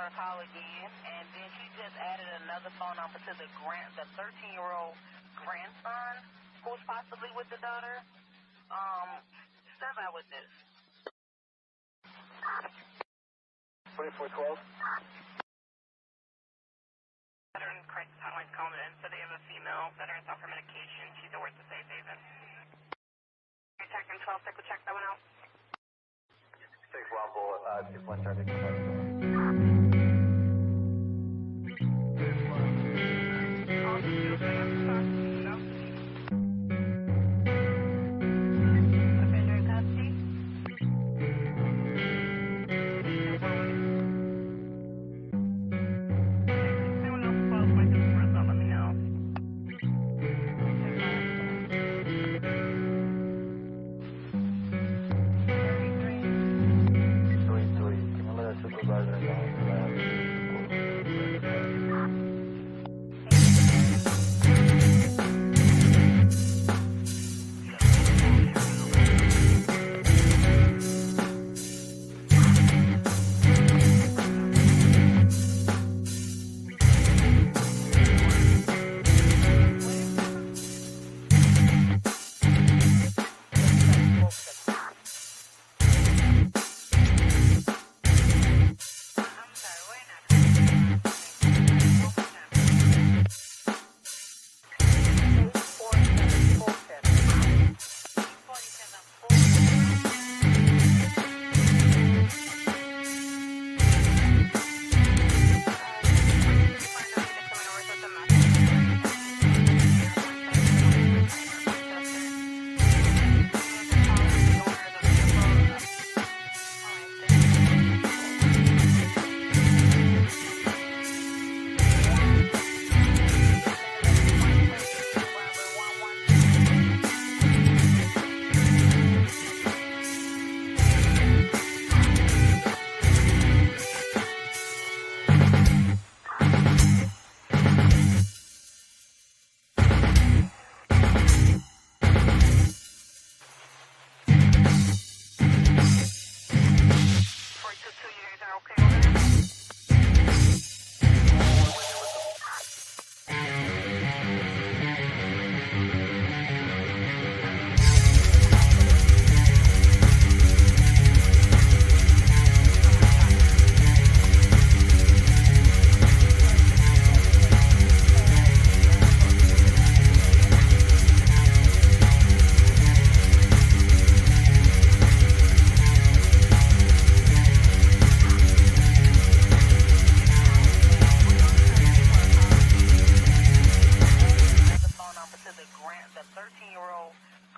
her call again, and then she just added another phone number to the 13-year-old grandson who's possibly with the daughter. Step out with this. 2412. Veteran crisis hotline's calling in, so they have a female veteran's off her medication. She's at work to Safe Haven. Attacking 12, take a check that one out. 6 Rumble, 2 traffic. The 13-year-old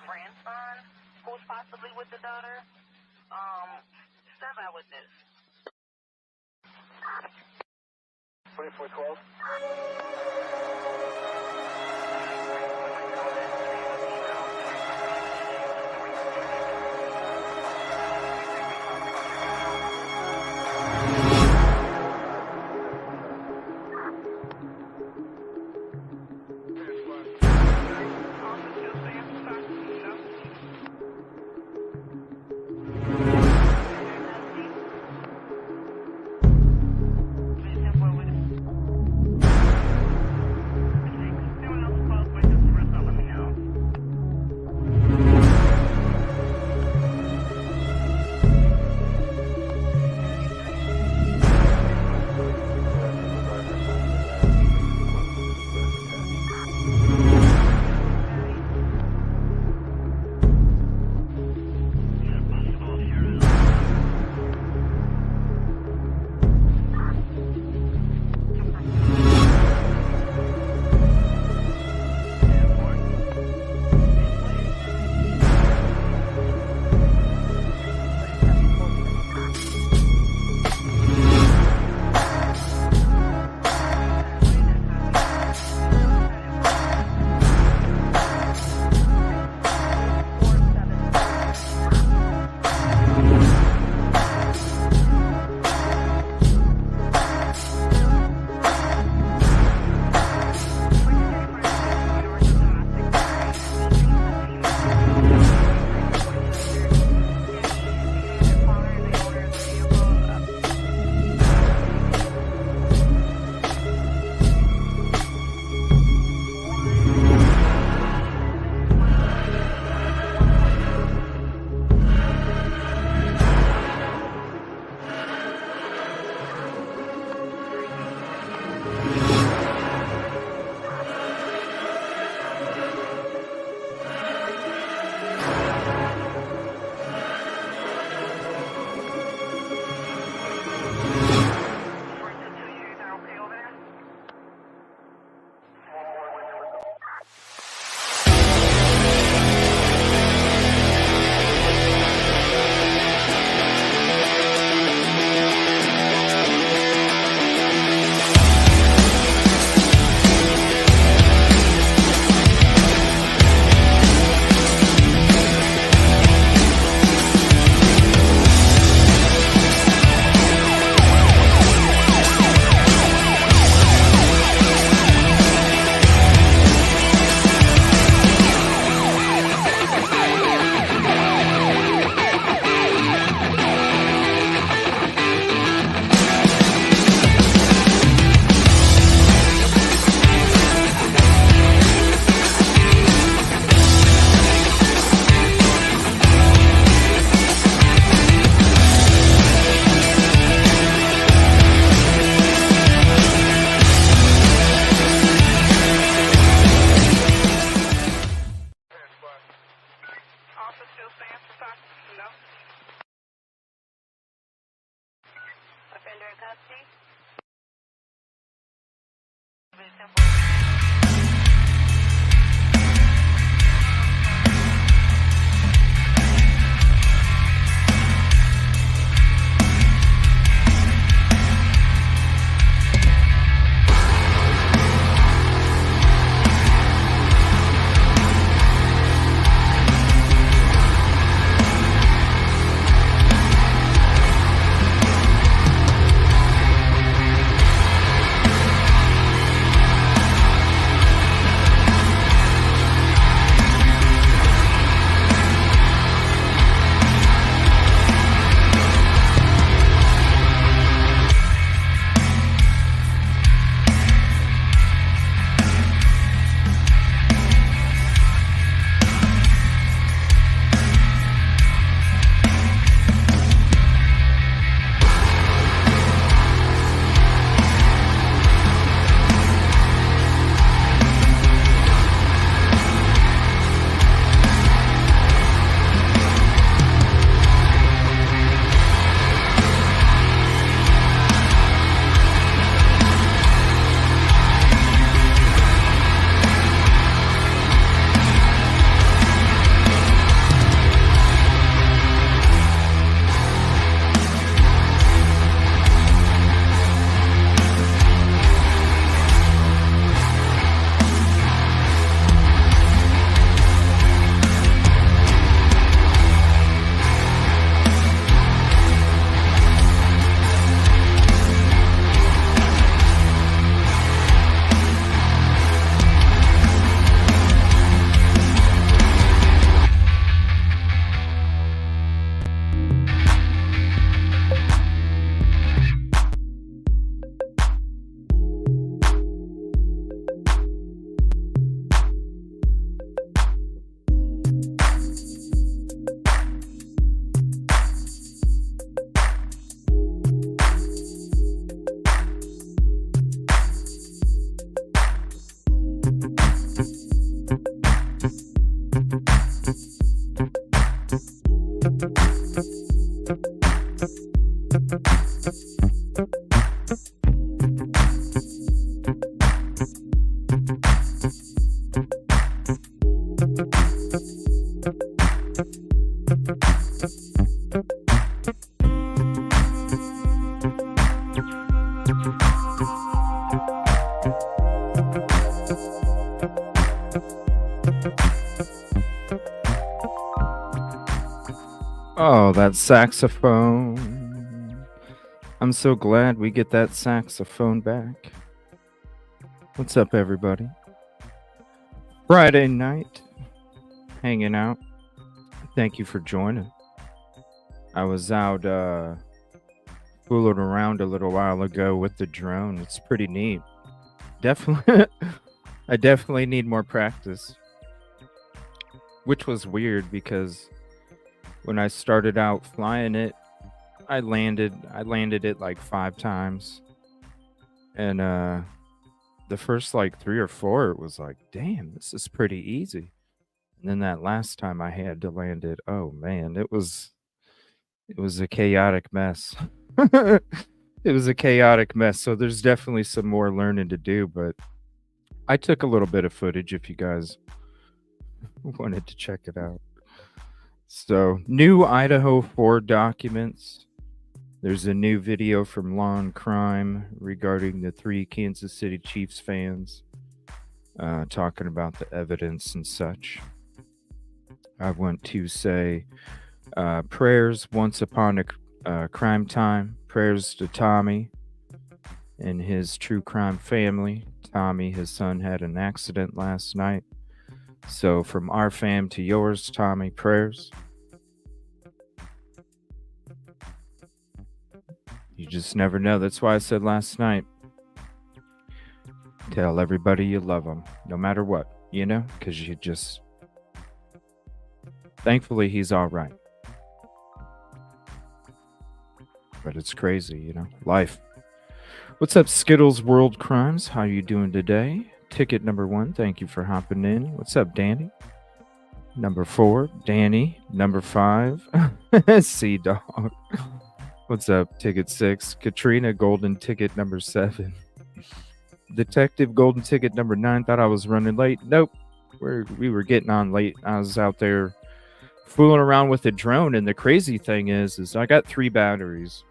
grandson who's possibly with the daughter. Step out with this. 2412. No. Offender in custody? Oh, that saxophone. I'm so glad we get that saxophone back. What's up, everybody? Friday night, hanging out. Thank you for joining. I was out fooling around a little while ago with the drone. It's pretty neat. Definitely, I definitely need more practice. Which was weird because when I started out flying it, I landed it like 5 times. And the first like 3 or 4, it was like, damn, this is pretty easy. And then that last time I had to land it, oh man, it was a chaotic mess. It was a chaotic mess. So there's definitely some more learning to do, but I took a little bit of footage if you guys wanted to check it out. So, new Idaho4 documents. There's a new video from Law and Crime regarding the 3 Kansas City Chiefs fans talking about the evidence and such. I want to say prayers once upon a crime time. Prayers to Tommy and his true crime family. Tommy, his son, had an accident last night. So from our fam to yours, Tommy, prayers. You just never know. That's why I said last night, tell everybody you love them, no matter what, you know, because you just, thankfully he's all right. But it's crazy, you know, life. What's up, Skittles World Crimes? How you doing today? Ticket number 1, thank you for hopping in. What's up, Danny? Number 4, Danny. Number 5, Sea Dog. What's up? Ticket 6, Katrina. Golden ticket number 7. Detective Golden ticket number 9. Thought I was running late. Nope. We were getting on late. I was out there fooling around with a drone, and the crazy thing is I got 3 batteries.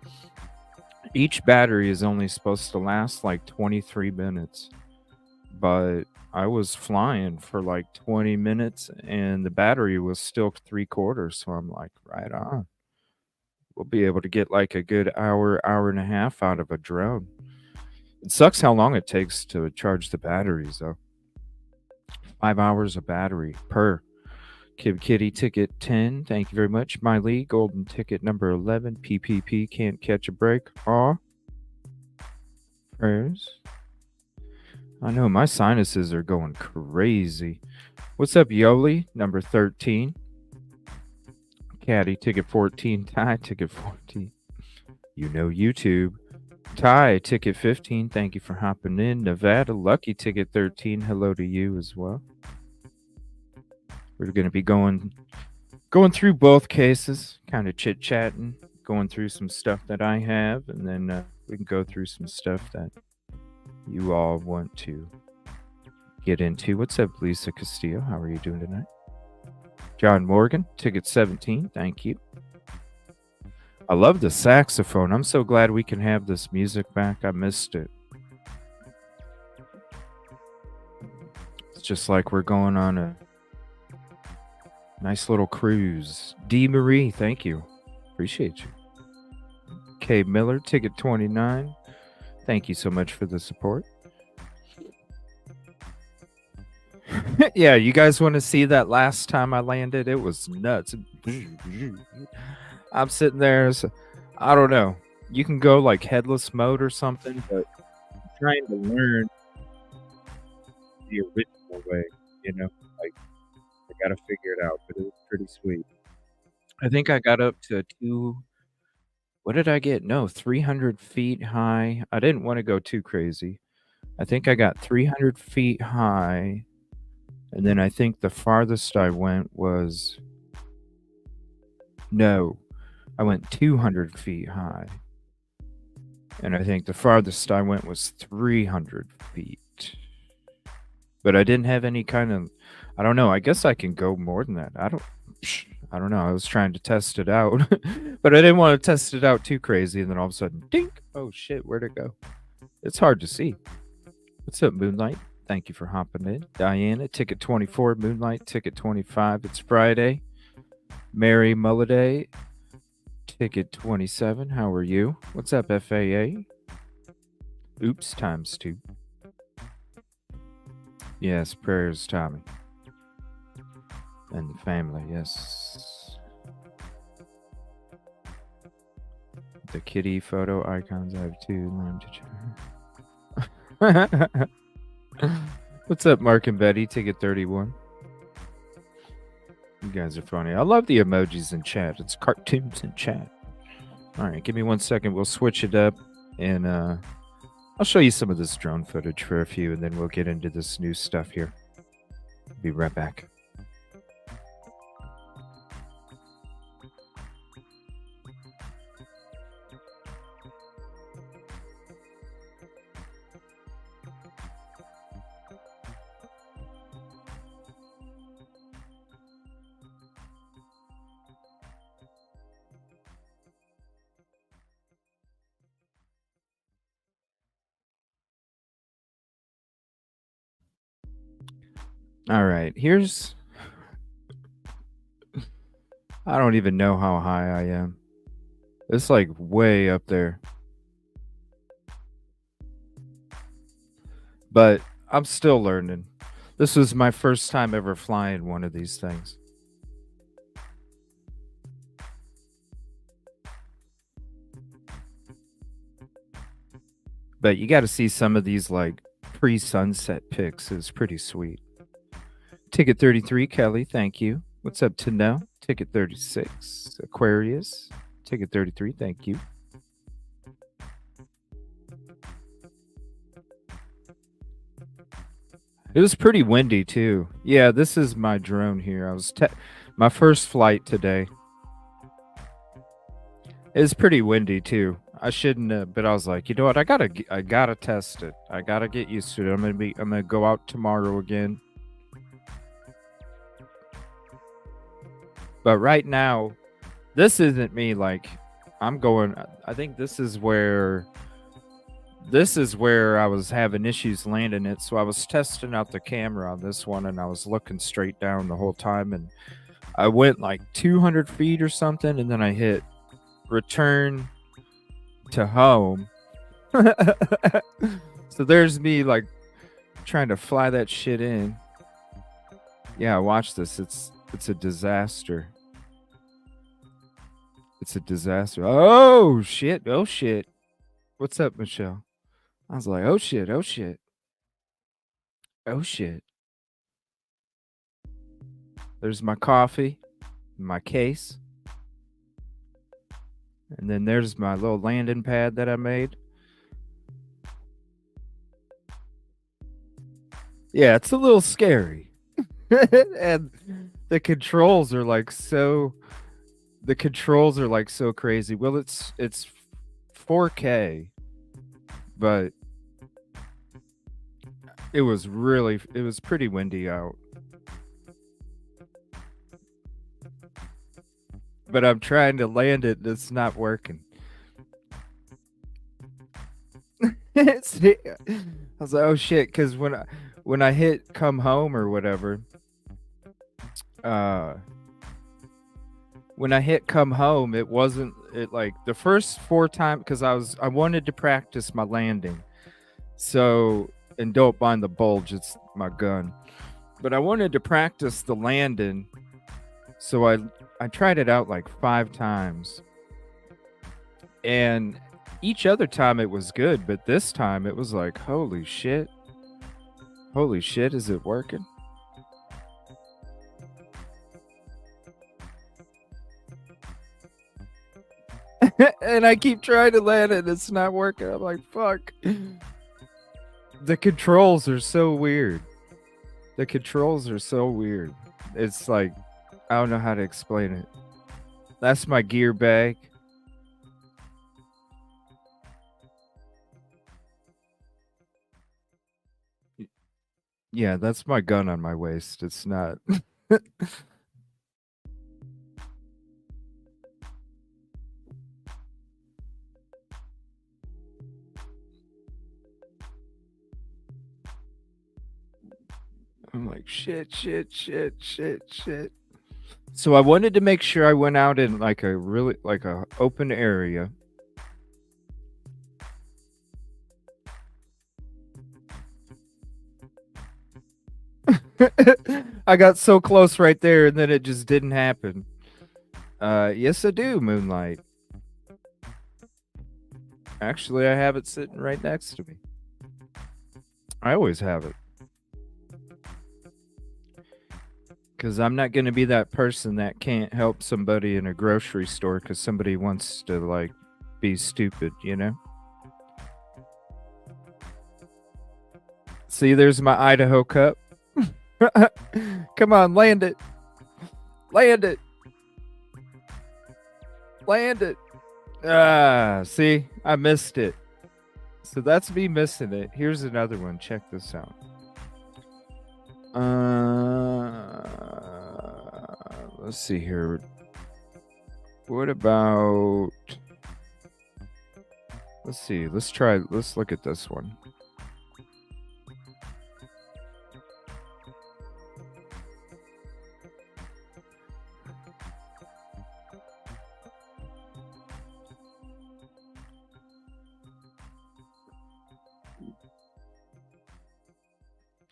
Each battery is only supposed to last like 23 minutes. But I was flying for like 20 minutes and the battery was still 3/4. So I'm like, right on. We'll be able to get like a good hour, hour and a half out of a drone. It sucks how long it takes to charge the batteries, though. 5 hours of battery per. Kib Kitty ticket 10. Thank you very much. Miley Golden ticket number 11. PPP can't catch a break. Aw. Prayers. I know my sinuses are going crazy. What's up, Yoli? Number 13. Caddy ticket 14. Ty ticket 14. You know YouTube. Ty ticket 15. Thank you for hopping in. Nevada Lucky ticket 13. Hello to you as well. We're going to be going through both cases, kind of chit chatting, going through some stuff that I have, and then we can go through some stuff that you all want to get into. What's up, Lisa Castillo? How are you doing tonight? John Morgan, ticket 17. Thank you. I love the saxophone. I'm so glad we can have this music back. I missed it. It's just like we're going on a nice little cruise. D. Marie, thank you. Appreciate you. K. Miller, ticket 29. Thank you so much for the support. Yeah, you guys want to see that last time I landed? It was nuts. I'm sitting there. So, I don't know. You can go like headless mode or something, but I'm trying to learn the original way, you know? Like, I got to figure it out, but it was pretty sweet. I think I got up to what did I get? No, 300 feet high. I didn't want to go too crazy. I think I got 300 feet high. And then I think the farthest I went was, no, I went 200 feet high. And I think the farthest I went was 300 feet. But I didn't have any kind of, I don't know. I guess I can go more than that. I don't know. I was trying to test it out, but I didn't want to test it out too crazy. And then all of a sudden, dink! Oh shit, where'd it go? It's hard to see. What's up, Moonlight? Thank you for hopping in. Diana, ticket 24. Moonlight, ticket 25. It's Friday. Mary Mulliday, ticket 27. How are you? What's up, FAA? Oops, times 2. Yes, prayers, Tommy. And the family, yes. The kitty photo icons, I have 2. Learn to check. What's up, Mark and Betty? Ticket 31. You guys are funny. I love the emojis in chat. It's cartoons in chat. All right, give me 1 second. We'll switch it up, and I'll show you some of this drone footage for a few, and then we'll get into this new stuff here. Be right back. All right, here's... I don't even know how high I am. It's like way up there. But I'm still learning. This was my first time ever flying one of these things. But you got to see some of these like pre-sunset pics. It's pretty sweet. Ticket 33, Kelly, thank you. What's up, Tano? Ticket 36, Aquarius. Ticket 33, thank you. It was pretty windy too. Yeah, this is my drone here. My first flight today. It was pretty windy too. I shouldn't have, but I was like, you know what? I gotta test it. I gotta get used to it. I'm gonna go out tomorrow again. But right now, this isn't me. Like, I'm going. I think this is where I was having issues landing it. So I was testing out the camera on this one, and I was looking straight down the whole time, and I went like 200 feet or something, and then I hit return to home. So there's me like trying to fly that shit in. Yeah, watch this. It's a disaster. It's a disaster. Oh shit. Oh shit. What's up, Michelle? I was like, oh shit. Oh shit. Oh shit. There's my coffee, my case. And then there's my little landing pad that I made. Yeah, it's a little scary. And the controls are like so crazy. Well, it's 4K, but it was pretty windy out. But I'm trying to land it and it's not working. I was like, oh shit, because when I hit come home or whatever, when I hit come home, it like the first 4 times, because I wanted to practice my landing. So, and don't mind the bulge, it's my gun. But I wanted to practice the landing. So I tried it out like 5 times. And each other time it was good, but this time it was like, holy shit. Holy shit, is it working? And I keep trying to land it and it's not working. I'm like, fuck. The controls are so weird. It's like, I don't know how to explain it. That's my gear bag. Yeah, that's my gun on my waist. It's not. I'm like, shit. So I wanted to make sure I went out in like a open area. I got so close right there and then it just didn't happen. Yes I do, Moonlight. Actually, I have it sitting right next to me. I always have it. Because I'm not going to be that person that can't help somebody in a grocery store because somebody wants to, like, be stupid, you know? See, there's my Idaho cup. Come on, land it. Land it. Land it. Ah, see? I missed it. So that's me missing it. Here's another one. Check this out. Let's see here. What about... Let's see. Let's look at this one.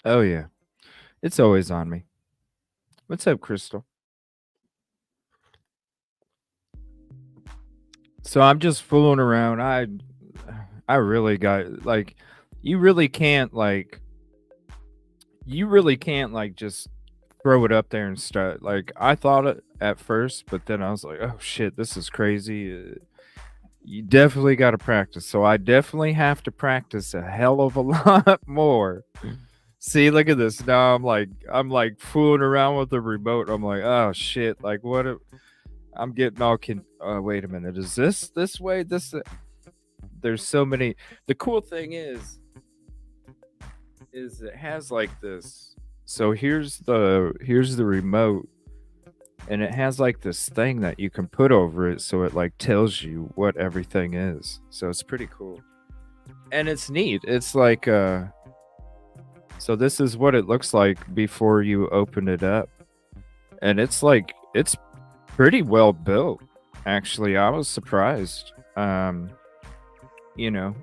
Oh, yeah. It's always on me. What's up, Crystal? So I'm just fooling around. I really got, like, you really can't just throw it up there and start. Like, I thought it at first, but then I was like, oh shit, this is crazy. You definitely got to practice. So I definitely have to practice a hell of a lot more. See, look at this. Now I'm like fooling around with the remote. I'm like, oh shit! Like what? I'm getting all wait a minute. Is this way? There's so many. The cool thing is it has like this. So here's the remote, and it has like this thing that you can put over it, so it like tells you what everything is. So it's pretty cool, and it's neat. It's like so this is what it looks like before you open it up, and it's pretty well built. Actually, I was surprised. You know,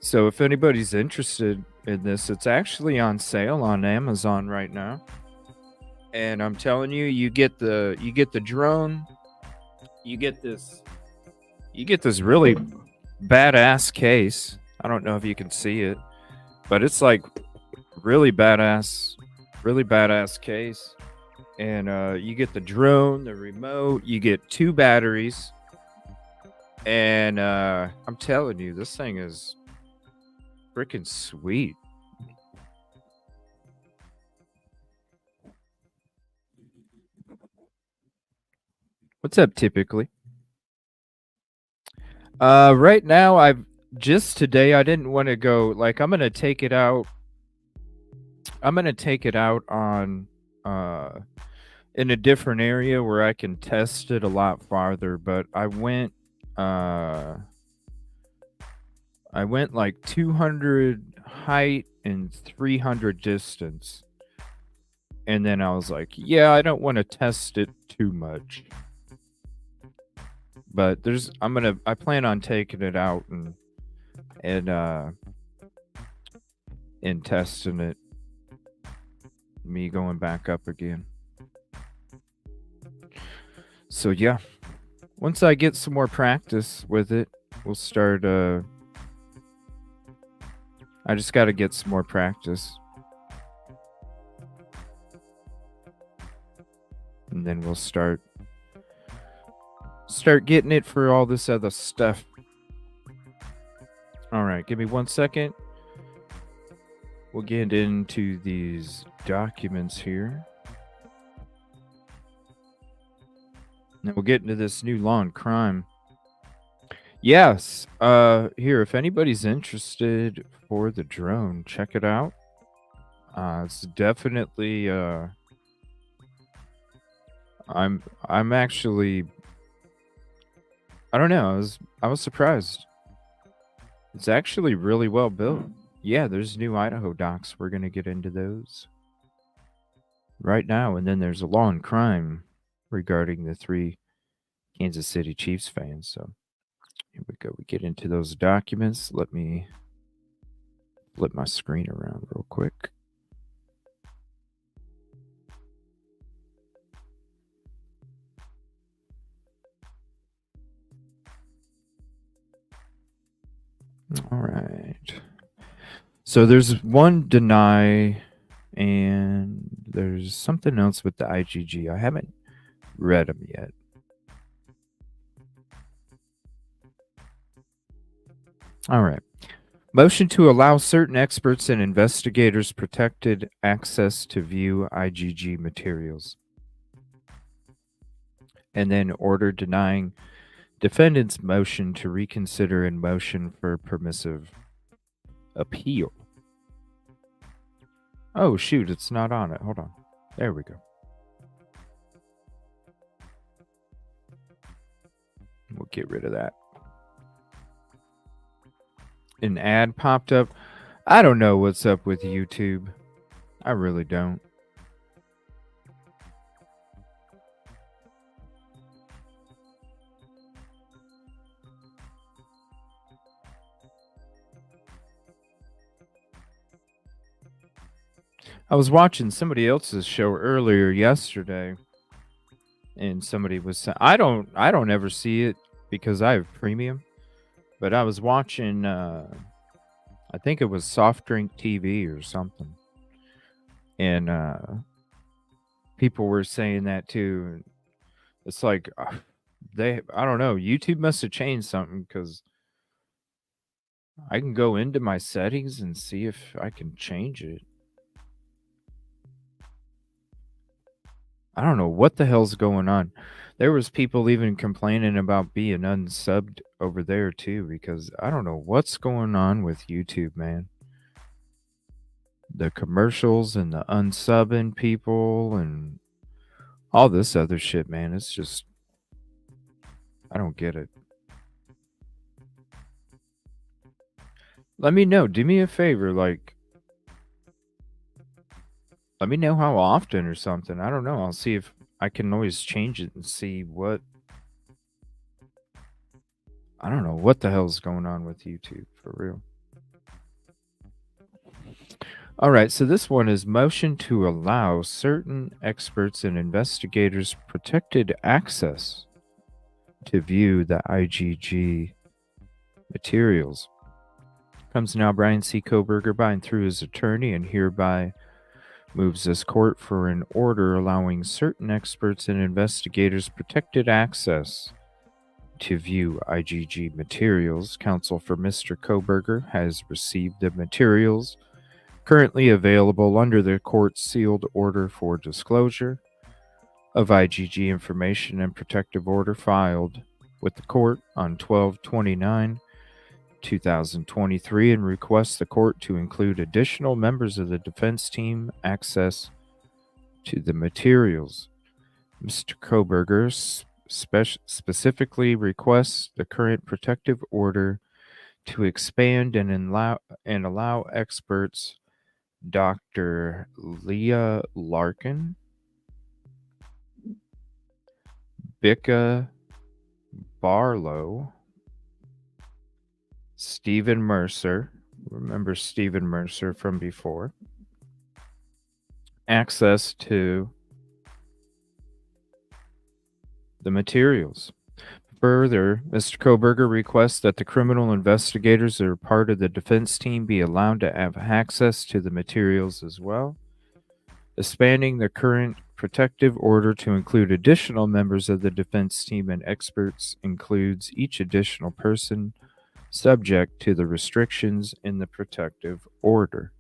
so if anybody's interested in this, it's actually on sale on Amazon right now. And I'm telling you, you get the drone, you get this really badass case. I don't know if you can see it, but it's like really badass case. And you get the drone, the remote, you get 2 batteries. And I'm telling you, this thing is freaking sweet. What's up, typically? Right now, today I didn't want to go. Like, I'm gonna take it out. I'm gonna take it out on in a different area where I can test it a lot farther. But I went like 200 height and 300 distance. And then I was like, yeah, I don't want to test it too much. But I plan on taking it out and testing it. Me going back up again. So yeah. Once I get some more practice with it, we'll start I just got to get some more practice. And then we'll start getting it for all this other stuff. All right, give me 1 second. We'll get into these documents here. Now we'll get into this new law and crime. Yes, here, if anybody's interested for the drone, check it out. It's definitely I'm actually, I don't know, I was surprised. It's actually really well built. Yeah, there's new Idaho docs. We're going to get into those right now. And then there's a law and crime regarding the 3 Kansas City Chiefs fans. So here we go. We get into those documents. Let me flip my screen around real quick. All right. So there's one deny, and there's something else with the IGG. I haven't read them yet. All right. Motion to allow certain experts and investigators protected access to view IGG materials. And then order denying defendant's motion to reconsider and motion for permissive appeal. Oh, shoot, it's not on it. Hold on. There we go. We'll get rid of that. An ad popped up. I don't know what's up with YouTube. I really don't. I was watching somebody else's show earlier yesterday, and somebody was saying, I don't ever see it because I have premium, but I was watching I think it was Soft Drink TV or something, and people were saying that too. It's like I don't know, YouTube must have changed something, because I can go into my settings and see if I can change it. I don't know what the hell's going on. There was people even complaining about being unsubbed over there too, because I don't know what's going on with YouTube, man. The commercials and the unsubbing people and all this other shit, man. It's just, I don't get it. Let me know. Do me a favor, like, let me know how often or something. I don't know. I'll see if I can always change it and see what. I don't know what the hell's going on with YouTube, for real. All right, so this one is motion to allow certain experts and investigators protected access to view the IGG materials. Comes now Brian C. Koberger by and through his attorney, and hereby moves this court for an order allowing certain experts and investigators protected access to view IGG materials. Counsel for Mr. Koberger has received the materials currently available under the court's sealed order for disclosure of IGG information and protective order filed with the court on 12/29/2023 and requests the court to include additional members of the defense team access to the materials. Mr. Koberger specifically requests the current protective order to expand and allow experts Dr. Leah Larkin, Bicca Barlow, Stephen Mercer, remember Stephen Mercer from before, access to the materials. Further, Mr. Koberger requests that the criminal investigators that are part of the defense team be allowed to have access to the materials as well. Expanding the current protective order to include additional members of the defense team and experts includes each additional person subject to the restrictions in the protective order.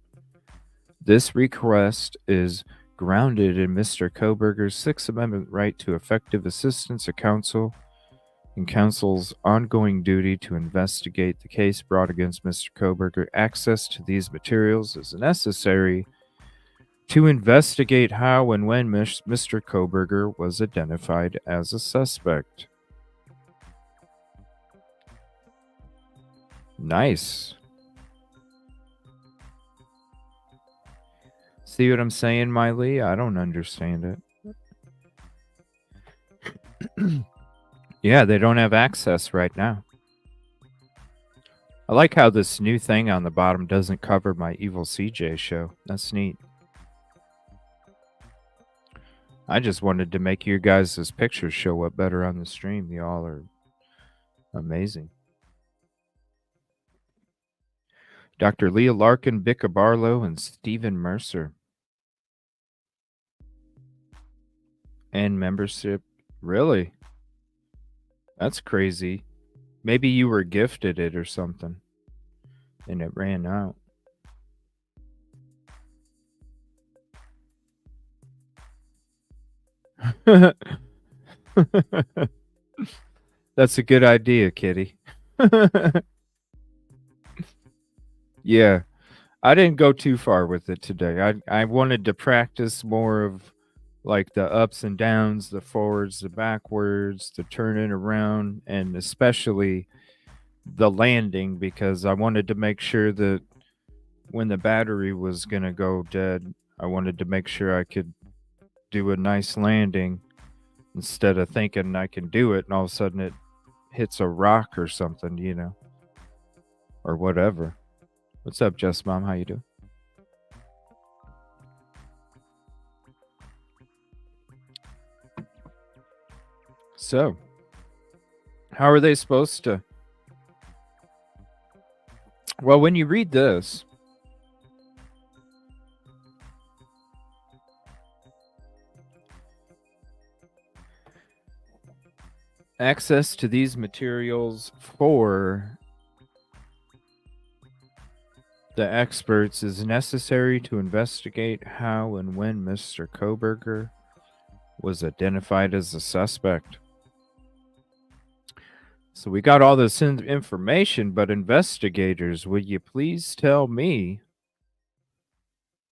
This request is grounded in Mr. Koberger's Sixth Amendment right to effective assistance of counsel and counsel's ongoing duty to investigate the case brought against Mr. Koberger. Access to these materials is necessary to investigate how and when Mr. Koberger was identified as a suspect. Nice. See what I'm saying, Miley? I don't understand it. Yeah, they don't have access right now. I like how this new thing on the bottom doesn't cover my Evil CJ show. That's neat. I just wanted to make your guys' pictures show up better on the stream. Y'all are amazing. Dr. Leah Larkin, Bicca Barlow, and Stephen Mercer. And membership. Really? That's crazy. Maybe you were gifted it or something. And it ran out. That's a good idea, Kitty. Yeah. I didn't go too far with it today. I wanted to practice more of like the ups and downs, the forwards, the backwards, the turning around, and especially the landing, because I wanted to make sure that when the battery was going to go dead, I wanted to make sure I could do a nice landing instead of thinking I can do it and all of a sudden it hits a rock or something, you know, or whatever. What's up, Just Mom? How you doing? So, how are they supposed to? Well, when you read this, access to these materials for the experts is necessary to investigate how and when Mr. Koberger was identified as a suspect. So we got all this information, but investigators, will you please tell me,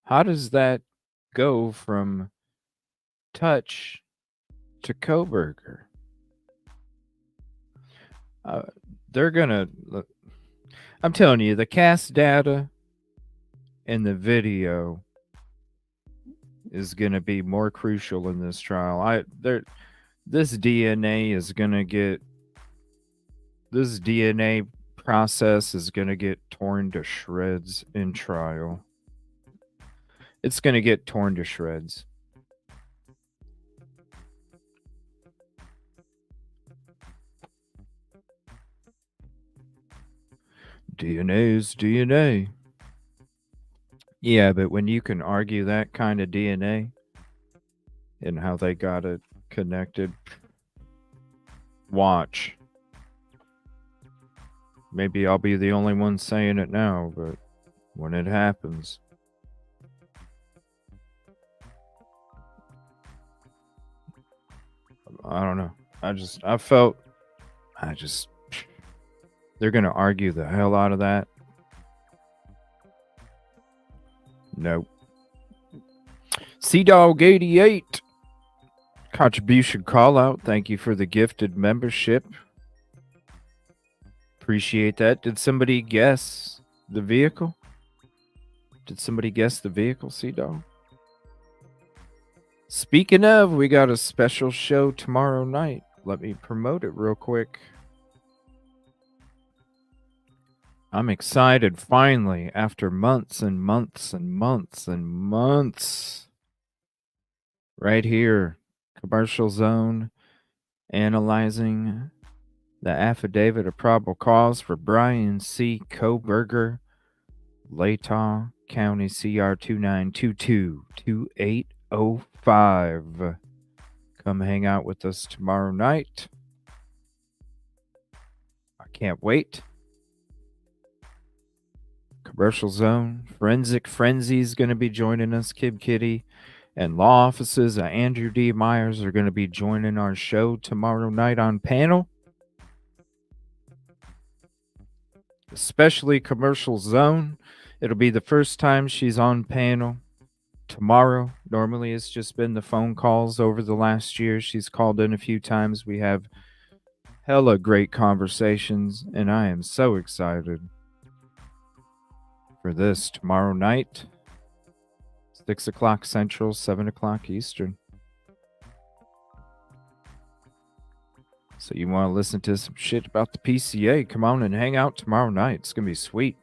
how does that go from touch to Koberger? They're gonna. I'm telling you, the cast data and the video is gonna be more crucial in this trial. This DNA is gonna get. This DNA process is gonna get torn to shreds in trial. It's gonna get torn to shreds. DNA is DNA. Yeah, but when you can argue that kind of DNA and how they got it connected, watch. Maybe I'll be the only one saying it now, but when it happens, I don't know. They're going to argue the hell out of that. Nope. CDawg88 contribution call out. Thank you for the gifted membership. Appreciate that. Did somebody guess the vehicle? CDawg? Speaking of, we got a special show tomorrow night. Let me promote it real quick. I'm excited, finally, after months and months and months and months. Right here, Commercial Zone, analyzing the affidavit of probable cause for Brian C. Koberger, Latah County CR 2922-2805. Come hang out with us tomorrow night. I can't wait. Commercial Zone, Forensic Frenzy is going to be joining us. Kib Kitty and law offices Andrew D. Myers are going to be joining our show tomorrow night on panel. Especially Commercial Zone. It'll be the first time she's on panel tomorrow. Normally it's just been the phone calls over the last year. She's called in a few times. We have hella great conversations, and I am so excited for this tomorrow night. 6 o'clock Central, 7 o'clock Eastern. So you want to listen to some shit about the PCA, come on and hang out tomorrow night. It's going to be sweet.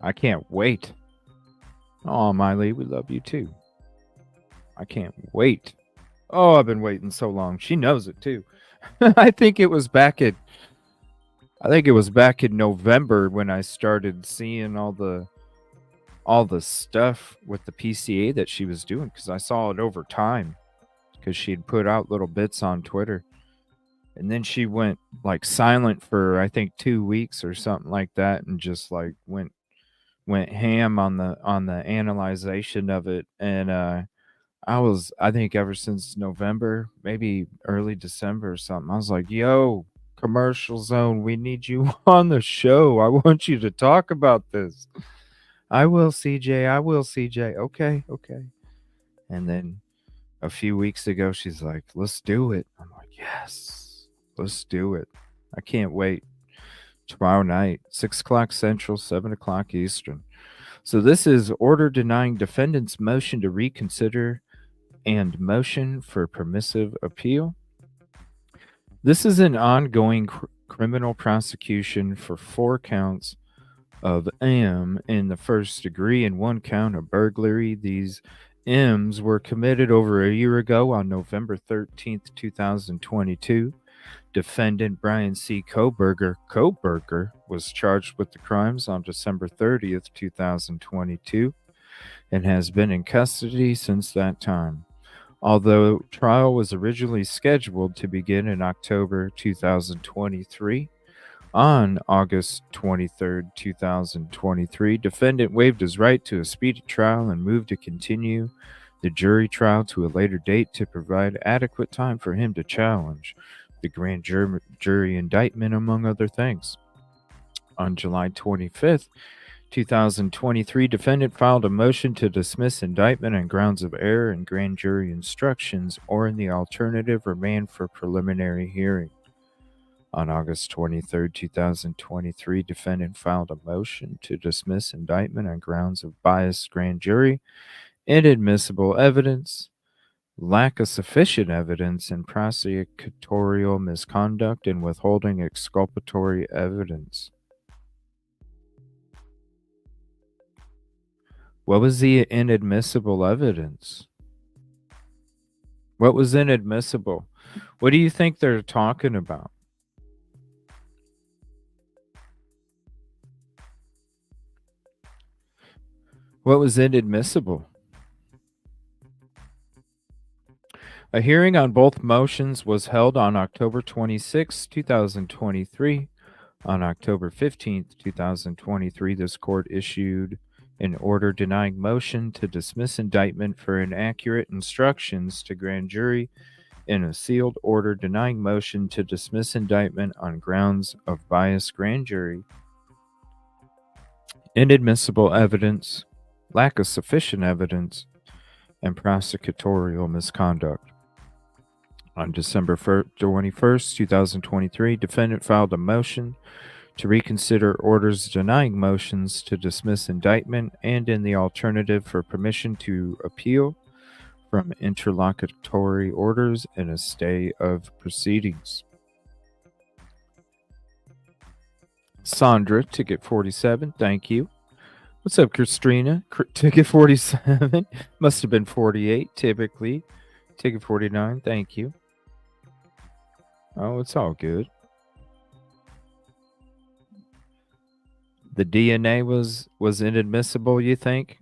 I can't wait. Oh, Miley, we love you too. I can't wait. Oh, I've been waiting so long. She knows it too. I think it was back in November when I started seeing all the stuff with the PCA that she was doing, because I saw it over time, because she'd put out little bits on Twitter, and then she went like silent for I think 2 weeks or something like that, and just like went ham on the analyzation of it. And I think ever since November, maybe early December or something, I was like, yo, Commercial Zone, we need you on the show. I want you to talk about this. I will, CJ. Okay. And then a few weeks ago, she's like, let's do it. I'm like, yes, let's do it. I can't wait. Tomorrow night, 6 o'clock Central, 7 o'clock Eastern. So this is order denying defendant's motion to reconsider and motion for permissive appeal. This is an ongoing criminal prosecution for 4 counts of M in the first degree and 1 count of burglary. These M's were committed over a year ago on November 13th, 2022. Defendant Brian C. Koberger was charged with the crimes on December 30th, 2022, and has been in custody since that time. Although trial was originally scheduled to begin in October 2023, On August 23rd, 2023, defendant waived his right to a speedy trial and moved to continue the jury trial to a later date to provide adequate time for him to challenge the grand jury indictment, among other things. On July 25th, 2023, defendant filed a motion to dismiss indictment on grounds of error in grand jury instructions, or in the alternative, remand for preliminary hearing. On August 23rd, 2023, defendant filed a motion to dismiss indictment on grounds of biased grand jury, inadmissible evidence, lack of sufficient evidence, and prosecutorial misconduct in withholding exculpatory evidence. What was the inadmissible evidence? What was inadmissible? What do you think they're talking about? What was inadmissible? A hearing on both motions was held on October 26, 2023. On October 15, 2023, this court issued an order denying motion to dismiss indictment for inaccurate instructions to grand jury, and a sealed order denying motion to dismiss indictment on grounds of biased grand jury, inadmissible evidence, lack of sufficient evidence, and prosecutorial misconduct. On December 21st, 2023, defendant filed a motion to reconsider orders denying motions to dismiss indictment, and in the alternative, for permission to appeal from interlocutory orders and a stay of proceedings. Sandra, ticket 47, thank you. What's up, Christina? Ticket 47, must have been 48, typically. Ticket 49, thank you. Oh, it's all good. The DNA was inadmissible, you think?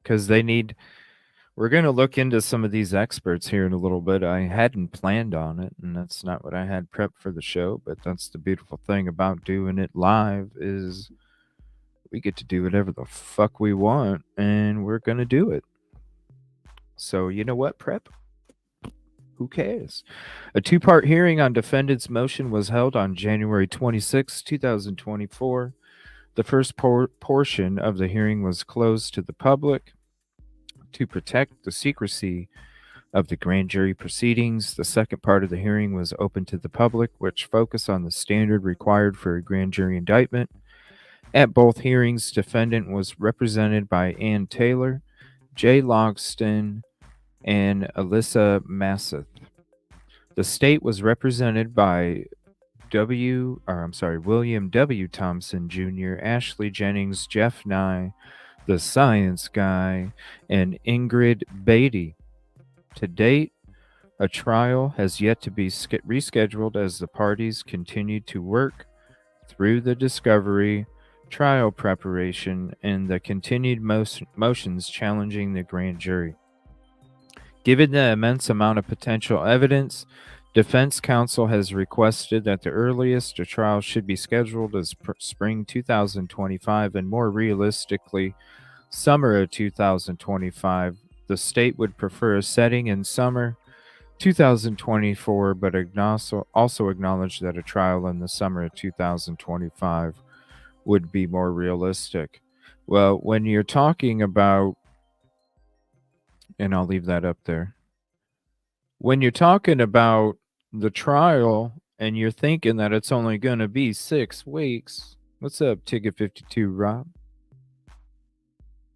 Because we're going to look into some of these experts here in a little bit. I hadn't planned on it, and that's not what I had prepped for the show, but that's the beautiful thing about doing it live, is we get to do whatever the fuck we want, and we're going to do it. So, you know what, Prep? Who cares? A two-part hearing on defendant's motion was held on January 26, 2024. The first portion of the hearing was closed to the public to protect the secrecy of the grand jury proceedings. The second part of the hearing was open to the public, which focused on the standard required for a grand jury indictment. At both hearings, defendant was represented by Ann Taylor, Jay Logston, and Alyssa Masseth. The state was represented by William W. Thompson Jr., Ashley Jennings, Jeff Nye, the science guy, and Ingrid Beatty. To date, a trial has yet to be rescheduled as the parties continue to work through the discovery, trial preparation, and the continued motions challenging the grand jury. Given the immense amount of potential evidence, defense counsel has requested that the earliest a trial should be scheduled is spring 2025, and more realistically, summer of 2025. The state would prefer a setting in summer 2024, but also acknowledge that a trial in the summer of 2025 would be more realistic. Well, when you're talking about, and I'll leave that up there. When you're talking about the trial and you're thinking that it's only going to be 6 weeks, what's up, Ticket 52, Rob?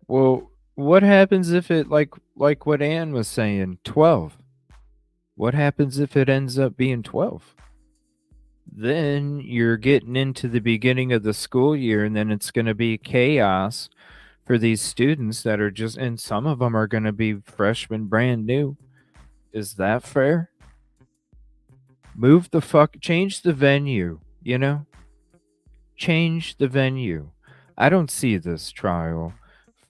Well, what happens if it, like what Ann was saying, 12? What happens if it ends up being 12? Then you're getting into the beginning of the school year, and then it's going to be chaos for these students that are just, and some of them are going to be freshmen brand new. Is that fair? Change the venue, Change the venue. I don't see this trial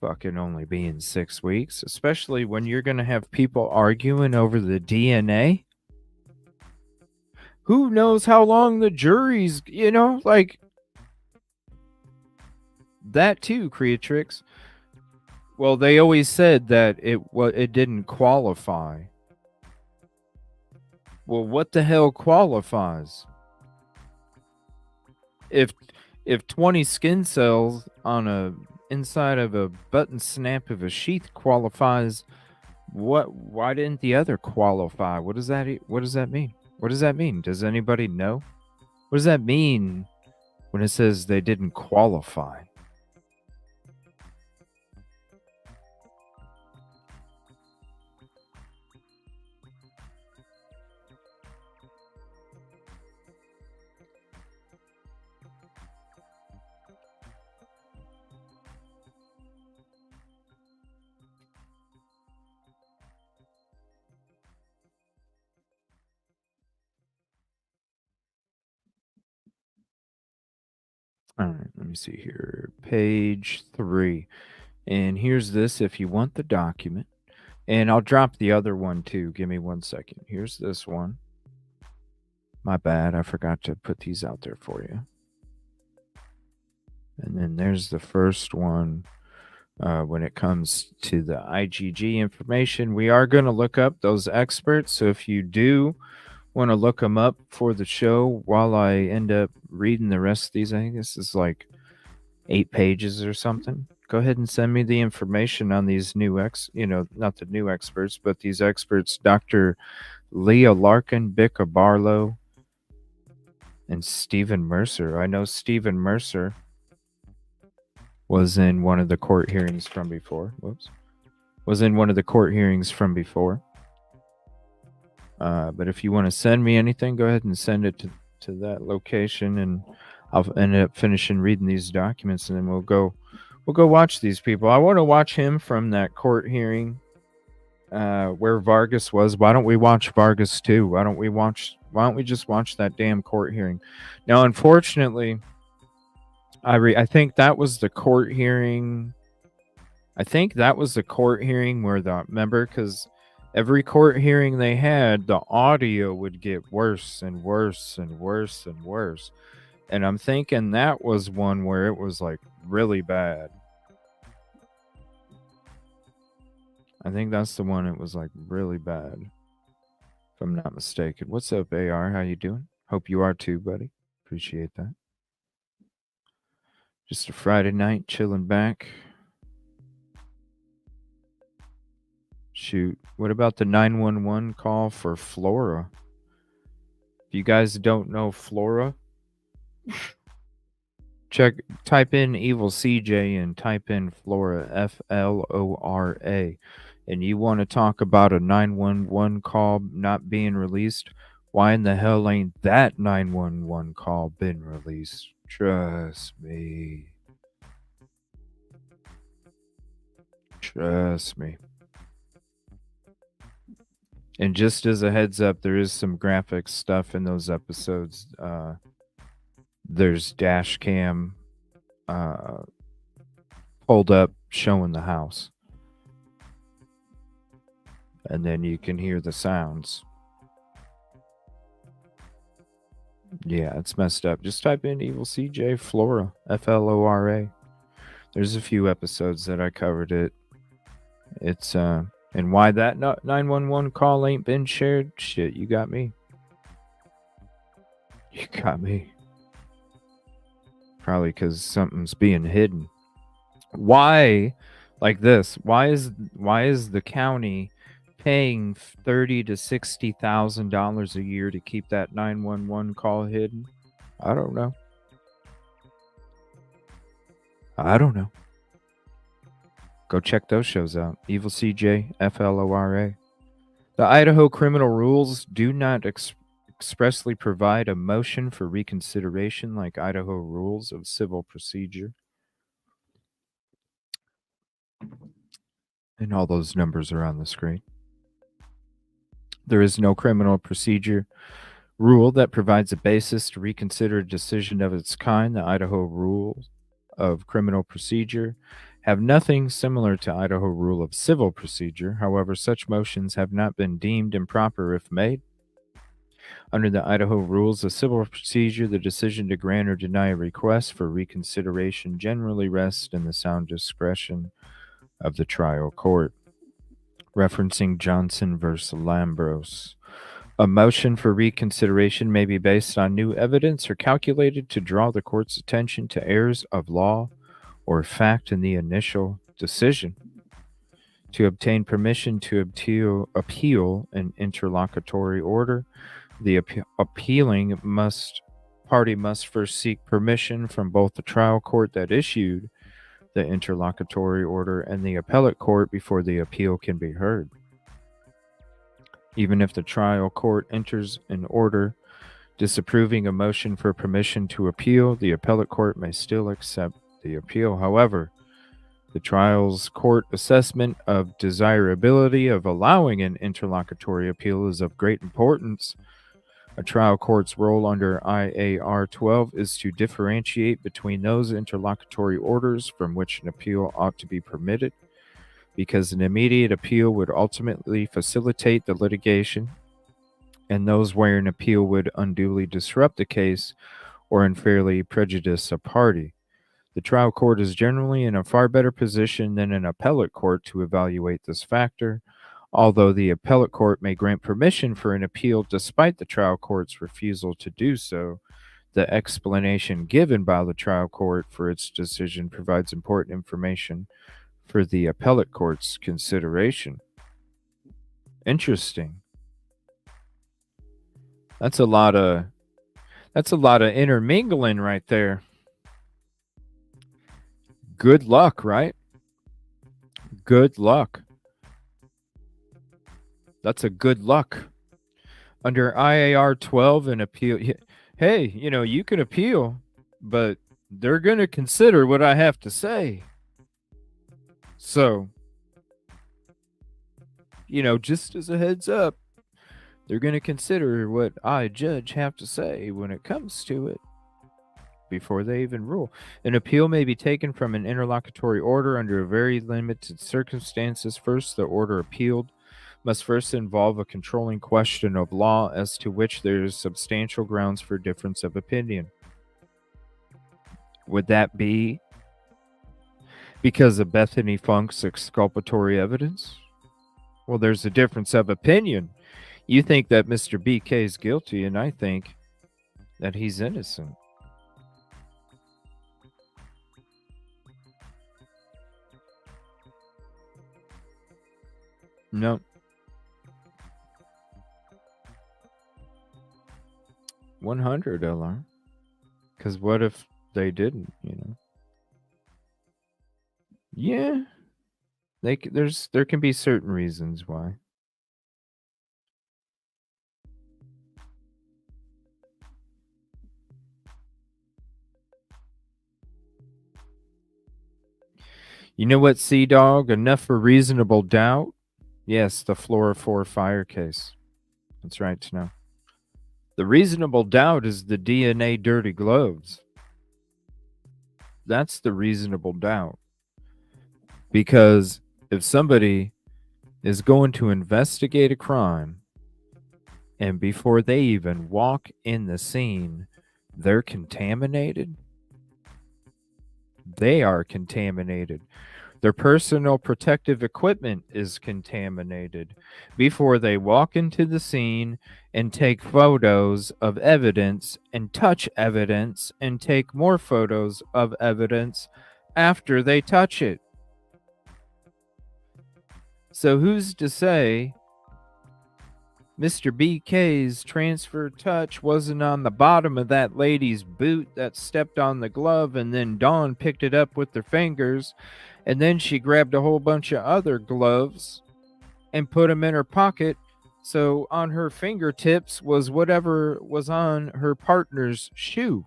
fucking only being 6 weeks, especially when you're going to have people arguing over the DNA. Who knows how long the jury's, like that too, Creatrix. Well, they always said that it didn't qualify. Well, what the hell qualifies? If 20 skin cells on a inside of a button snap of a sheath qualifies, why didn't the other qualify? What does that mean? What does that mean? Does anybody know? What does that mean when it says they didn't qualify? All right, let me see here. Page 3. And here's this if you want the document. And I'll drop the other one too. Give me 1 second. Here's this one. My bad. I forgot to put these out there for you. And then there's the first one. When it comes to the IgG information, we are going to look up those experts. So if you do want to look them up for the show while I end up reading the rest of these, I think this is like 8 pages or something. Go ahead and send me the information on these new not the new experts, but these experts, Dr. Leah Larkin, Bicca Barlow, and Stephen Mercer. I know Stephen Mercer was in one of the court hearings from before. Was in one of the court hearings from before. But if you want to send me anything, go ahead and send it to that location, and I'll end up finishing reading these documents, and then we'll go watch these people. I want to watch him from that court hearing where Vargas was. Why don't we watch Vargas too? Why don't we just watch that damn court hearing? Now, unfortunately, I think that was the court hearing. I think that was the court hearing where remember, because every court hearing they had, the audio would get worse and worse and worse and worse. And I'm thinking that was one where it was like really bad. I think that's the one it was like really bad, if I'm not mistaken. What's up, AR? How you doing? Hope you are too, buddy. Appreciate that. Just a Friday night, chilling back. Shoot. What about the 911 call for Flora? If you guys don't know Flora, type in Evil CJ and type in Flora, Flora. And you want to talk about a 911 call not being released? Why in the hell ain't that 911 call been released? Trust me. Trust me. And just as a heads up, there is some graphic stuff in those episodes. There's dash cam pulled up showing the house. And then you can hear the sounds. Yeah, it's messed up. Just type in Evil CJ Flora, Flora. There's a few episodes that I covered it. It's and why that 911 call ain't been shared? Shit, you got me. You got me. Probably because something's being hidden. Why, like this? Why is the county paying $30,000 to $60,000 a year to keep that 911 call hidden? I don't know. Go check those shows out. Evil CJ, Flora. The Idaho criminal rules do not expressly provide a motion for reconsideration like Idaho rules of civil procedure. And all those numbers are on the screen. There is no criminal procedure rule that provides a basis to reconsider a decision of its kind. The Idaho rules of criminal procedure have nothing similar to Idaho rule of civil procedure. However, such motions have not been deemed improper if made. Under the Idaho rules of civil procedure, the decision to grant or deny a request for reconsideration generally rests in the sound discretion of the trial court. Referencing Johnson v. Lambros. A motion for reconsideration may be based on new evidence or calculated to draw the court's attention to errors of law or fact in the initial decision. To obtain permission to appeal an interlocutory order, the appealing party must first seek permission from both the trial court that issued the interlocutory order and the appellate court before the appeal can be heard. Even if the trial court enters an order disapproving a motion for permission to appeal, the appellate court may still accept the appeal. However, the trial's court assessment of desirability of allowing an interlocutory appeal is of great importance. A trial court's role under IAR-12 is to differentiate between those interlocutory orders from which an appeal ought to be permitted, because an immediate appeal would ultimately facilitate the litigation, and those where an appeal would unduly disrupt the case or unfairly prejudice a party. The trial court is generally in a far better position than an appellate court to evaluate this factor. Although the appellate court may grant permission for an appeal despite the trial court's refusal to do so, the explanation given by the trial court for its decision provides important information for the appellate court's consideration. Interesting. That's a lot of intermingling right there. Good luck, right? Good luck. That's a good luck. Under IAR-12, an appeal, hey, you can appeal, but they're going to consider what I have to say. So, just as a heads up, they're going to consider what I, judge, have to say when it comes to it before they even rule. An appeal may be taken from an interlocutory order under very limited circumstances. First, the order appealed must first involve a controlling question of law as to which there is substantial grounds for difference of opinion. Would that be because of Bethany Funk's exculpatory evidence? Well, there's a difference of opinion. You think that Mr. BK is guilty, and I think that he's innocent. No. 100 LR. Because what if they didn't, Yeah. There can be certain reasons why. You know what, Sea Dog? Enough for reasonable doubt? Yes, the Flora 4 fire case. That's right to know. The reasonable doubt is the DNA dirty gloves. That's the reasonable doubt. Because if somebody is going to investigate a crime, and before they even walk in the scene, they're contaminated, they are contaminated. Their personal protective equipment is contaminated before they walk into the scene and take photos of evidence and touch evidence and take more photos of evidence after they touch it. So who's to say Mr. BK's transfer touch wasn't on the bottom of that lady's boot that stepped on the glove, and then Dawn picked it up with her fingers, and then she grabbed a whole bunch of other gloves and put them in her pocket, so on her fingertips was whatever was on her partner's shoe.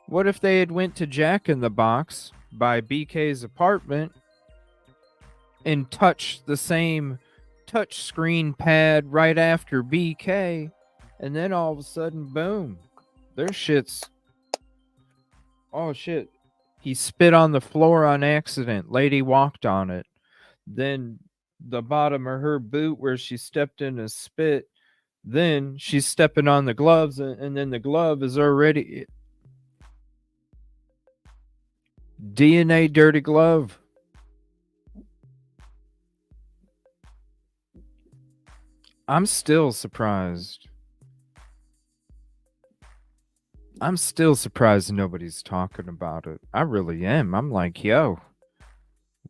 What if they had went to Jack in the Box by BK's apartment and touched the same touch screen pad right after BK, and then all of a sudden, boom, their shit's, oh shit, he spit on the floor on accident, lady walked on it, then the bottom of her boot where she stepped in a spit Then she's stepping on the gloves, and then the glove is already DNA dirty glove. I'm still surprised. I'm still surprised nobody's talking about it. I really am. I'm like, yo,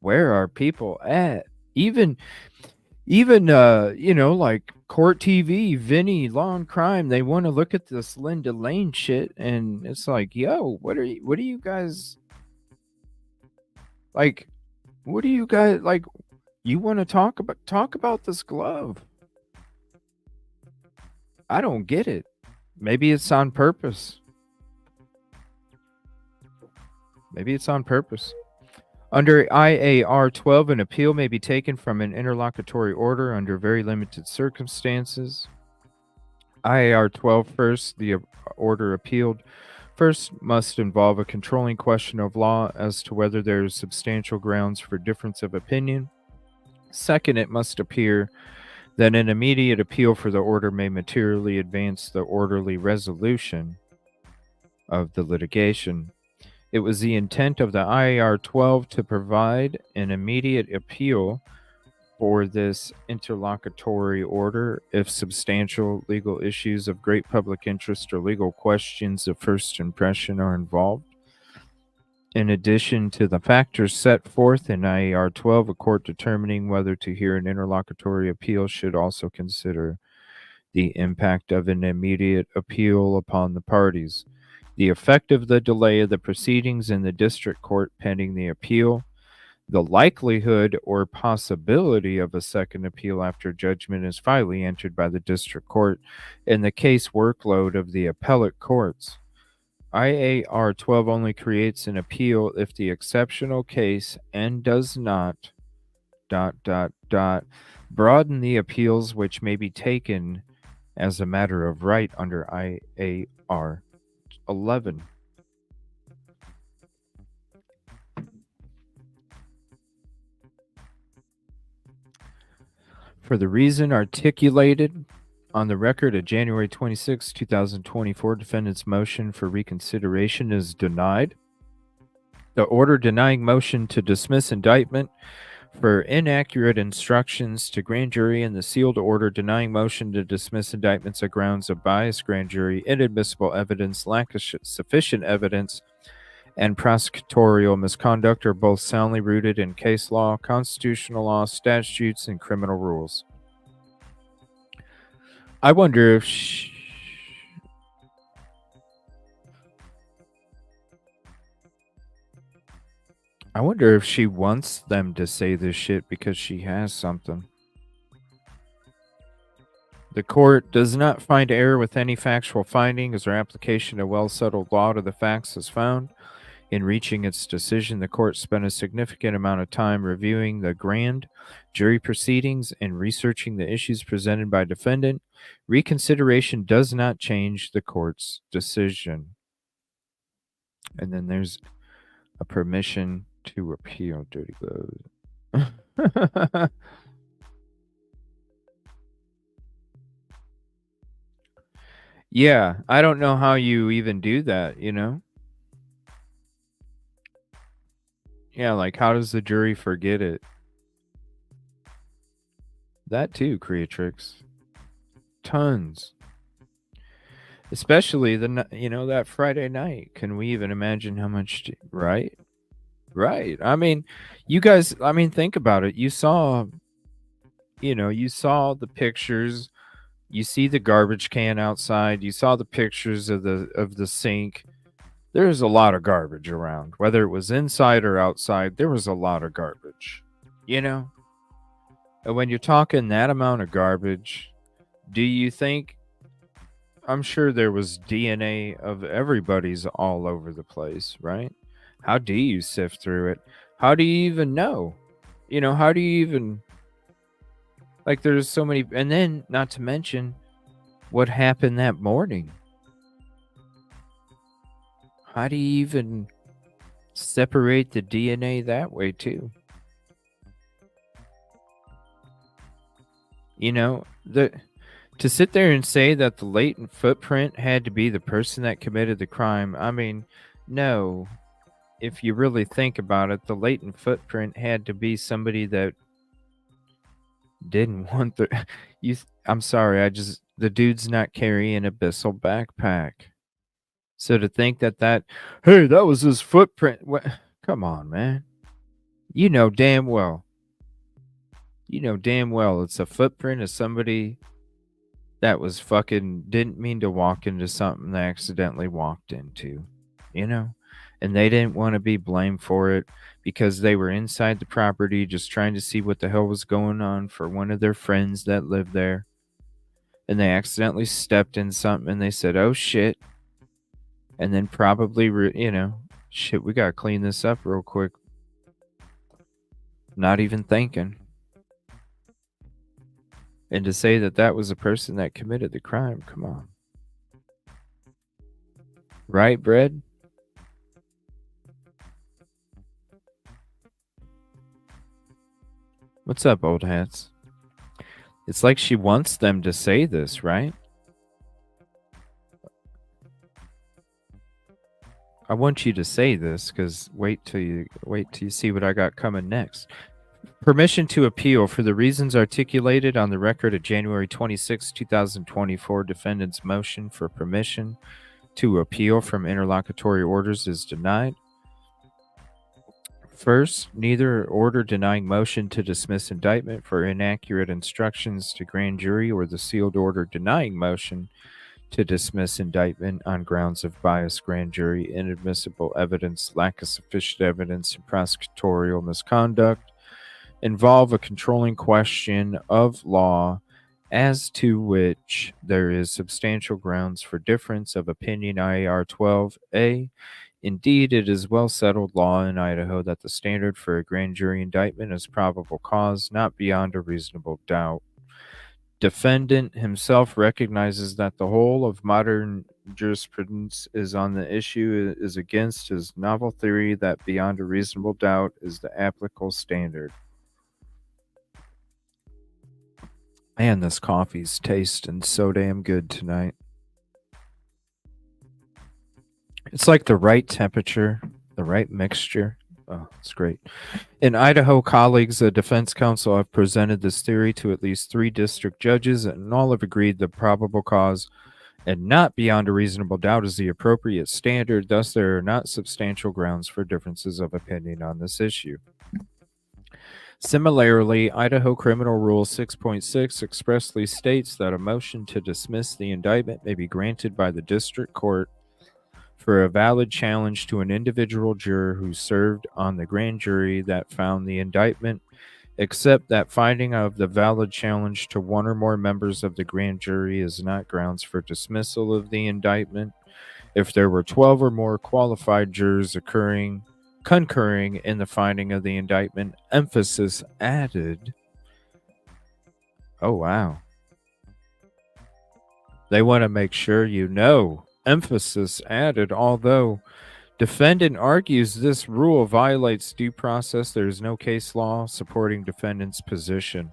where are people at? Even like Court TV, Vinny, Law and Crime, they want to look at this Linda Lane shit, and it's like, yo, what are you guys like? What do you guys like? You want to talk about this glove? I don't get it. Maybe it's on purpose. Maybe it's on purpose. Under IAR 12, an appeal may be taken from an interlocutory order under very limited circumstances. IAR 12 first, the order appealed first must involve a controlling question of law as to whether there is substantial grounds for difference of opinion. Second, it must appear that an immediate appeal for the order may materially advance the orderly resolution of the litigation. It was the intent of the IAR 12 to provide an immediate appeal for this interlocutory order if substantial legal issues of great public interest or legal questions of first impression are involved. In addition to the factors set forth in IAR 12, a court determining whether to hear an interlocutory appeal should also consider the impact of an immediate appeal upon the parties, the effect of the delay of the proceedings in the district court pending the appeal, the likelihood or possibility of a second appeal after judgment is finally entered by the district court, and the case workload of the appellate courts. IAR 12 only creates an appeal if the exceptional case and does not ... broaden the appeals which may be taken as a matter of right under IAR 11. For the reason articulated on the record of January 26, 2024, defendant's motion for reconsideration is denied. The order denying motion to dismiss indictment for inaccurate instructions to grand jury and the sealed order denying motion to dismiss indictments on grounds of biased grand jury, inadmissible evidence, lack of sufficient evidence, and prosecutorial misconduct are both soundly rooted in case law, constitutional law, statutes, and criminal rules. I wonder if she wants them to say this shit because she has something. The court does not find error with any factual findings or application of well-settled law to the facts as found. In reaching its decision, the court spent a significant amount of time reviewing the grand jury proceedings and researching the issues presented by defendant. Reconsideration does not change the court's decision. And then there's a permission to appeal. Dirty gloves. Yeah, I don't know how you even do that, you know? Yeah, like how does the jury forget it? That too, Creatrix. Tons. Especially that Friday night. Can we even imagine how much, right? Right. I mean, you guys, think about it. You saw the pictures. You see the garbage can outside. You saw the pictures of the sink. There's a lot of garbage around. Whether it was inside or outside, there was a lot of garbage. And when you're talking that amount of garbage, do you think, I'm sure there was DNA of everybody's all over the place, right? How do you sift through it? How do you even know? How do you even, like, there's so many, and then not to mention what happened that morning. How do you even separate the DNA that way too? To sit there and say that the latent footprint had to be the person that committed the crime, I mean, no. If you really think about it, the latent footprint had to be somebody that didn't want the I'm sorry, the dude's not carrying a Bissell backpack. So to think that hey, that was his footprint. What? Come on, man. You know damn well it's a footprint of somebody that was fucking didn't mean to walk into something they accidentally walked into, you know? And they didn't want to be blamed for it because they were inside the property just trying to see what the hell was going on for one of their friends that lived there. And they accidentally stepped in something and they said, oh shit. And then probably, shit, we got to clean this up real quick. Not even thinking. And to say that was a person that committed the crime, come on. Right, Bread? What's up, old hats? It's like she wants them to say this, right? I want you to say this because wait till you see what I got coming next. Permission to appeal for the reasons articulated on the record of January 26, 2024. Defendant's motion for permission to appeal from interlocutory orders is denied. First, neither order denying motion to dismiss indictment for inaccurate instructions to grand jury or the sealed order denying motion to dismiss indictment on grounds of biased grand jury, inadmissible evidence, lack of sufficient evidence, and prosecutorial misconduct involve a controlling question of law as to which there is substantial grounds for difference of opinion. IAR 12A. Indeed, it is well settled law in Idaho that the standard for a grand jury indictment is probable cause, not beyond a reasonable doubt. Defendant himself recognizes that the whole of modern jurisprudence is on the issue is against his novel theory that beyond a reasonable doubt is the applicable standard. Man, this coffee's tasting so damn good tonight. It's like the right temperature, the right mixture. Oh, it's great. In Idaho, colleagues of defense counsel have presented this theory to at least 3 district judges, and all have agreed that probable cause and not beyond a reasonable doubt is the appropriate standard. Thus, there are not substantial grounds for differences of opinion on this issue. Similarly, Idaho Criminal Rule 6.6 expressly states that a motion to dismiss the indictment may be granted by the district court for a valid challenge to an individual juror who served on the grand jury that found the indictment, except that finding of the valid challenge to one or more members of the grand jury is not grounds for dismissal of the indictment. If there were 12 or more qualified jurors concurring in the finding of the indictment, emphasis added. Oh, wow. They want to make sure you know. Emphasis added, although defendant argues this rule violates due process, there is no case law supporting defendant's position.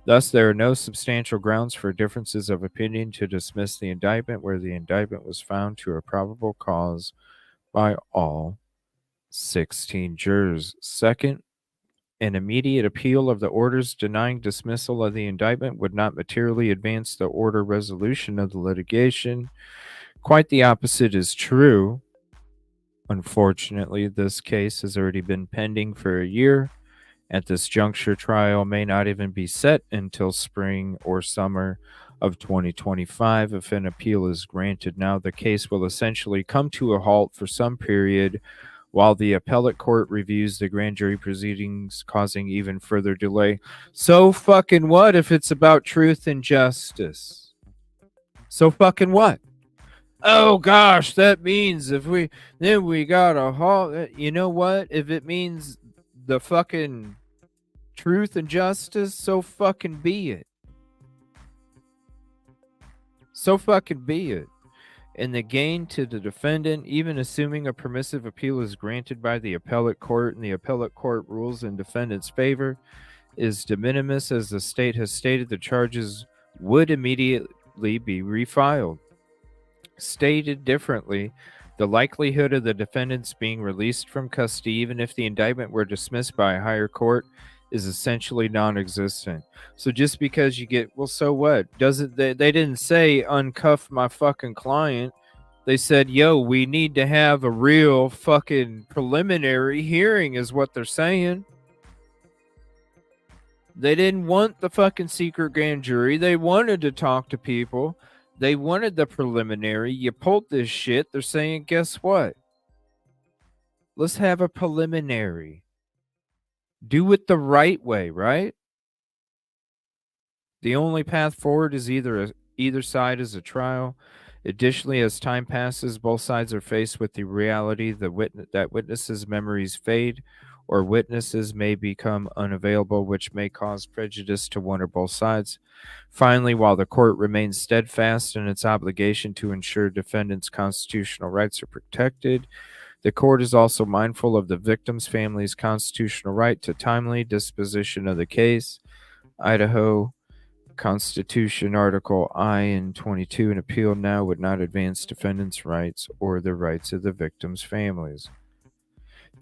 Thus, there are no substantial grounds for differences of opinion to dismiss the indictment where the indictment was found to a probable cause by all 16 jurors. Second, an immediate appeal of the orders denying dismissal of the indictment would not materially advance the order resolution of the litigation. Quite the opposite is true. Unfortunately, this case has already been pending for a year. At this juncture, trial may not even be set until spring or summer of 2025. If an appeal is granted now, the case will essentially come to a halt for some period while the appellate court reviews the grand jury proceedings, causing even further delay. So fucking what if it's about truth and justice? So fucking what? Oh gosh, that means if we got a halt. You know what? If it means the fucking truth and justice, so fucking be it. So fucking be it. And the gain to the defendant, even assuming a permissive appeal is granted by the appellate court and the appellate court rules in defendant's favor, is de minimis, as the state has stated the charges would immediately ultimately be refiled. Stated differently, the likelihood of the defendants being released from custody, even if the indictment were dismissed by a higher court, is essentially non-existent. So just because you get, well, so what? Doesn't they didn't say uncuff my fucking client. They said, yo, we need to have a real fucking preliminary hearing, is what they're saying. They didn't want the fucking secret grand jury. They wanted to talk to people. They wanted the preliminary. You pulled this shit. They're saying, guess what? Let's have a preliminary. Do it the right way, right? The only path forward is either side is a trial. Additionally, as time passes, both sides are faced with the reality that witnesses' memories fade or witnesses may become unavailable, which may cause prejudice to one or both sides. Finally, while the court remains steadfast in its obligation to ensure defendants' constitutional rights are protected, the court is also mindful of the victim's family's constitutional right to timely disposition of the case. Idaho Constitution Article I and 22, an appeal now would not advance defendants' rights or the rights of the victims' families.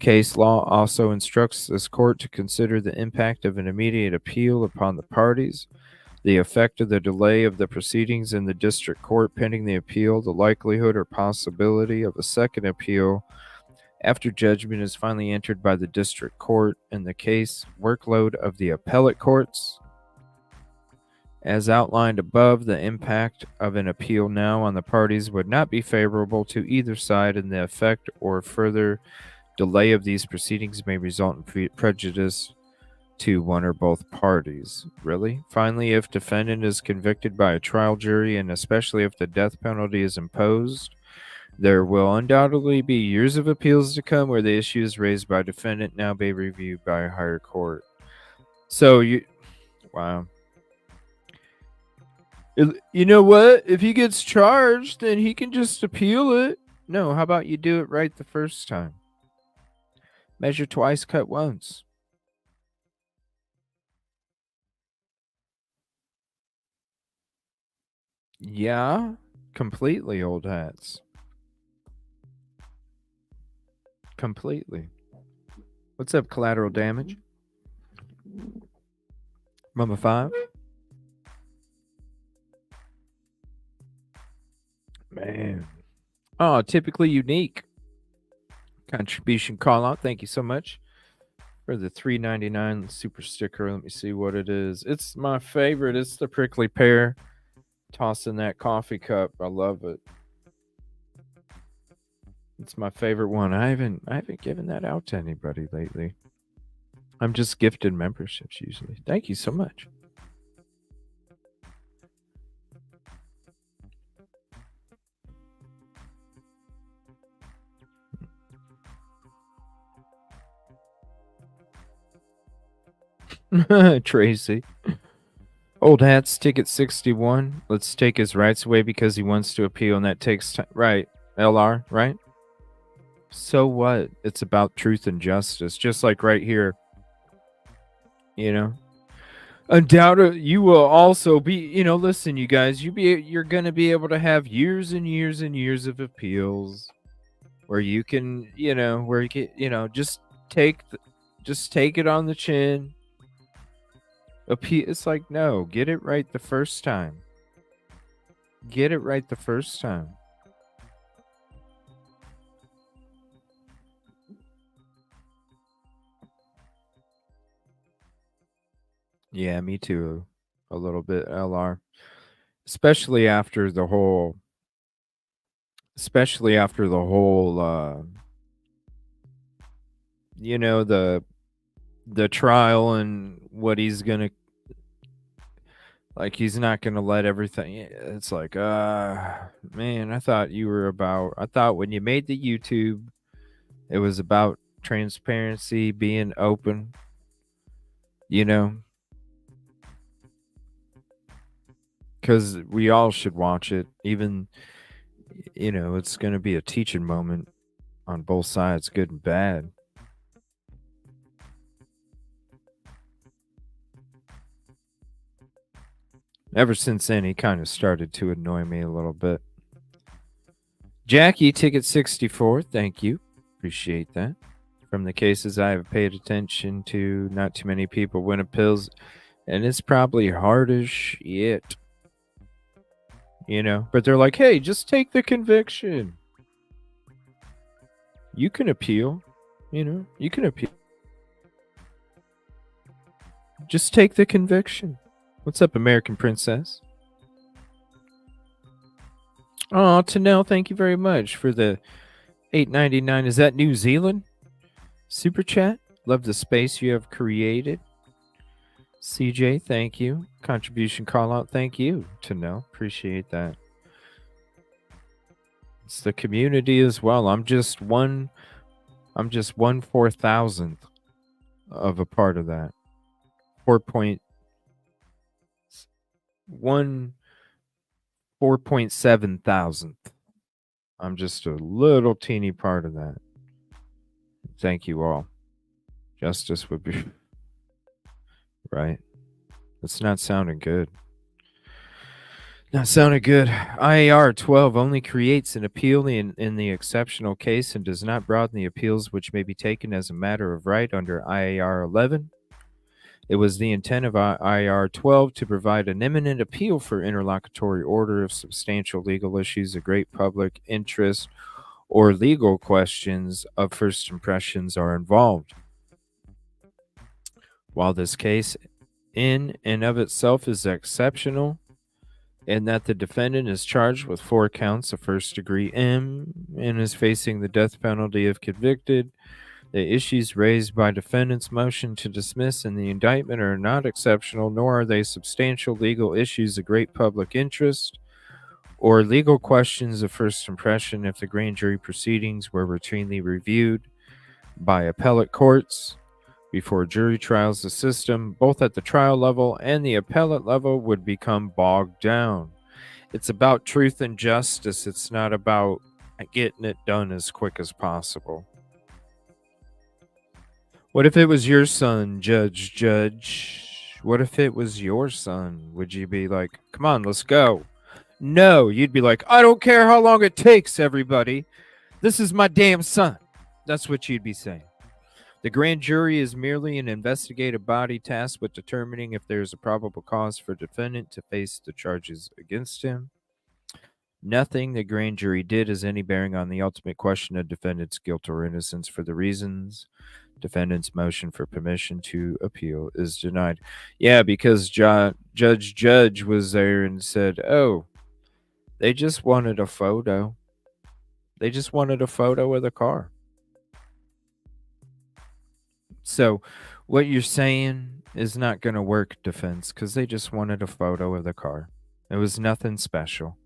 Case law also instructs this court to consider the impact of an immediate appeal upon the parties, the effect of the delay of the proceedings in the district court pending the appeal, the likelihood or possibility of a second appeal after judgment is finally entered by the district court, and the case workload of the appellate courts. As outlined above, the impact of an appeal now on the parties would not be favorable to either side, and the effect or further delay of these proceedings may result in prejudice to one or both parties. Really? Finally, if defendant is convicted by a trial jury, and especially if the death penalty is imposed, there will undoubtedly be years of appeals to come where the issues raised by defendant now be reviewed by a higher court. So wow. You know what? If he gets charged, then he can just appeal it. No, how about you do it right the first time? Measure twice, cut once. Yeah, completely, old hats. Completely. What's up, collateral damage? Mama 5? Man. Oh, typically unique. Contribution call out. Thank you so much for the $3.99 super sticker. Let me see what it is. It's my favorite. It's the prickly pear. Toss in that coffee cup. I love it. It's my favorite one. I haven't given that out to anybody lately. I'm just gifted memberships usually. Thank you so much. Tracy. Old Hats, ticket 61. Let's take his rights away because he wants to appeal, and that takes time. Right. LR, right? So what? It's about truth and justice, just like right here. You know? Undoubtedly, you will also be, listen, you guys, you're going to be able to have years and years and years of appeals where you can, where you can, just take it on the chin. Appeal. It's like, no, get it right the first time. Get it right the first time. Yeah, me too. A little bit, LR. Especially after the whole the trial and what he's gonna, like, he's not gonna let everything. It's like, man, I thought when you made the YouTube, it was about transparency, being open, because we all should watch it. Even, it's going to be a teaching moment on both sides, good and bad. Ever since then, he kind of started to annoy me a little bit. Jackie, ticket 64, thank you. Appreciate that. From the cases I have paid attention to, not too many people win appeals, and it's probably hard as shit. You know, but they're like, hey, just take the conviction. You can appeal. You know, you can appeal. Just take the conviction. What's up, American Princess? Oh, Tanel, thank you very much for the $8.99. Is that New Zealand? Super chat. Love the space you have created. CJ, thank you. Contribution call out, thank you. Tanel, appreciate that. It's the community as well. I'm just 1/4,000th of a part of that. 4.7 thousandth. I'm just a little teeny part of that. Thank you all. Justice would be right. It's not sounding good. Not sounding good. IAR 12 only creates an appeal in the exceptional case and does not broaden the appeals which may be taken as a matter of right under IAR 11. It was the intent of IAR 12 to provide an imminent appeal for interlocutory order if substantial legal issues of great public interest or legal questions of first impressions are involved. While this case in and of itself is exceptional, in that the defendant is charged with 4 counts of first-degree M and is facing the death penalty if convicted, the issues raised by defendant's motion to dismiss in the indictment are not exceptional, nor are they substantial legal issues of great public interest or legal questions of first impression if the grand jury proceedings were routinely reviewed by appellate courts before jury trials. The system, both at the trial level and the appellate level, would become bogged down. It's about truth and justice. It's not about getting it done as quick as possible. What if it was your son, Judge? What if it was your son? Would you be like, come on, let's go? No, you'd be like, I don't care how long it takes, everybody. This is my damn son. That's what you'd be saying. The grand jury is merely an investigative body tasked with determining if there is a probable cause for defendant to face the charges against him. Nothing the grand jury did has any bearing on the ultimate question of defendant's guilt or innocence. For the reasons, defendant's motion for permission to appeal is denied. Yeah, because Judge was there and said, oh, they just wanted a photo. They just wanted a photo of the car. So what you're saying is not going to work, defense, because they just wanted a photo of the car. It was nothing special.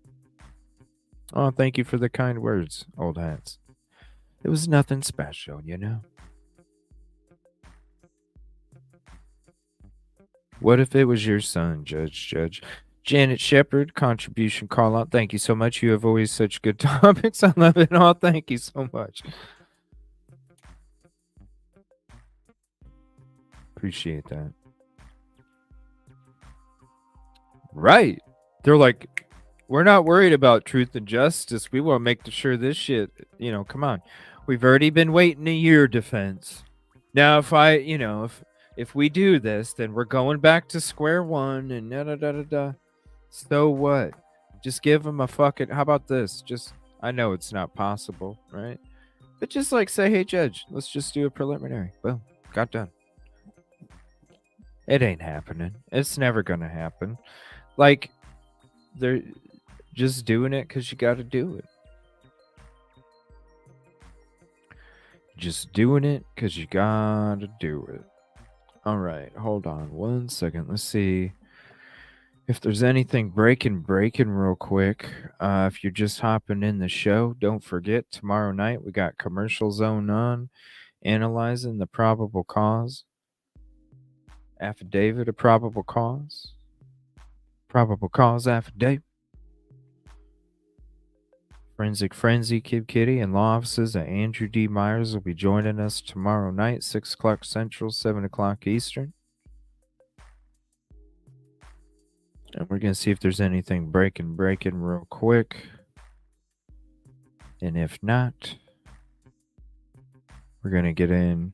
Oh, thank you for the kind words, old hats. It was nothing special, you know? What if it was your son, Judge? Janet Shepard, contribution call out. Thank you so much. You have always such good topics. I love it all. Thank you so much. Appreciate that. Right. They're like, we're not worried about truth and justice. We want to make sure this shit, come on. We've already been waiting a year, defense. Now, if we do this, then we're going back to square one and da-da-da-da-da. So what? Just give them a fucking, how about this? I know it's not possible, right? But just say, hey, Judge, let's just do a preliminary. Boom. Got done. It ain't happening. It's never going to happen. They're just doing it because you got to do it. Just doing it because you got to do it. All right. Hold on 1 second. Let's see if there's anything breaking real quick. If you're just hopping in the show, don't forget, tomorrow night we got Commercial Zone on, analyzing the probable cause. Affidavit of probable cause. Probable cause affidavit. Forensic Frenzy, Kid Kitty, and law offices at Andrew D. Myers will be joining us tomorrow night, 6 o'clock Central, 7 o'clock Eastern. Yep. We're going to see if there's anything breaking real quick. And if not, we're going to get in.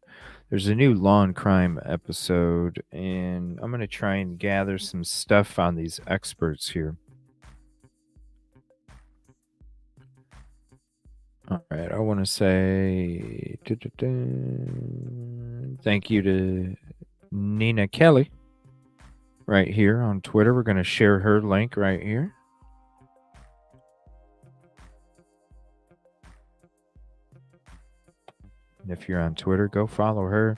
There's a new law and crime episode, and I'm going to try and gather some stuff on these experts here. All right, I want to say thank you to Nina Kelly right here on Twitter. We're going to share her link right here. And if you're on Twitter, go follow her.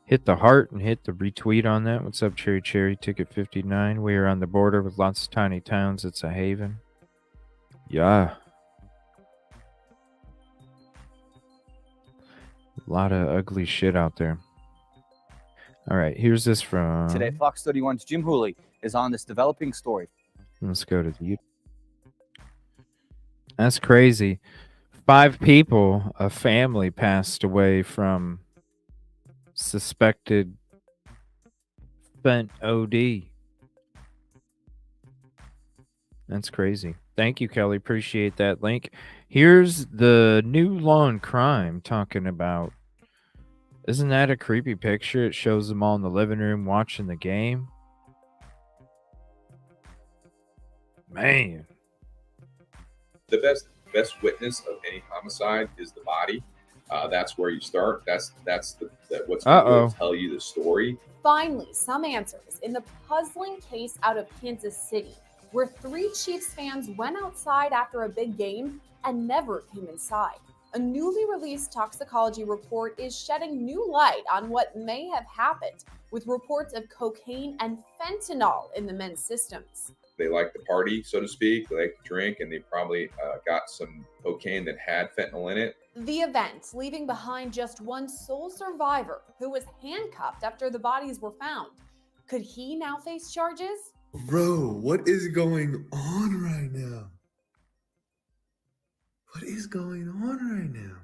Hit the heart and hit the retweet on that. What's up, Cherry Cherry? Ticket 59. We are on the border with lots of tiny towns. It's a haven. Yeah. A lot of ugly shit out there. All right, here's this from... Today, Fox 31's Jim Hooley is on this developing story. Let's go to the... That's crazy. 5 people, a family, passed away from suspected fent OD. That's crazy. Thank you, Kelly. Appreciate that link. Here's the new Law and Crime talking about... Isn't that a creepy picture? It shows them all in the living room watching the game. Man. The best witness of any homicide is the body. That's where you start. That's what's going to tell you the story. Finally, some answers in the puzzling case out of Kansas City, where 3 Chiefs fans went outside after a big game and never came inside. A newly released toxicology report is shedding new light on what may have happened, with reports of cocaine and fentanyl in the men's systems. They like to party, so to speak. They like to drink, and they probably got some cocaine that had fentanyl in it. The event leaving behind just one sole survivor who was handcuffed after the bodies were found. Could he now face charges? Bro, what is going on right now? What is going on right now?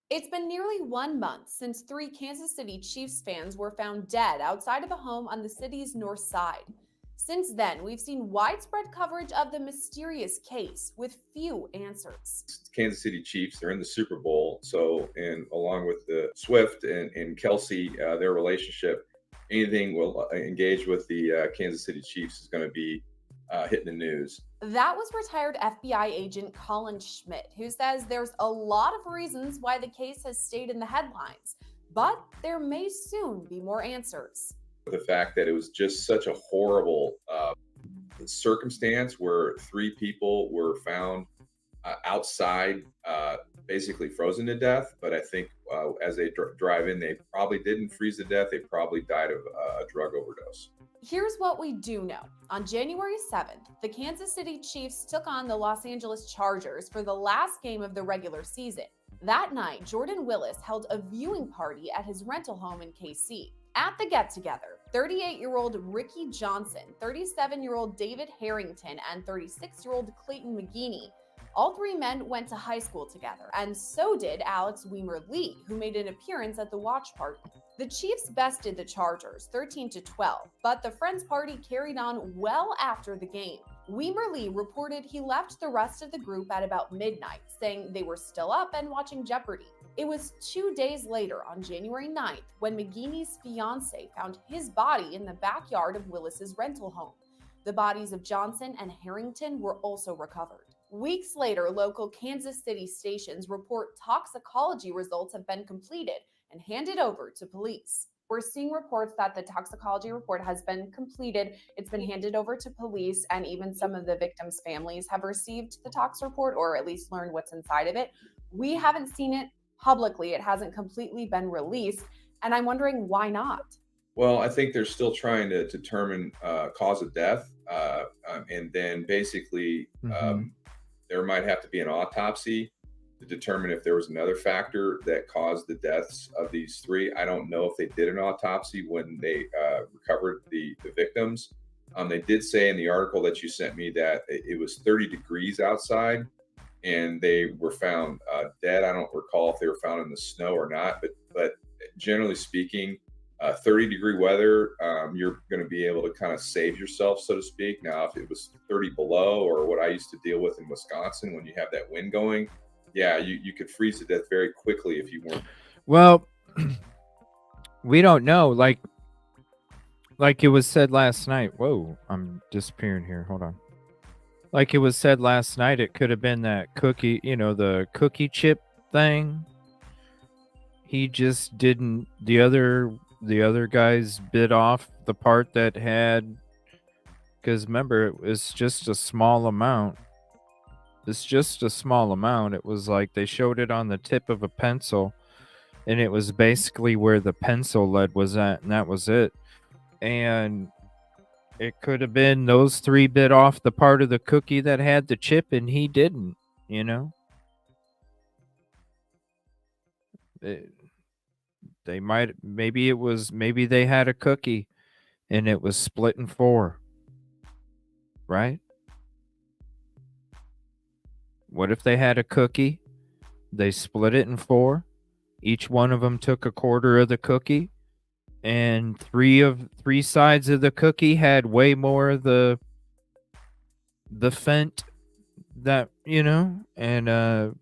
It's been nearly 1 month since 3 Kansas City Chiefs fans were found dead outside of a home on the city's north side. Since then, we've seen widespread coverage of the mysterious case with few answers. Kansas City Chiefs, they're in the Super Bowl. So, and along with the Swift and Kelsey, their relationship, anything will engage with the Kansas City Chiefs is going to be hitting the news. That was retired FBI agent Colin Schmidt, who says there's a lot of reasons why the case has stayed in the headlines, but there may soon be more answers. The fact that it was just such a horrible circumstance where 3 people were found outside, basically frozen to death. But I think as they drive in, they probably didn't freeze to death. They probably died of a drug overdose. Here's what we do know. On January 7th, the Kansas City Chiefs took on the Los Angeles Chargers for the last game of the regular season. That night, Jordan Willis held a viewing party at his rental home in KC. At the get-together, 38-year-old Ricky Johnson, 37-year-old David Harrington, and 36-year-old Clayton McGeeney. All 3 men went to high school together, and so did Alex Weimer-Lee, who made an appearance at the watch party. The Chiefs bested the Chargers 13-12, but the Friends party carried on well after the game. Weimer-Lee reported he left the rest of the group at about midnight, saying they were still up and watching Jeopardy! It was 2 days later, on January 9th, when McGeeney's fiancée found his body in the backyard of Willis's rental home. The bodies of Johnson and Harrington were also recovered. Weeks later, local Kansas City stations report toxicology results have been completed and handed over to police. We're seeing reports that the toxicology report has been completed, it's been handed over to police, and even some of the victims' families have received the tox report, or at least learned what's inside of it. We haven't seen it publicly. It hasn't completely been released, and I'm wondering why not? Well, I think they're still trying to determine cause of death, and then basically there might have to be an autopsy to determine if there was another factor that caused the deaths of these 3. I don't know if they did an autopsy when they recovered the victims. They did say in the article that you sent me that it was 30 degrees outside and they were found dead. I don't recall if they were found in the snow or not, but generally speaking, 30-degree weather, you're going to be able to kind of save yourself, so to speak. Now, if it was 30 below, or what I used to deal with in Wisconsin, when you have that wind going, yeah, you could freeze to death very quickly if you weren't. Well, we don't know. Like it was said last night. Whoa, I'm disappearing here. Hold on. Like it was said last night, it could have been that cookie, the cookie chip thing. He just didn't. The other guys bit off the part that had, because remember, it was just a small amount. It's just a small amount. It was like they showed it on the tip of a pencil, and it was basically where the pencil lead was at, and that was it. And it could have been those 3 bit off the part of the cookie that had the chip, and he didn't, They might, maybe they had a cookie and it was split in 4, right? What if they had a cookie, they split it in 4, each one of them took a quarter of the cookie, and 3 sides of the cookie had way more of the fent that, and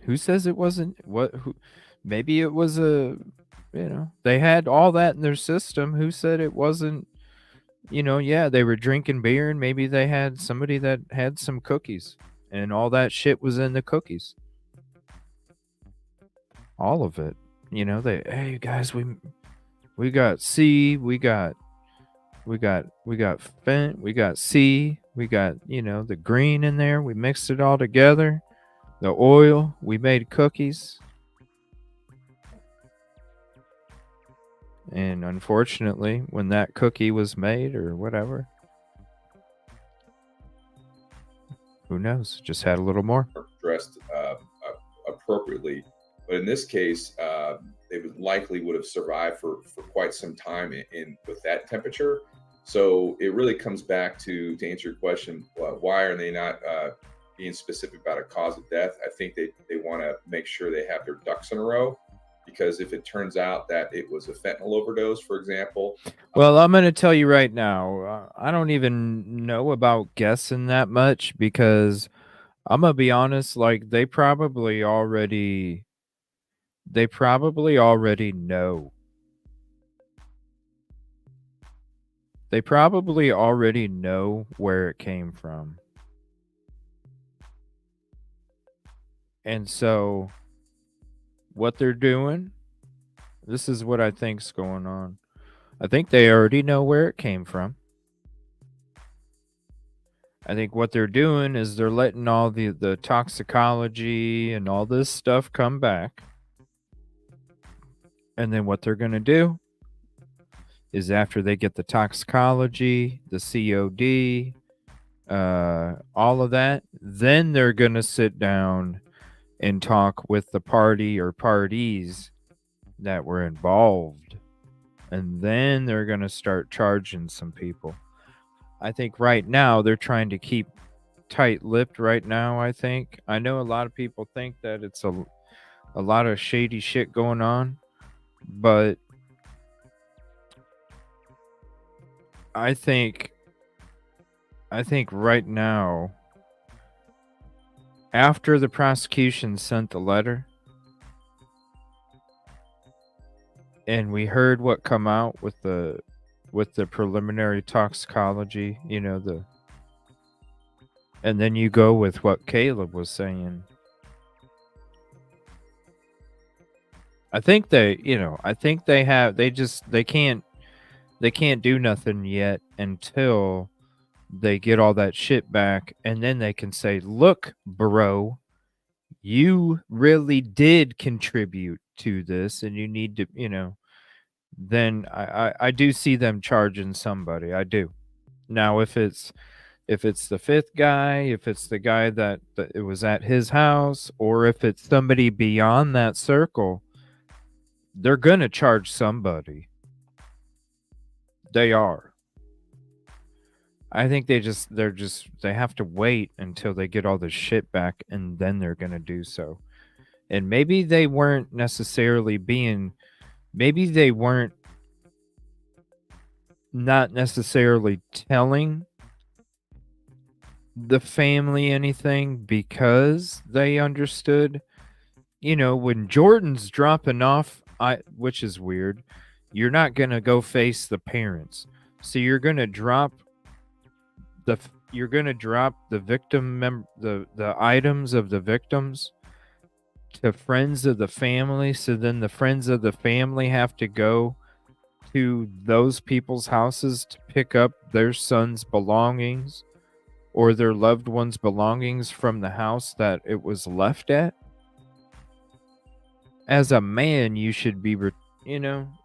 who says it wasn't? Maybe it was they had all that in their system. Who said it wasn't? Yeah, they were drinking beer, and maybe they had somebody that had some cookies, and all that shit was in the cookies. All of it. Hey guys, we got C, we got Fent, we got C, we got the green in there. We mixed it all together. The oil, we made cookies. And unfortunately, when that cookie was made or whatever, who knows? Just had a little more. Dressed appropriately. But in this case, they would have survived for quite some time in with that temperature. So it really comes back to answer your question, why are they not being specific about a cause of death? I think they want to make sure they have their ducks in a row, because if it turns out that it was a fentanyl overdose, for example. Well, I'm going to tell you right now, I don't even know about guessing that much, because I'm going to be honest, like they probably already know. They probably already know where it came from. And so what they're doing, this is what I think's going on. I think they already know where it came from. I think what they're doing is they're letting all the toxicology and all this stuff come back. And then what they're going to do is, after they get the toxicology, the COD, all of that, then they're going to sit down and talk with the party or parties that were involved. And then they're going to start charging some people. I think right now they're trying to keep tight-lipped right now, I think. I know a lot of people think that it's a lot of shady shit going on, but I think right now, after the prosecution sent the letter and we heard what come out with the preliminary toxicology, and then you go with what Caleb was saying. I think they can't do nothing yet until they get all that shit back, and then they can say, look, bro, you really did contribute to this, and you need to, then I do see them charging somebody. I do. Now, if it's the 5th guy, if it's the guy that it was at his house, or if it's somebody beyond that circle, they're going to charge somebody. They are. I think they have to wait until they get all the shit back, and then they're gonna do so. And maybe they weren't necessarily being, maybe they weren't not necessarily telling the family anything because they understood, when Jordan's dropping off, which is weird, you're not gonna go face the parents, so you're gonna drop the victim the items of the victims to friends of the family, so then the friends of the family have to go to those people's houses to pick up their son's belongings or their loved one's belongings from the house that it was left at. As a man, you should be,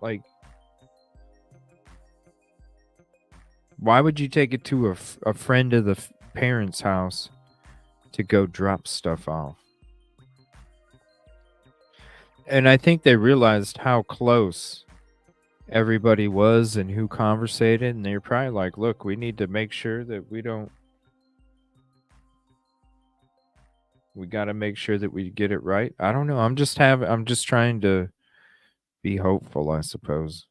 like, why would you take it to a friend of the parents' house to go drop stuff off? And I think they realized how close everybody was and who conversated, and they're probably like, look, we need to make sure that we got to make sure that we get it right. I don't know. I'm just trying to be hopeful, I suppose.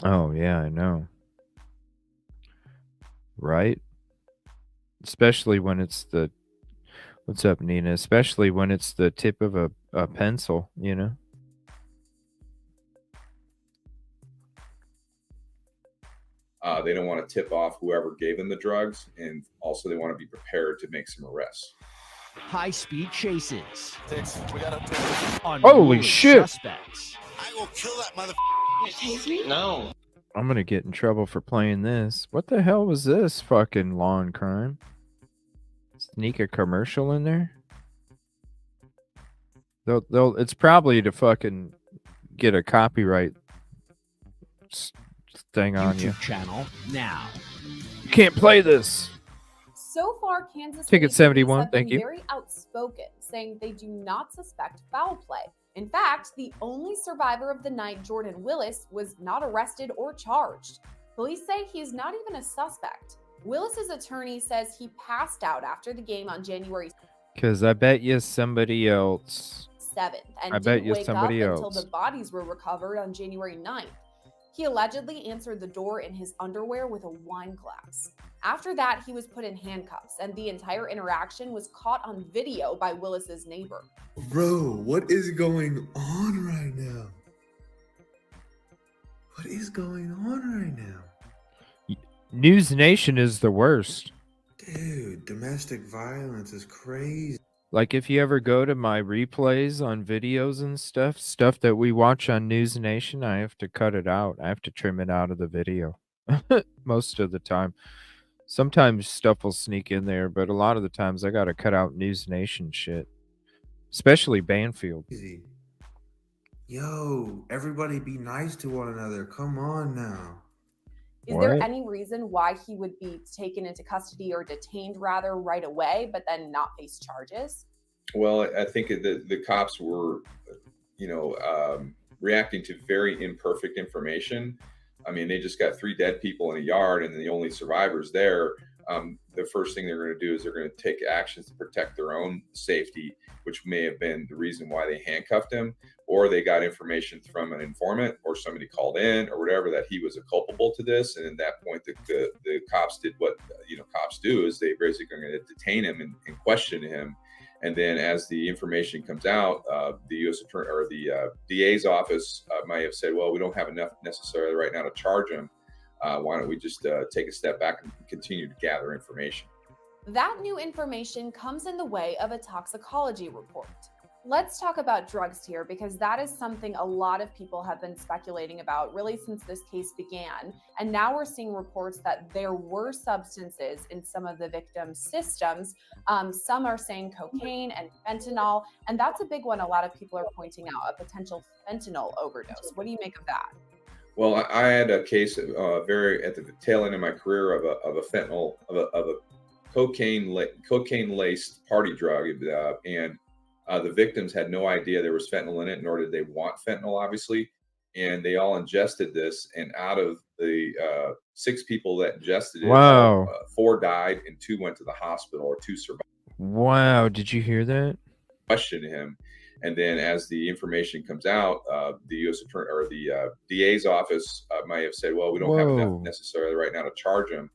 Oh, yeah, I know. Right? Especially when it's what's up, Nina? Especially when it's the tip of a pencil, They don't want to tip off whoever gave them the drugs, and also they want to be prepared to make some arrests. High-speed chases. We got Holy shit! Suspects. I will kill that motherfucker. No. I'm gonna get in trouble for playing this. What the hell was this fucking law and crime? Sneak a commercial in there? It's probably to fucking get a copyright thing on you. YouTube channel now. You can't play this. So far, Kansas Ticket City police 71, have been thank you. very outspoken, saying they do not suspect foul play. In fact, the only survivor of the night, Jordan Willis, was not arrested or charged. Police say he's not even a suspect. Willis's attorney says he passed out after the game on January Because I bet you somebody else. 7th and I bet didn't you wake up somebody until else. the bodies were recovered on January 9th. He allegedly answered the door in his underwear with a wine glass. After that, he was put in handcuffs, and the entire interaction was caught on video by Willis's neighbor. Bro, what is going on right now? What is going on right now? News Nation is the worst. Dude, domestic violence is crazy. Like, if you ever go to my replays on videos and stuff that we watch on News Nation, I have to cut it out. I have to trim it out of the video. Most of the time. Sometimes stuff will sneak in there, but a lot of the times I got to cut out News Nation shit. Especially Banfield. Yo, everybody be nice to one another. Come on now. Is there any reason why he would be taken into custody or detained rather right away, but then not face charges? Well, I think the cops were, reacting to very imperfect information. I mean, they just got 3 dead people in a yard, and the only survivors there. The first thing they're going to do is they're going to take actions to protect their own safety, which may have been the reason why they handcuffed him, or they got information from an informant or somebody called in or whatever that he was culpable to this. And at that point, the cops did what cops do, is they basically are going to detain him and question him. And then as the information comes out, the U.S. Attorney or the DA's office might have said, well, we don't have enough necessarily right now to charge him. Why don't we just take a step back and continue to gather information? That new information comes in the way of a toxicology report. Let's talk about drugs here, because that is something a lot of people have been speculating about really since this case began. And now we're seeing reports that there were substances in some of the victims' systems. Some are saying cocaine and fentanyl, and that's a big one a lot of people are pointing out, a potential fentanyl overdose. What do you make of that? Well, I had a case very at the tail end of my career of a fentanyl, of a cocaine laced party drug, and the victims had no idea there was fentanyl in it, nor did they want fentanyl, obviously. and they all ingested this. And out of the 6 people that ingested it, Wow. 4 died and 2 went to the hospital, or 2 survived. Wow, did you hear that? Question him, and then as the information comes out, the U.S. Attorney or the DA's office might have said, "Well, we don't have enough necessarily right now to charge him.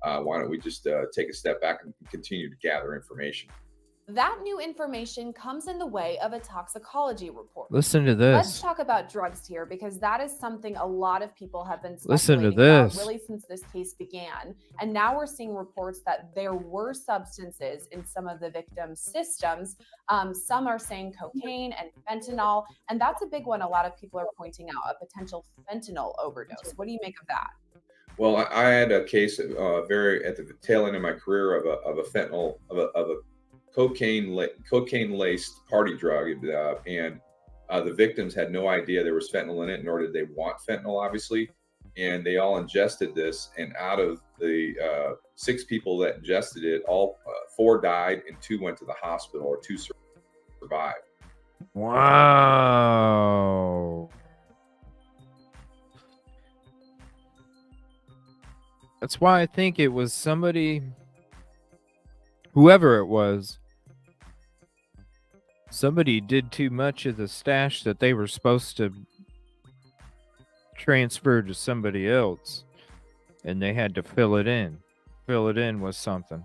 Why don't we just take a step back and continue to gather information?" That new information comes in the way of a toxicology report. Listen to Let's this. talk about drugs here, because that is something a lot of people have been Listen to speculating about this. really since this case began. And now we're seeing reports that there were substances in some of the victims' systems. Some are saying cocaine and fentanyl, and that's a big one a lot of people are pointing out, a potential fentanyl overdose. What do you make of that? Well, I had a case very at the tail end of my career of a fentanyl of a cocaine laced party drug, and the victims had no idea there was fentanyl in it, nor did they want fentanyl, obviously. And they all ingested this, and out of the 6 people that ingested it, all 4 died and 2 went to the hospital, or 2 survived. Wow. That's why I think it was somebody, whoever it was, somebody did too much of the stash that they were supposed to transfer to somebody else, and they had to fill it in with something.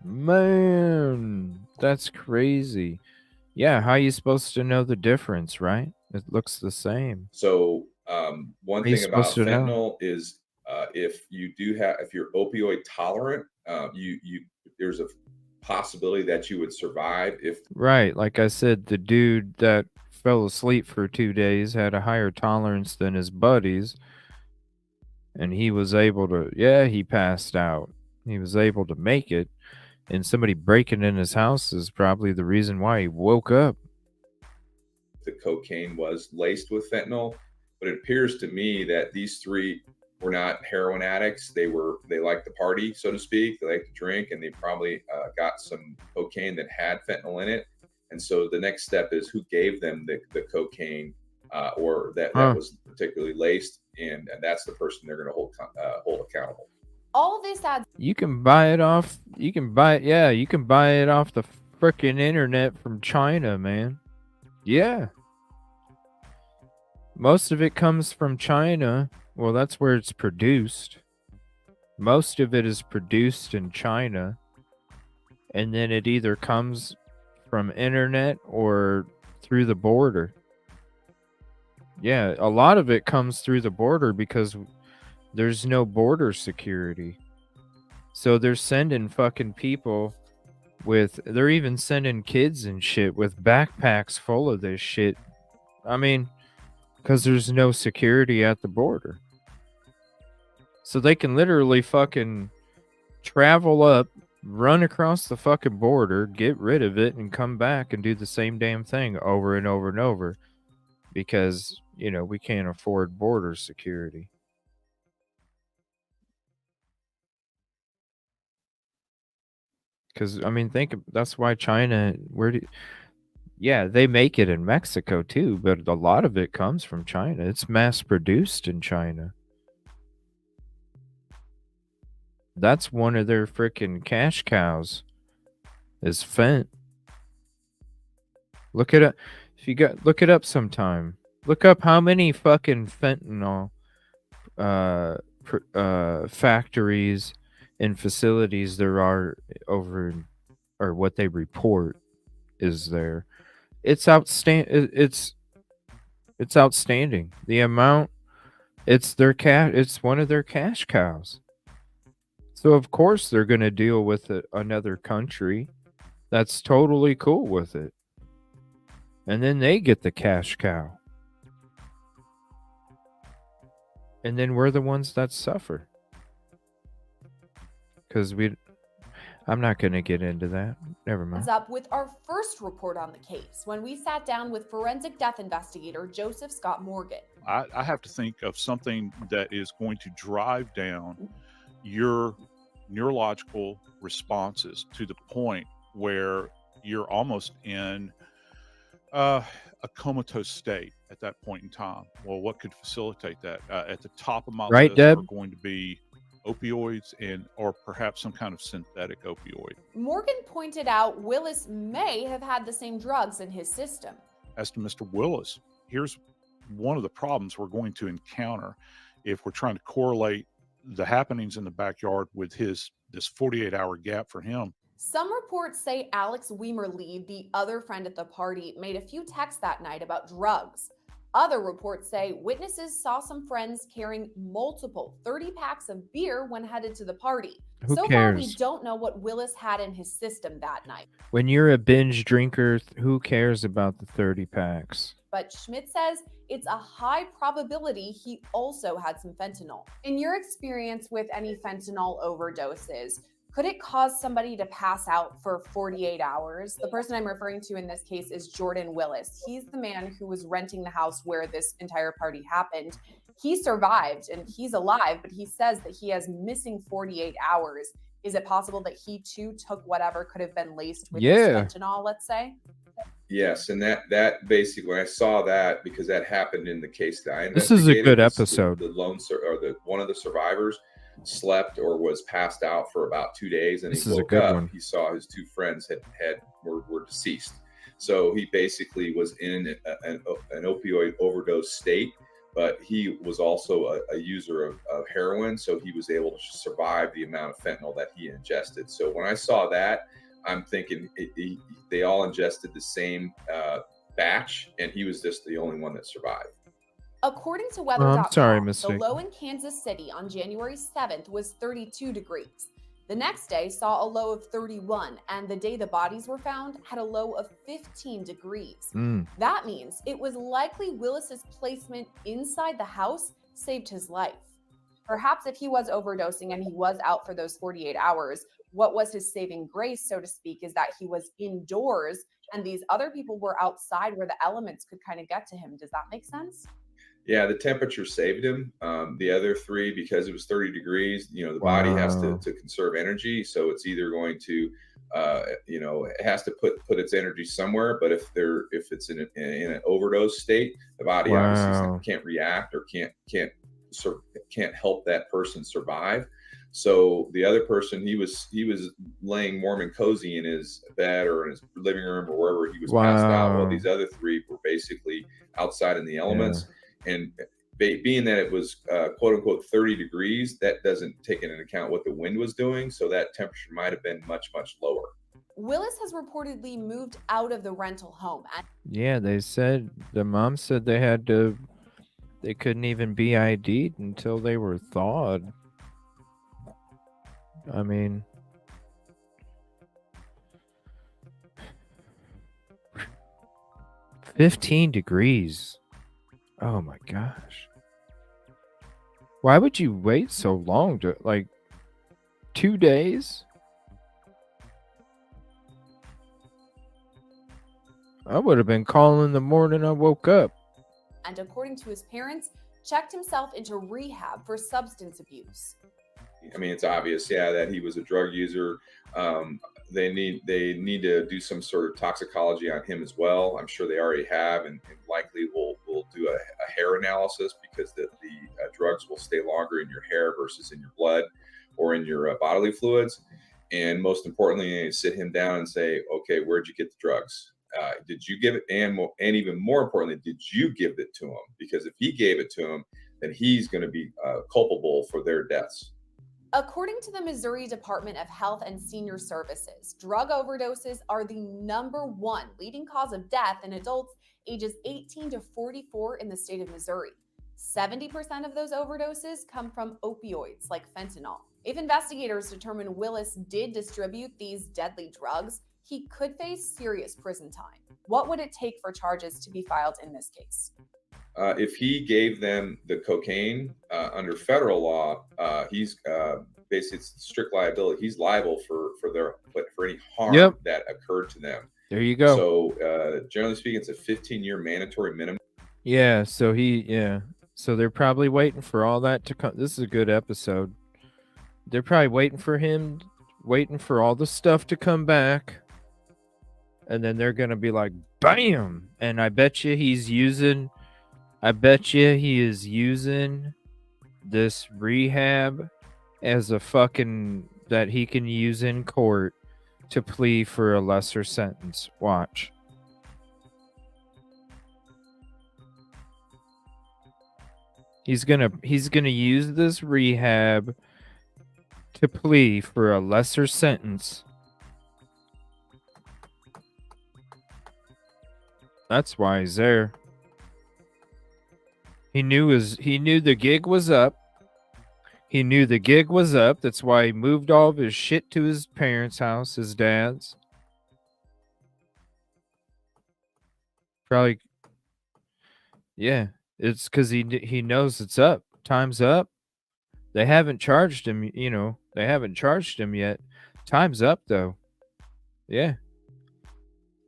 Man, that's crazy. Yeah, how are you supposed to know the difference, right? It looks the same. So one How you thing about supposed to know? fentanyl is if you're opioid tolerant, there's a possibility that you would survive if Right, like I said, the dude that fell asleep for 2 days had a higher tolerance than his buddies, and he was able to, he passed out. He was able to make it, and somebody breaking in his house is probably the reason why he woke up. the cocaine was laced with fentanyl. But it appears to me that these 3 were not heroin addicts. They liked the party, so to speak. They liked to drink, and they probably got some cocaine that had fentanyl in it. And so the next step is who gave them the cocaine or that was particularly laced, and that's the person they're going to hold accountable. All this adds. You can buy it off. You can buy it off the freaking internet from China, man. Yeah. Most of it comes from China. Well, that's where it's produced. Most of it is produced in China. And then it either comes from internet or through the border. Yeah, a lot of it comes through the border because there's no border security. So they're sending fucking people they're even sending kids and shit with backpacks full of this shit. I mean, because there's no security at the border. So they can literally fucking travel up, run across the fucking border, get rid of it, and come back and do the same damn thing over and over and over. Because, we can't afford border security. Because, that's why China, they make it in Mexico too, but a lot of it comes from China. It's mass produced in China. That's one of their freaking cash cows is fent. Look it up. Look it up sometime. Look up how many fucking fentanyl factories and facilities there are over, or what they report is there. It's outstanding. It's outstanding. The amount. It's one of their cash cows. So of course they're going to deal with another country that's totally cool with it, and then they get the cash cow, and then we're the ones that suffer. Because I'm not going to get into that. Never mind. Up with our first report on the case when we sat down with forensic death investigator Joseph Scott Morgan. I have to think of something that is going to drive down your neurological responses to the point where you're almost in a a comatose state at that point in time. Well, what could facilitate that? At the top of my Right, list Deb? are going to be opioids or perhaps some kind of synthetic opioid. Morgan pointed out Willis may have had the same drugs in his system. As to Mr. Willis, here's one of the problems we're going to encounter if we're trying to correlate the happenings in the backyard with this 48-hour gap for him. Some reports say Alex Weimerle, the other friend at the party, made a few texts that night about drugs. Other reports say witnesses saw some friends carrying multiple 30 packs of beer when headed to the party. Who So far, we cares? don't know what Willis had in his system that night. When you're a binge drinker, who cares about the 30 packs? But Schmidt says it's a high probability he also had some fentanyl. In your experience with any fentanyl overdoses, could it cause somebody to pass out for 48 hours? The person I'm referring to in this case is Jordan Willis. He's the man who was renting the house where this entire party happened. He survived and he's alive, but he says that he has missing 48 hours. Is it possible that he too took whatever could have been laced with this fentanyl, let's say? Yes, and that basically, when I saw that, because that happened in the case that I This is a good investigated, episode. One of the survivors slept or was passed out for about 2 days, and This he is a woke good up. one. He saw his two friends were deceased. So he basically was in an opioid overdose state, but he was also a user of heroin, so he was able to survive the amount of fentanyl that he ingested. So when I saw that, I'm thinking they all ingested the same batch, and he was just the only one that survived. According to weather.com, I'm sorry, the Miss Vicky. low in Kansas City on January 7th was 32 degrees. The next day saw a low of 31, and the day the bodies were found had a low of 15 degrees. That means it was likely Willis's placement inside the house saved his life. Perhaps if he was overdosing and he was out for those 48 hours, what was his saving grace, so to speak, is that he was indoors and these other people were outside where the elements could kind of get to him. Does that make sense? Yeah, the temperature saved him. The other three, because it was 30 degrees, the body has to conserve energy. So it's either going to, it has to put its energy somewhere. But if it's in an overdose state, the body obviously can't react or can't help that person survive. So the other person, he was laying warm and cozy in his bed or in his living room or wherever he was passed out. Well, these other three were basically outside in the elements. And being that it was quote unquote 30 degrees, that doesn't take into account what the wind was doing. So that temperature might have been much, much lower. Willis has reportedly moved out of the rental home. Yeah, the mom said they couldn't even be ID'd until they were thawed. I mean, $15 degrees. Oh my gosh. Why would you wait so long to 2 days? I would have been calling the morning I woke up. And according to his parents, checked himself into rehab for substance abuse. I mean, it's obvious, that he was a drug user. They need to do some sort of toxicology on him as well. I'm sure they already have, and likely will do a hair analysis because the drugs will stay longer in your hair versus in your blood or in your bodily fluids. And most importantly, they sit him down and say, okay, where'd you get the drugs? Did you give it? And even more importantly, did you give it to him? Because if he gave it to him, then he's going to be culpable for their deaths. According to the Missouri Department of Health and Senior Services, drug overdoses are the #1 leading cause of death in adults ages 18 to 44 in the state of Missouri. 70% of those overdoses come from opioids like fentanyl. If investigators determine Willis did distribute these deadly drugs, he could face serious prison time. What would it take for charges to be filed in this case? If he gave them the cocaine under federal law, he's basically strict liability. He's liable for any harm that occurred to them. There you go. So generally speaking, it's a 15-year mandatory minimum. Yeah. So they're probably waiting for all that to come. This is a good episode. They're probably waiting for all the stuff to come back. And then they're going to be like, bam. And I bet you he is using this rehab as a fucking that he can use in court to plea for a lesser sentence. Watch. He's gonna use this rehab to plea for a lesser sentence. That's why he's there. He knew the gig was up. That's why he moved all of his shit to his parents' house, his dad's. Probably. Yeah, it's because he knows it's up. Time's up. They haven't charged him, They haven't charged him yet. Time's up, though. Yeah.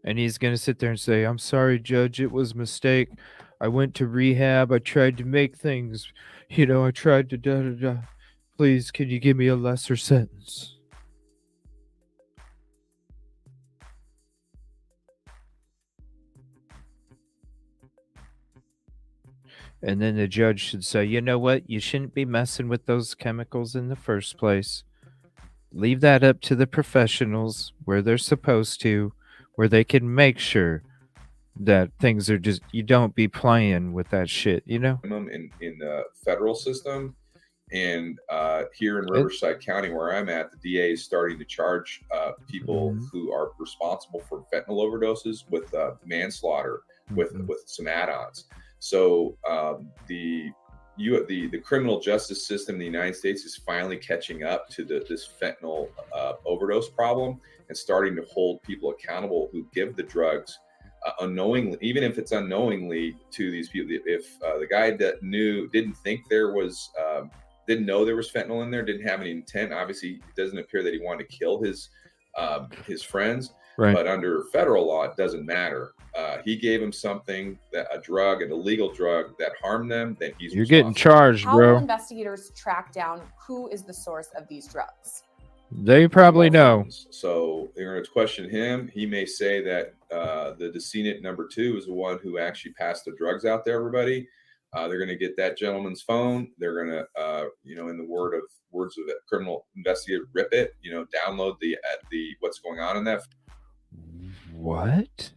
And he's going to sit there and say, I'm sorry, Judge. It was a mistake. I went to rehab. I tried to make things, I tried to da-da-da. Please, can you give me a lesser sentence? And then the judge should say, you know what? You shouldn't be messing with those chemicals in the first place. Leave that up to the professionals where they're supposed to, where they can make sure that things are just, you don't be playing with that shit, In the federal system. And here in Riverside County, where I'm at, the DA is starting to charge people who are responsible for fentanyl overdoses with manslaughter with some add-ons. So the criminal justice system in the United States is finally catching up to this fentanyl overdose problem and starting to hold people accountable who give the drugs unknowingly, even if it's unknowingly, to these people. If the guy that didn't know there was fentanyl in there, didn't have any intent. Obviously, it doesn't appear that he wanted to kill his friends. Right. But under federal law, it doesn't matter. He gave him something, an illegal drug that harmed them. Then you're getting charged, bro. How will investigators track down who is the source of these drugs? They probably know. So they're going to question him. He may say that the decedent number 2 is the one who actually passed the drugs out to everybody. They're going to get that gentleman's phone. They're going to, in the words of a criminal investigator, rip it. Download the what's going on in that. What?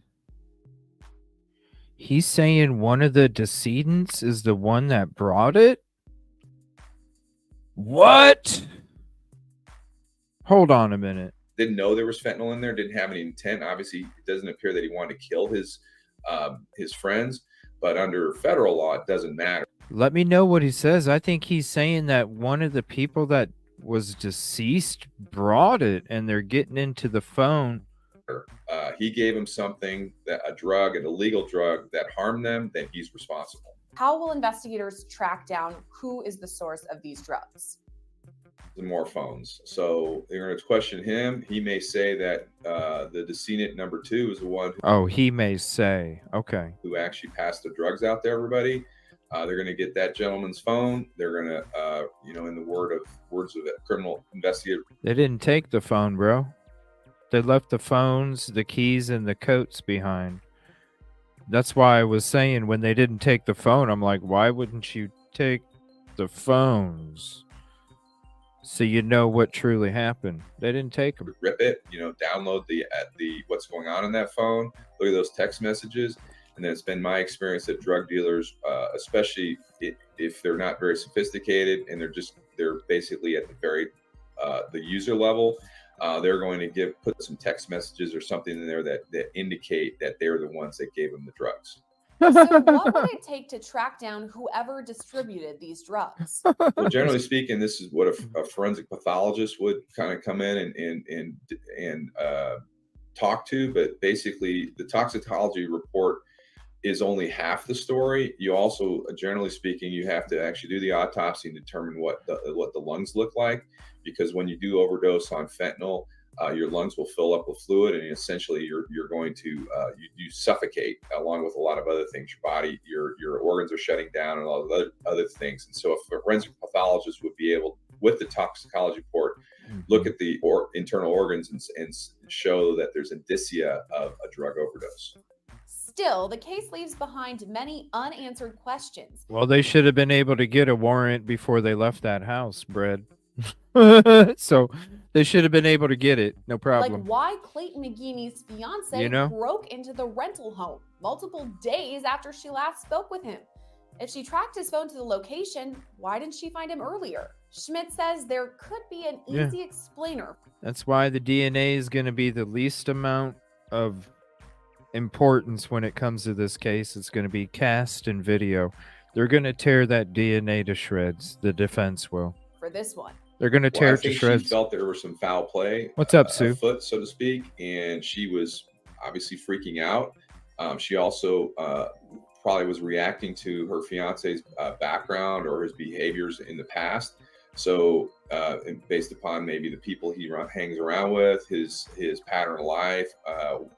He's saying one of the decedents is the one that brought it? What? Hold on a minute. Didn't know there was fentanyl in there. Didn't have any intent. Obviously, it doesn't appear that he wanted to kill his friends. But under federal law, it doesn't matter. Let me know what he says. I think he's saying that one of the people that was deceased brought it, and they're getting into the phone. He gave him something, an illegal drug that harmed them. Then he's responsible. How will investigators track down who is the source of these drugs? More phones. So they're going to question him. He may say that the decedent number 2 is the one. He may say. Okay. Who actually passed the drugs out to everybody. They're going to get that gentleman's phone. They're going to, in the words of a criminal investigator. They didn't take the phone, bro. They left the phones, the keys, and the coats behind. That's why I was saying when they didn't take the phone, I'm like, why wouldn't you take the phones? So you know what truly happened. They didn't take them. Rip it, download the what's going on in that phone. Look at those text messages. And then it's been my experience that drug dealers, especially if they're not very sophisticated and they're basically at the very the user level, they're going to put some text messages or something in there that indicate that they're the ones that gave them the drugs. So what would it take to track down whoever distributed these drugs? Well, generally speaking, this is what a forensic pathologist would kind of come in and talk to. But basically, the toxicology report is only half the story. You also, generally speaking, you have to actually do the autopsy and determine what the lungs look like, because when you do overdose on fentanyl, your lungs will fill up with fluid, and essentially you're going to you suffocate along with a lot of other things. Your body, your organs are shutting down, and a lot of other things. And so, if a forensic pathologist would be able, with the toxicology report, look at the internal organs and show that there's indicia of a drug overdose. Still, the case leaves behind many unanswered questions. Well, they should have been able to get a warrant before they left that house, Brad. So they should have been able to get it. No problem. Like why Clayton McGeeney's fiance You know? broke into the rental home multiple days after she last spoke with him. If she tracked his phone to the location, why didn't she find him earlier? Schmidt says there could be an easy explainer. That's why the DNA is going to be the least amount of importance when it comes to this case. It's going to be cast and video. They're going to tear that DNA to shreds. The defense will. For this one. They're going to tear I it to think shreds. she felt there was some foul play. What's up, Sue? Afoot, so to speak, and she was obviously freaking out. She also probably was reacting to her fiance's background or his behaviors in the past. So, and based upon maybe the people he hangs around with, his pattern of life,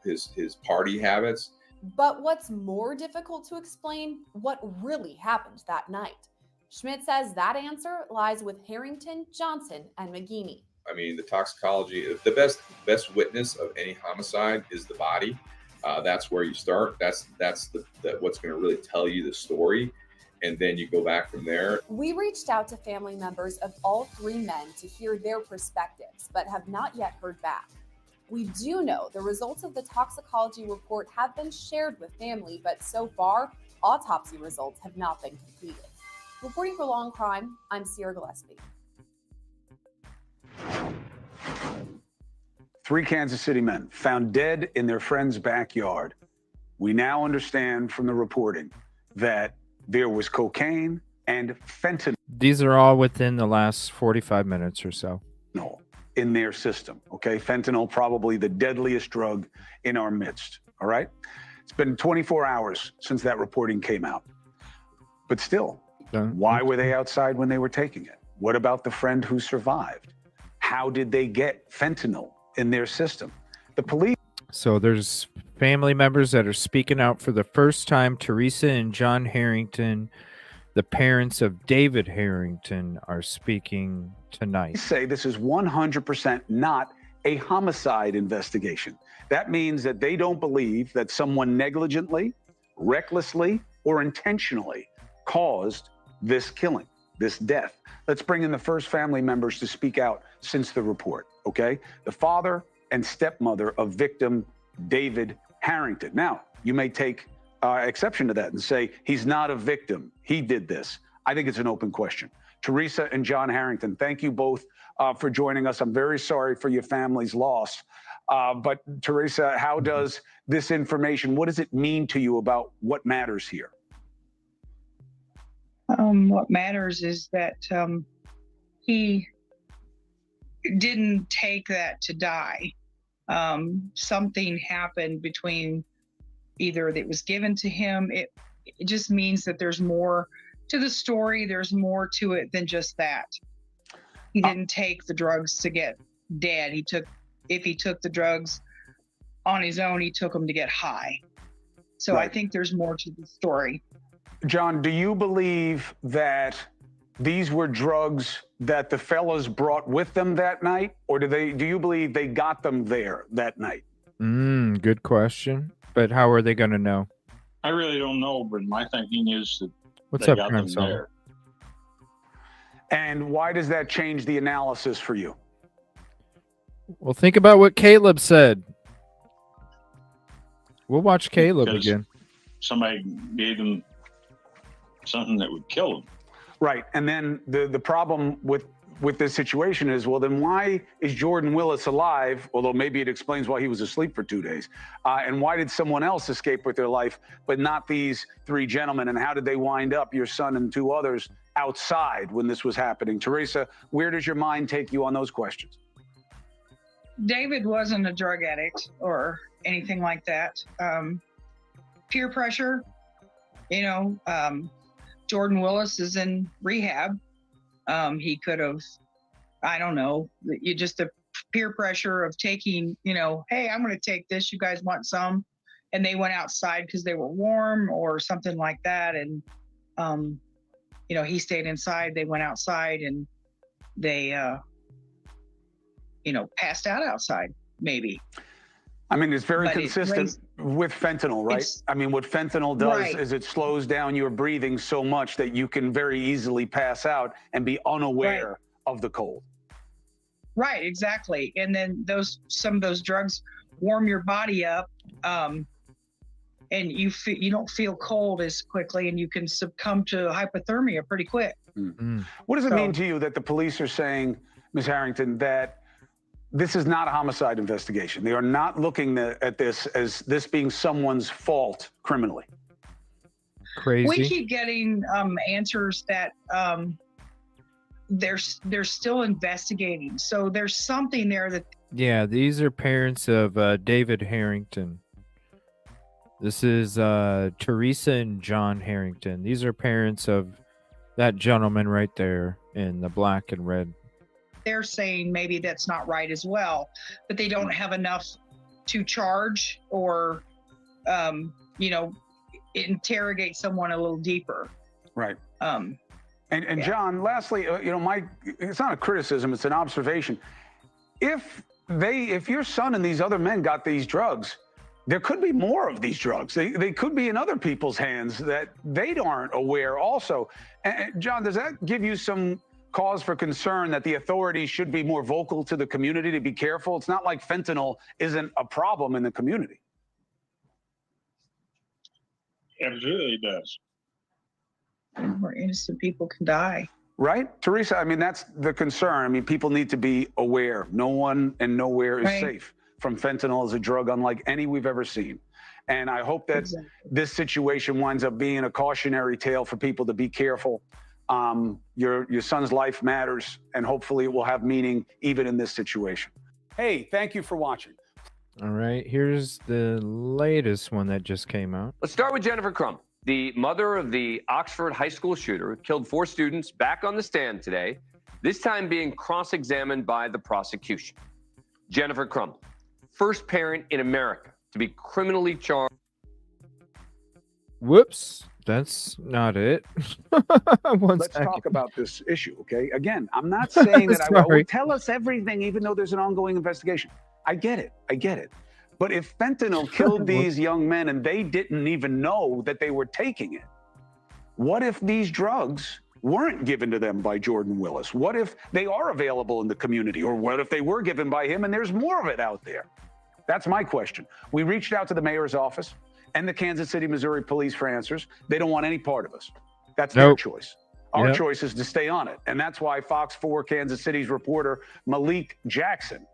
his party habits. But what's more difficult to explain, what really happened that night. Schmidt says that answer lies with Harrington, Johnson, and McGeeney. I mean, the toxicology, the best witness of any homicide is the body. That's where you start. That's what's going to really tell you the story. And then you go back from there. We reached out to family members of all three men to hear their perspectives, but have not yet heard back. We do know the results of the toxicology report have been shared with family, but so far, autopsy results have not been completed. Reporting for Law and Crime, I'm Sierra Gillespie. 3 Kansas City men found dead in their friend's backyard. We now understand from the reporting that there was cocaine and fentanyl. These are all within the last 45 minutes or so. In their system, okay? Fentanyl, probably the deadliest drug in our midst, all right? It's been 24 hours since that reporting came out. But still, why were they outside when they were taking it? What about the friend who survived? How did they get fentanyl in their system? The police. So there's family members that are speaking out for the first time. Teresa and John Harrington, the parents of David Harrington, are speaking tonight. Say this is 100% not a homicide investigation. That means that they don't believe that someone negligently, recklessly, or intentionally caused this killing, this death. Let's bring in the first family members to speak out since the report, okay? The father and stepmother of victim David Harrington. Now, you may take exception to that and say, he's not a victim. He did this. I think it's an open question. Teresa and John Harrington, thank you both for joining us. I'm very sorry for your family's loss. But Teresa, how does this information, what does it mean to you about what matters here? What matters is that he didn't take that to die. Something happened between either that was given to him. It just means that there's more to the story. There's more to it than just that. He didn't take the drugs to get dead. If he took the drugs on his own, he took them to get high. So I think there's more to the story. John, do you believe that these were drugs that the fellas brought with them that night? Or do you believe they got them there that night? Good question. But how are they going to know? I really don't know, but my thinking is that What's they up, got them Grandson? there. And why does that change the analysis for you? Well, think about what Caleb said. We'll watch Caleb Because again. Somebody gave them something that would kill them. Right. And then the problem with this situation is, well, then why is Jordan Willis alive? Although maybe it explains why he was asleep for 2 days. And why did someone else escape with their life, but not these 3 gentlemen? And how did they wind up, your son and 2 others, outside when this was happening? Teresa, where does your mind take you on those questions? David wasn't a drug addict or anything like that. Peer pressure, Jordan Willis is in rehab. He could have, I don't know, just the peer pressure of taking, hey, I'm going to take this. You guys want some? And they went outside because they were warm or something like that. And, he stayed inside. They went outside and they, passed out outside, maybe. I mean, it's very But it consistent with fentanyl, right? I mean, what fentanyl does Right. is it slows down your breathing so much that you can very easily pass out and be unaware of the cold. Right, exactly. And then some of those drugs warm your body up, and you don't feel cold as quickly, and you can succumb to hypothermia pretty quick. What does it mean to you that the police are saying, Ms. Harrington, that this is not a homicide investigation? They are not looking at this as this being someone's fault criminally. Crazy. We keep getting answers that they're still investigating. So there's something there that. Yeah, these are parents of David Harrington. This is Teresa and John Harrington. These are parents of that gentleman right there in the black and red. They're saying maybe that's not right as well, but they don't have enough to charge or, interrogate someone a little deeper. Right. And John, lastly, it's not a criticism, it's an observation. If your son and these other men got these drugs, there could be more of these drugs. They could be in other people's hands that they aren't aware also. And John, does that give you some cause for concern that the authorities should be more vocal to the community to be careful? It's not like fentanyl isn't a problem in the community. Absolutely does. More innocent people can die. Right, Teresa? I mean, that's the concern. I mean, people need to be aware. No one and nowhere is safe from fentanyl as a drug unlike any we've ever seen. And I hope that this situation winds up being a cautionary tale for people to be careful. Your son's life matters, and hopefully it will have meaning even in this situation. Hey, thank you for watching. All right, here's the latest one that just came out. Let's start with Jennifer Crump, the mother of the Oxford high school shooter who killed 4 students, back on the stand today, this time being cross-examined by the prosecution. Jennifer Crump, first parent in America to be criminally charged. Whoops, that's not it. Let's talk about this issue, okay? Again, I'm not saying that I will tell us everything, even though there's an ongoing investigation. I get it. But if fentanyl killed these young men and they didn't even know that they were taking it, what if these drugs weren't given to them by Jordan Willis? What if they are available in the community? Or what if they were given by him and there's more of it out there? That's my question. We reached out to the mayor's office and the Kansas City, Missouri police for answers. They don't want any part of us. That's their choice. Our choice is to stay on it. And that's why Fox 4 Kansas City's reporter Malik Jackson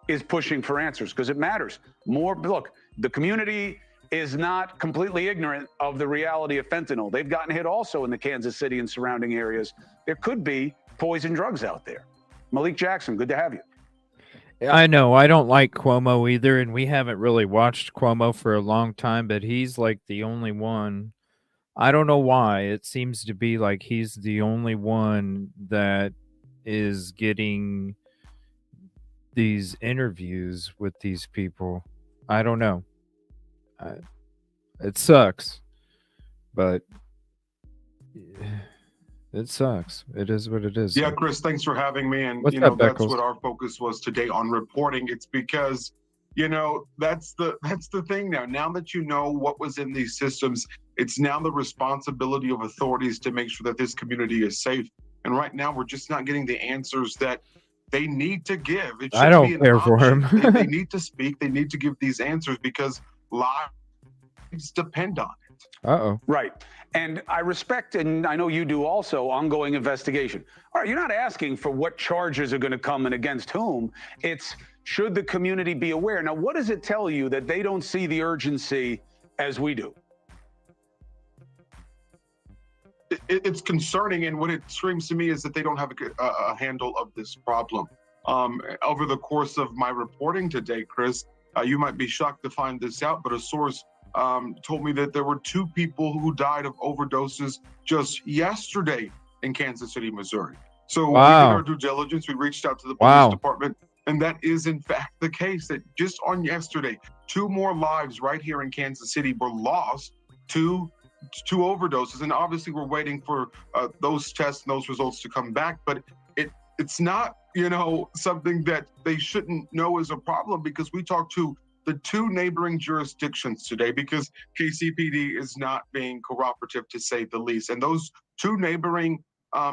is pushing for answers, because it matters. Look, the community is not completely ignorant of the reality of fentanyl. They've gotten hit also in the Kansas City and surrounding areas. There could be poison drugs out there. Malik Jackson, good to have you. I know, I don't like Cuomo either, and we haven't really watched Cuomo for a long time, but he's like the only one. I don't know why. It seems to be like he's the only one that is getting these interviews with these people. I don't know. It sucks, but it sucks. It is what it is. Yeah, Chris, thanks for having me. And What's up, that's Beckles? what our focus was today on reporting. It's because that's the thing now. Now that you know what was in these systems, it's now the responsibility of authorities to make sure that this community is safe. And right now, we're just not getting the answers that they need to give. It I don't care for him. They need to speak. They need to give these answers because lives depend on it. Uh-oh. Right. And I respect, and I know you do also, ongoing investigation. All right, you're not asking for what charges are going to come and against whom. It's should the community be aware. Now, what does it tell you that they don't see the urgency as we do? It's concerning, and what it screams to me is that they don't have a handle of this problem. Over the course of my reporting today, Chris, you might be shocked to find this out, but a source told me that there were 2 people who died of overdoses just yesterday in Kansas City, Missouri. So we did our due diligence. We reached out to the police department, and that is in fact the case, that just on yesterday, 2 more lives right here in Kansas City were lost to overdoses. And obviously we're waiting for those tests and those results to come back, but it's not something that they shouldn't know is a problem, because we talked to the two neighboring jurisdictions today, because KCPD is not being cooperative, to say the least. And those two neighboring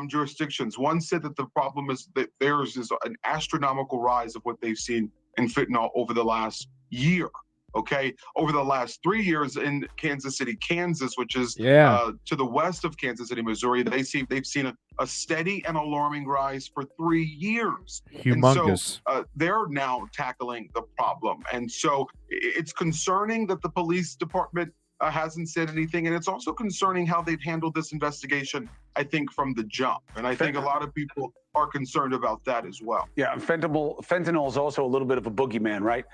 jurisdictions, one said that the problem is that theirs is an astronomical rise of what they've seen in fentanyl over the last year. Okay, over the last 3 years in Kansas City, Kansas, which is to the west of Kansas City, Missouri, they've seen a steady and alarming rise for 3 years. Humongous. And so they're now tackling the problem, and so it's concerning that the police department hasn't said anything, and it's also concerning how they've handled this investigation, I think, from the jump. And I think a lot of people are concerned about that as well. Yeah, fentanyl is also a little bit of a boogeyman, right?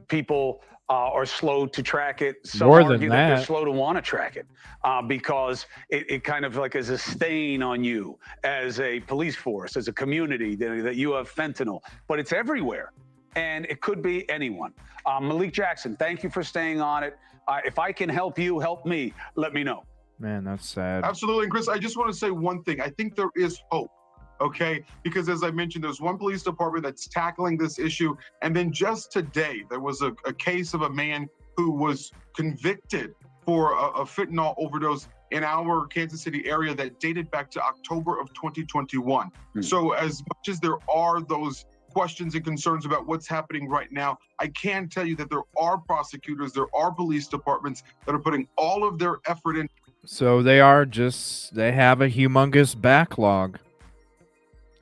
People are slow to track it. Some More argue than that they're that. slow to want to track it because it kind of like is a stain on you as a police force, as a community, that you have fentanyl. But it's everywhere, and it could be anyone. Malik Jackson, thank you for staying on it. If I can help you, help me. Let me know. Man, that's sad. Absolutely. And Chris, I just want to say one thing. I think there is hope. Okay, because as I mentioned, there's one police department that's tackling this issue. And then just today, there was a case of a man who was convicted for a fentanyl overdose in our Kansas City area that dated back to October of 2021. So as much as there are those questions and concerns about what's happening right now, I can tell you that there are prosecutors, there are police departments that are putting all of their effort in. So they have a humongous backlog.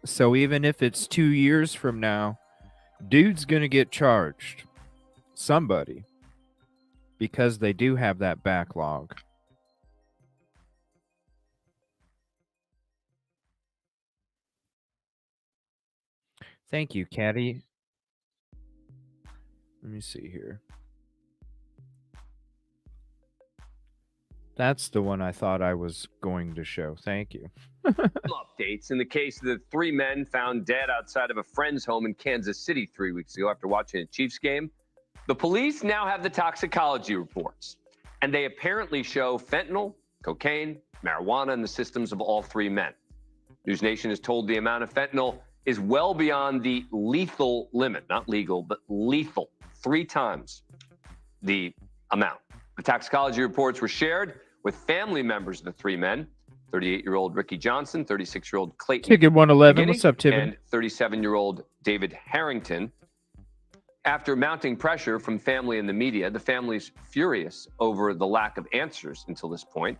So even if it's 2 years from now, dude's going to get charged. Somebody. Because they do have that backlog. Thank you, Caddy. Let me see here. That's the one I thought I was going to show. Thank you. Updates in the case of the three men found dead outside of a friend's home in Kansas City 3 weeks ago after watching a Chiefs game. The police now have the toxicology reports, and they apparently show fentanyl, cocaine, marijuana in the systems of all three men. News Nation is told the amount of fentanyl is well beyond the lethal limit, not legal, but lethal, 3 times the amount. The toxicology reports were shared with family members of the three men, 38-year-old Ricky Johnson, 36-year-old Clayton Ticket 111, McGinney, what's up, Tibbin? and 37-year-old David Harrington. After mounting pressure from family and the media, the family's furious over the lack of answers until this point.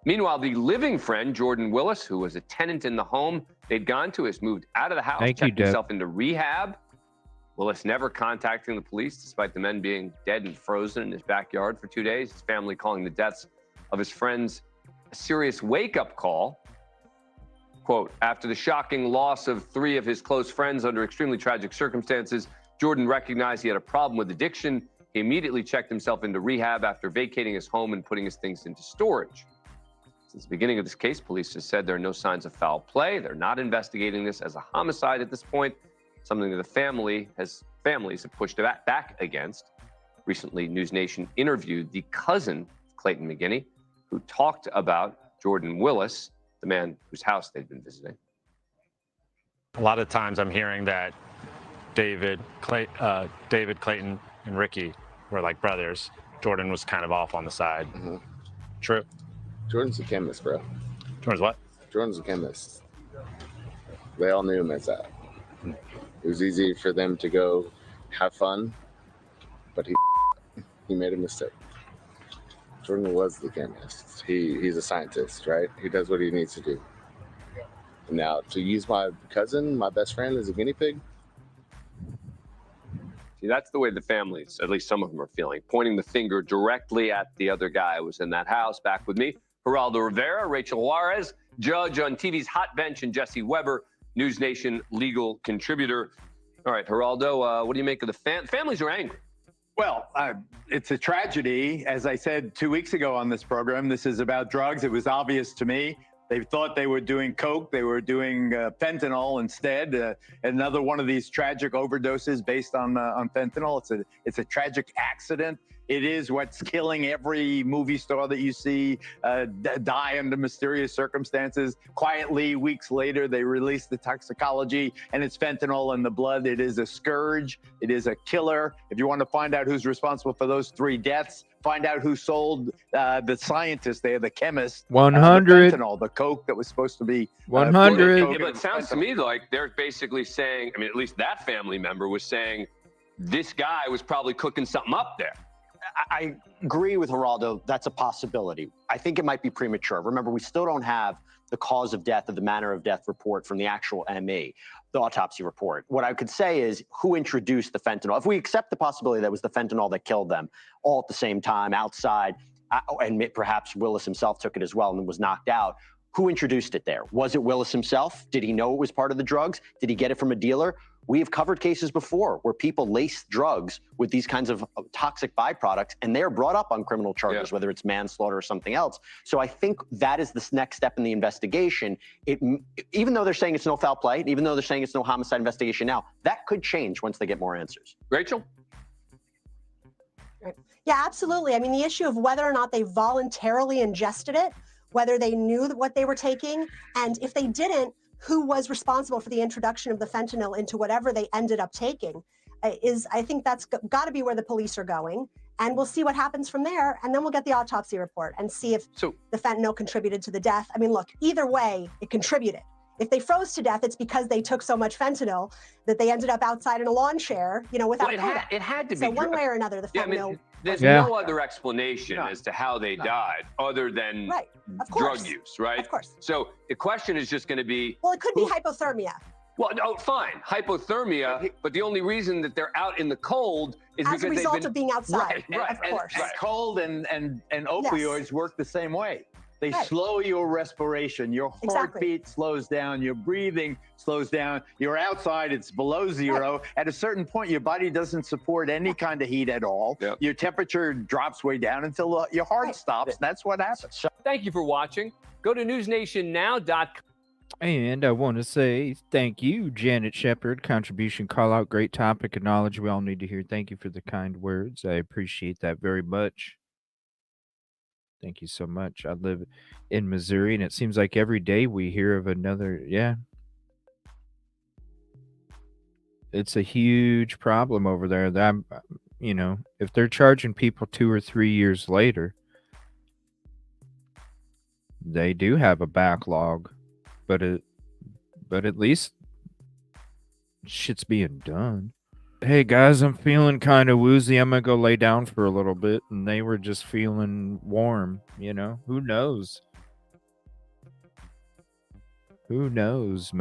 Meanwhile, the living friend, Jordan Willis, who was a tenant in the home they'd gone to, has moved out of the house, checked himself into rehab. Willis never contacting the police, despite the men being dead and frozen in his backyard for 2 days. His family calling the deaths of his friends a serious wake-up call. Quote, after the shocking loss of 3 of his close friends under extremely tragic circumstances, Jordan recognized he had a problem with addiction. He immediately checked himself into rehab after vacating his home and putting his things into storage. Since the beginning of this case, police have said there are no signs of foul play. They're not investigating this as a homicide at this point, something that the families have pushed back against. Recently, News Nation interviewed the cousin of Clayton McGinney, who talked about Jordan Willis, the man whose house they'd been visiting. A lot of times I'm hearing that David, Clayton, and Ricky were like brothers. Jordan was kind of off on the side. Mm-hmm. True? Jordan's a chemist, bro. Jordan's what? Jordan's a chemist. They all knew him as that. It was easy for them to go have fun, but he made a mistake. Jordan was the chemist. He's a scientist, right? He does what he needs to do. Now, to use my cousin, my best friend, as a guinea pig? See, that's the way the families, at least some of them, are feeling, pointing the finger directly at the other guy who was in that house. Back with me, Geraldo Rivera, Rachel Juarez, judge on TV's Hot Bench, and Jesse Weber, News Nation legal contributor. All right, Geraldo, what do you make of the families are angry? Well, it's a tragedy. As I said 2 weeks ago on this program, this is about drugs. It was obvious to me. They thought they were doing coke. They were doing fentanyl instead. Another one of these tragic overdoses based on fentanyl. It's a tragic accident. It is what's killing every movie star that you see die under mysterious circumstances. Quietly, weeks later, they release the toxicology, and it's fentanyl in the blood. It is a scourge. It is a killer. If you want to find out who's responsible for those 3 deaths, find out who sold the scientist there, the chemist. 100. The fentanyl, the coke that was supposed to be 100. Yeah, but it sounds to me like they're basically saying, I mean, at least that family member was saying, this guy was probably cooking something up there. I agree with Geraldo. That's a possibility. I think it might be premature. Remember, we still don't have the cause of death or the manner of death report from the actual ME, the autopsy report. What I could say is who introduced the fentanyl. If we accept the possibility that it was the fentanyl that killed them all at the same time outside, and perhaps Willis himself took it as well and was knocked out, who introduced it there? Was it Willis himself? Did he know it was part of the drugs? Did he get it from a dealer? We have covered cases before where people lace drugs with these kinds of toxic byproducts, and they're brought up on criminal charges, whether it's manslaughter or something else. So I think that is the next step in the investigation. Even though they're saying it's no foul play, even though they're saying it's no homicide investigation now, that could change once they get more answers. Rachel? Yeah, absolutely. I mean, the issue of whether or not they voluntarily ingested it, whether they knew what they were taking, and if they didn't, who was responsible for the introduction of the fentanyl into whatever they ended up taking, I think that's got to be where the police are going. And we'll see what happens from there. And then we'll get the autopsy report and see if the fentanyl contributed to the death. I mean, look, either way, it contributed. If they froze to death, it's because they took so much fentanyl that they ended up outside in a lawn chair, without food. It had to be. So one way or another, the fentanyl. I mean, there's no other explanation as to how they died other than drug use, right? Of course. So the question is just going to be. Well, it could be hypothermia. Well, no, fine, hypothermia, but the only reason that they're out in the cold is as because a result of being outside. Right. Of course. And cold and opioids work the same way. They slow your respiration. Your heartbeat slows down. Your breathing slows down. You're outside. It's below zero. At a certain point, your body doesn't support any kind of heat at all. Your temperature drops way down until your heart stops. That's what happens. Thank you for watching. Go to newsnationnow.com. And I want to say thank you, Janet Shepard. Contribution call out. Great topic of knowledge we all need to hear. Thank you for the kind words. I appreciate that very much. Thank you so much. I live in Missouri, and it seems like every day we hear of another. Yeah. It's a huge problem over there. That, if they're charging people 2 or 3 years later, they do have a backlog. But at least shit's being done. Hey guys, I'm feeling kind of woozy. I'm gonna go lay down for a little bit, and they were just feeling warm. Who knows? Who knows?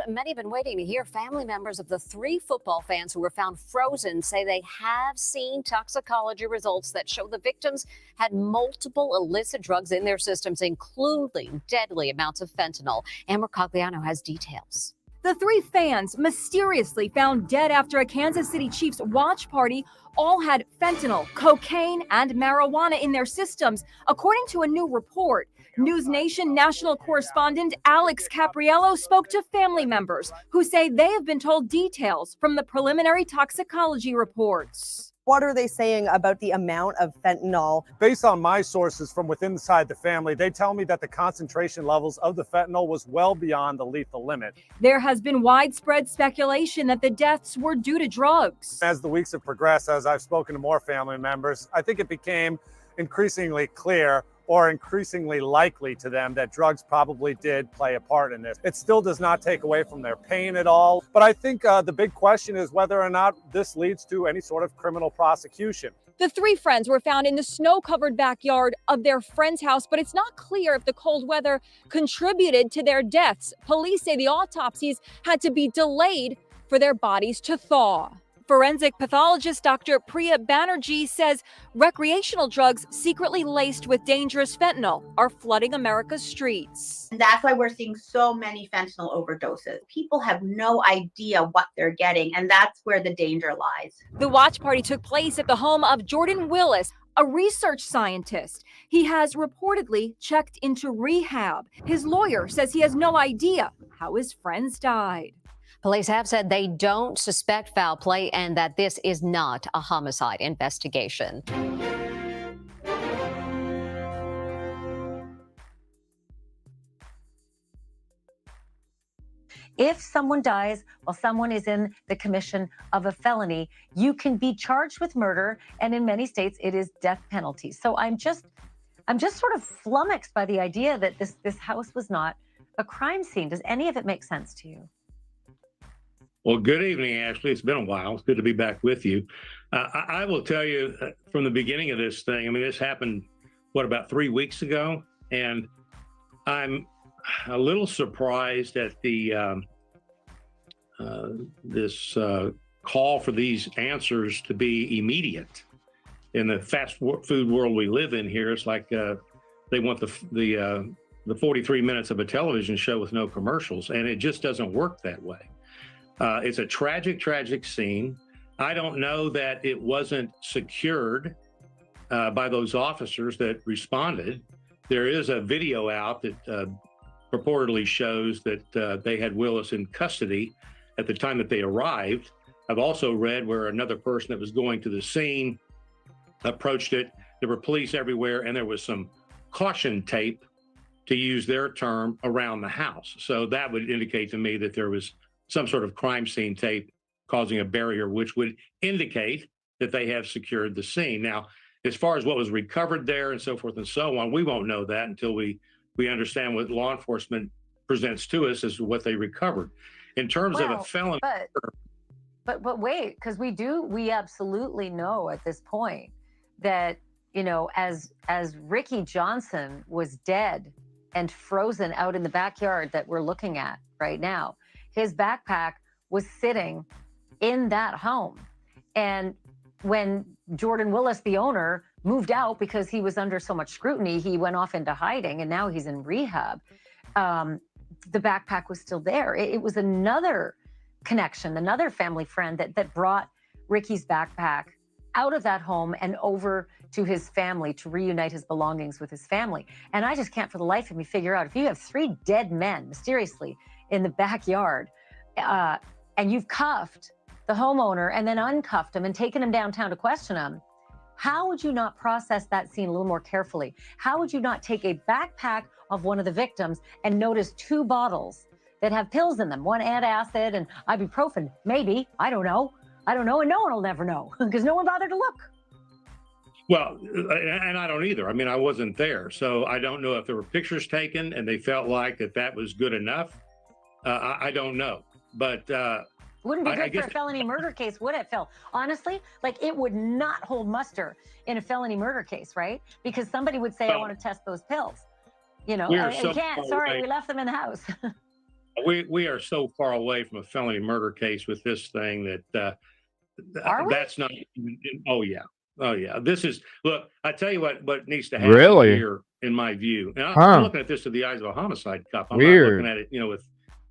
Many have been waiting to hear. Family members of the 3 football fans who were found frozen say they have seen toxicology results that show the victims had multiple illicit drugs in their systems, including deadly amounts of fentanyl. Amber Cogliano has details. The 3 fans mysteriously found dead after a Kansas City Chiefs watch party all had fentanyl, cocaine, and marijuana in their systems, according to a new report. News Nation national correspondent Alex Capriello spoke to family members who say they have been told details from the preliminary toxicology reports. What are they saying about the amount of fentanyl? Based on my sources from within inside the family, they tell me that the concentration levels of the fentanyl was well beyond the lethal limit. There has been widespread speculation that the deaths were due to drugs. As the weeks have progressed, as I've spoken to more family members, I think it became increasingly clear or increasingly likely to them that drugs probably did play a part in this. It still does not take away from their pain at all. But I think the big question is whether or not this leads to any sort of criminal prosecution. The 3 friends were found in the snow-covered backyard of their friend's house, but it's not clear if the cold weather contributed to their deaths. Police say the autopsies had to be delayed for their bodies to thaw. Forensic pathologist Dr. Priya Banerjee says recreational drugs secretly laced with dangerous fentanyl are flooding America's streets. And that's why we're seeing so many fentanyl overdoses. People have no idea what they're getting, and that's where the danger lies. The watch party took place at the home of Jordan Willis, a research scientist. He has reportedly checked into rehab. His lawyer says he has no idea how his friends died. Police have said they don't suspect foul play and that this is not a homicide investigation. If someone dies while someone is in the commission of a felony, you can be charged with murder, and in many states it is death penalty. So I'm just sort of flummoxed by the idea that this house was not a crime scene. Does any of it make sense to you? Well, good evening, Ashley. It's been a while. It's good to be back with you. I will tell you from the beginning of this thing, I mean, this happened, about 3 weeks ago? And I'm a little surprised at the this call for these answers to be immediate. In the fast food world we live in here, it's like they want the 43 minutes of a television show with no commercials, and it just doesn't work that way. It's a tragic scene. I don't know that it wasn't secured by those officers that responded. There is a video out that purportedly shows that they had Willis in custody at the time that they arrived. I've also read where another person that was going to the scene approached it. There were police everywhere, and there was some caution tape, to use their term, around the house. So that would indicate to me that there was some sort of crime scene tape causing a barrier, which would indicate that they have secured the scene. Now, as far as what was recovered there and so forth and so on, we won't know that until we understand what law enforcement presents to us as what they recovered. In terms of a felony. But wait, because we absolutely know at this point that, as Ricky Johnson was dead and frozen out in the backyard that we're looking at right now, his backpack was sitting in that home. And when Jordan Willis, the owner, moved out because he was under so much scrutiny, he went off into hiding, and now he's in rehab. The backpack was still there. It was another connection, another family friend that brought Ricky's backpack out of that home and over to his family to reunite his belongings with his family. And I just can't for the life of me figure out, if you have 3 dead men mysteriously in the backyard, and you've cuffed the homeowner and then uncuffed him and taken him downtown to question him, how would you not process that scene a little more carefully? How would you not take a backpack of one of the victims and notice 2 bottles that have pills in them, one antacid and ibuprofen? Maybe, I don't know, and no one will never know because no one bothered to look. Well, and I don't either. I mean, I wasn't there, so I don't know if there were pictures taken and they felt like that was good enough. I don't know, but wouldn't be good for a felony murder case, would it, Phil? Honestly, like, it would not hold muster in a felony murder case, right? Because somebody would say, I want to test those pills. You can't. Sorry, we left them in the house. We are so far away from a felony murder case with this thing that that's not. Oh yeah. This is, look, I tell you what needs to happen here, in my view. And I'm looking at this through the eyes of a homicide cop. I'm not looking at it,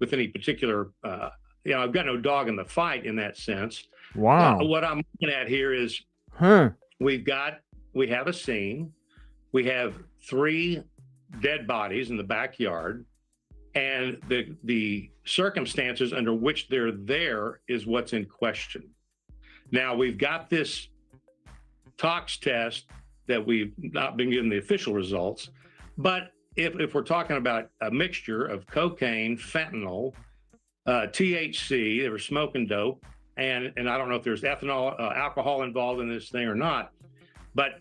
with any particular. I've got no dog in the fight in that sense. Wow. What I'm looking at here is, we have a scene. We have 3 dead bodies in the backyard, and the circumstances under which they're there is what's in question. Now, we've got this tox test that we've not been given the official results, but if we're talking about a mixture of cocaine, fentanyl, THC, they were smoking dope, and I don't know if there's ethanol, alcohol involved in this thing or not, but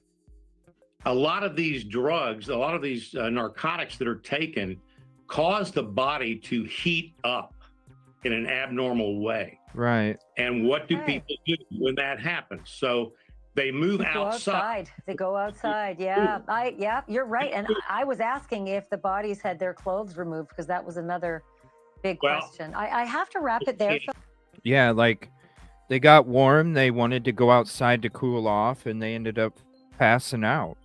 a lot of these drugs, a lot of these narcotics that are taken cause the body to heat up in an abnormal way. Right. And what do people do when that happens? So they move outside. They go outside. Yeah. You're right. And I was asking if the bodies had their clothes removed, because that was another big question. I have to wrap it there. Yeah, like, they got warm, they wanted to go outside to cool off, and they ended up passing out.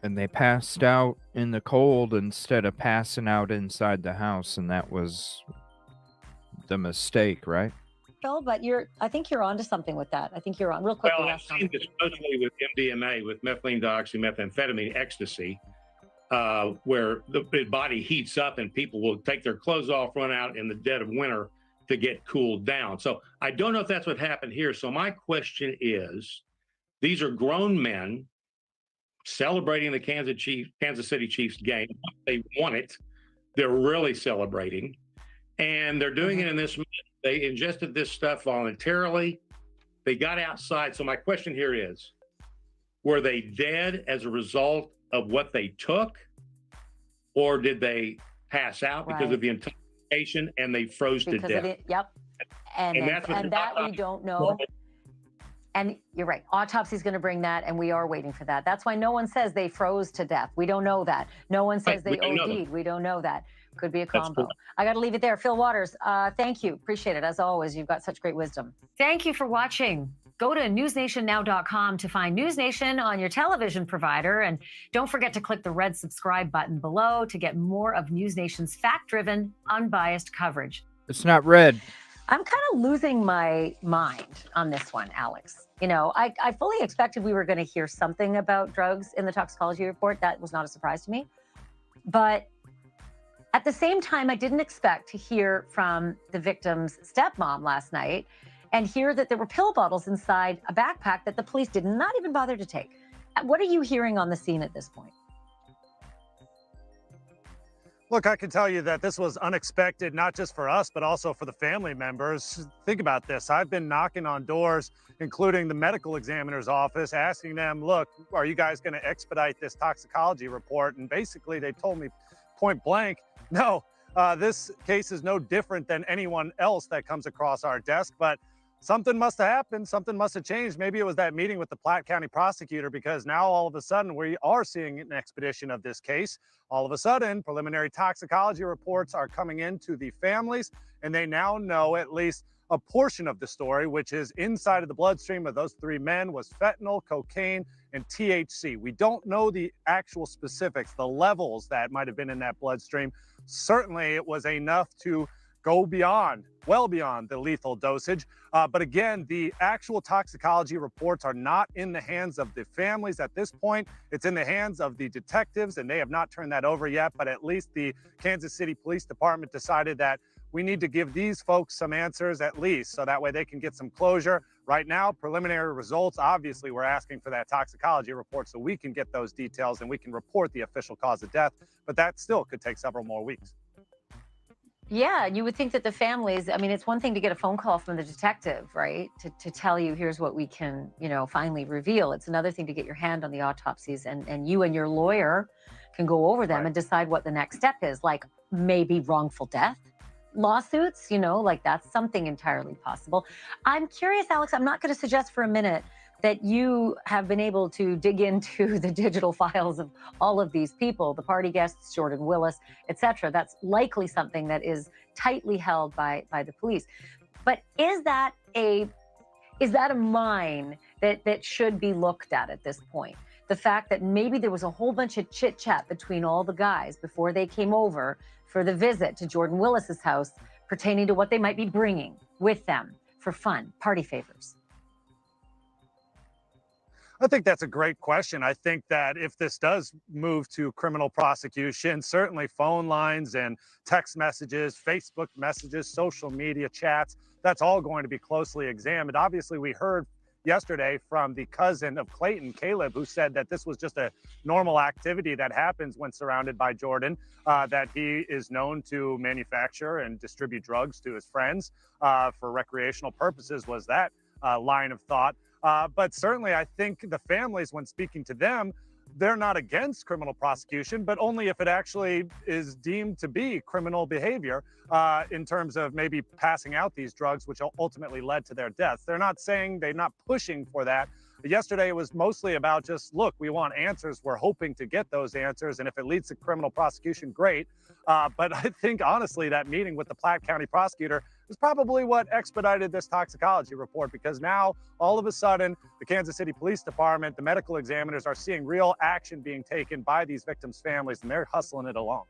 And they passed out in the cold instead of passing out inside the house, and that was the mistake, right? Phil, but I think you're onto something with that. I think you're on real quick. Well, I've seen this mostly with MDMA, with methylene dioxymethamphetamine, ecstasy. where the body heats up and people will take their clothes off, run out in the dead of winter to get cooled down. So I don't know if that's what happened here. So my question is, these are grown men celebrating the Kansas City Chiefs game. They won it. They're really celebrating. And they're doing it in this, they ingested this stuff voluntarily. They got outside. So my question here is, were they dead as a result of what they took? Or did they pass out because of the intoxication and they froze to death? Yep. And that we don't know. And you're right. Autopsy is going to bring that, and we are waiting for that. That's why no one says they froze to death. We don't know that. No one says they OD'd. We don't know that. Could be a combo. I got to leave it there. Phil Waters, thank you. Appreciate it. As always, you've got such great wisdom. Thank you for watching. Go to newsnationnow.com to find News Nation on your television provider. And don't forget to click the red subscribe button below to get more of News Nation's fact-driven, unbiased coverage. It's not red. I'm kind of losing my mind on this one, Alex. You know, I fully expected we were going to hear something about drugs in the toxicology report. That was not a surprise to me. But at the same time, I didn't expect to hear from the victim's stepmom last night and hear that there were pill bottles inside a backpack that the police did not even bother to take. What are you hearing on the scene at this point? Look, I can tell you that this was unexpected, not just for us, but also for the family members. Think about this. I've been knocking on doors, including the medical examiner's office, asking them, look, are you guys going to expedite this toxicology report? And basically, they told me point blank, no, this case is no different than anyone else that comes across our desk. But something must have happened. Something must have changed. Maybe it was that meeting with the Platte County prosecutor, because now all of a sudden we are seeing an expedition of this case. All of a sudden, preliminary toxicology reports are coming into the families, and they now know at least a portion of the story, which is inside of the bloodstream of those three men was fentanyl, cocaine, and THC. We don't know the actual specifics, the levels that might have been in that bloodstream. Certainly, it was enough to go beyond, well beyond the lethal dosage. But again, the actual toxicology reports are not in the hands of the families at this point. It's in the hands of the detectives, and they have not turned that over yet. But at least the Kansas City Police Department decided that we need to give these folks some answers at least, so that way they can get some closure. Right now, preliminary results, obviously we're asking for that toxicology report so we can get those details and we can report the official cause of death. But that still could take several more weeks. Yeah, you would think that the families, I mean, it's one thing to get a phone call from the detective, right? To tell you, here's what we can, you know, finally reveal. It's another thing to get your hand on the autopsies, and you and your lawyer can go over them and decide what the next step is, like maybe wrongful death lawsuits, you know, like that's something entirely possible. I'm curious, Alex, I'm not going to suggest for a minute that you have been able to dig into the digital files of all of these people, the party guests, Jordan Willis, etc. That's likely something that is tightly held by the police. But is that a mine that should be looked at this point? The fact that maybe there was a whole bunch of chit chat between all the guys before they came over for the visit to Jordan Willis's house pertaining to what they might be bringing with them for fun, party favors. I think that's a great question. I think that if this does move to criminal prosecution, certainly phone lines and text messages, Facebook messages, social media chats, that's all going to be closely examined. Obviously, we heard yesterday from the cousin of Clayton, Caleb, who said that this was just a normal activity that happens when surrounded by Jordan, that he is known to manufacture and distribute drugs to his friends for recreational purposes, was that line of thought. But certainly, I think the families, when speaking to them, they're not against criminal prosecution, but only if it actually is deemed to be criminal behavior in terms of maybe passing out these drugs, which ultimately led to their deaths. They're not saying, they're not pushing for that. Yesterday, it was mostly about just, look, we want answers. We're hoping to get those answers. And if it leads to criminal prosecution, great. But I think, honestly, that meeting with the Platte County prosecutor is probably what expedited this toxicology report, because now, all of a sudden, the Kansas City Police Department, the medical examiners are seeing real action being taken by these victims' families, and they're hustling it along.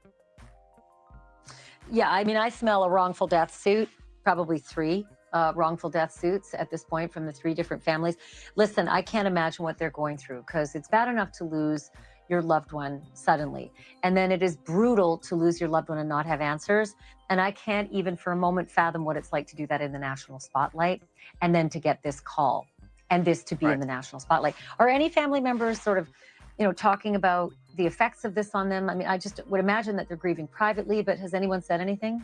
Yeah, I mean, I smell a wrongful death suit, probably 3 wrongful death suits at this point from the 3 different families. Listen, I can't imagine what they're going through, because it's bad enough to lose your loved one suddenly. And then it is brutal to lose your loved one and not have answers. And I can't even for a moment fathom what it's like to do that in the national spotlight and then to get this call and this to be in the national spotlight. Are any family members sort of, talking about the effects of this on them? I mean, I just would imagine that they're grieving privately, but has anyone said anything?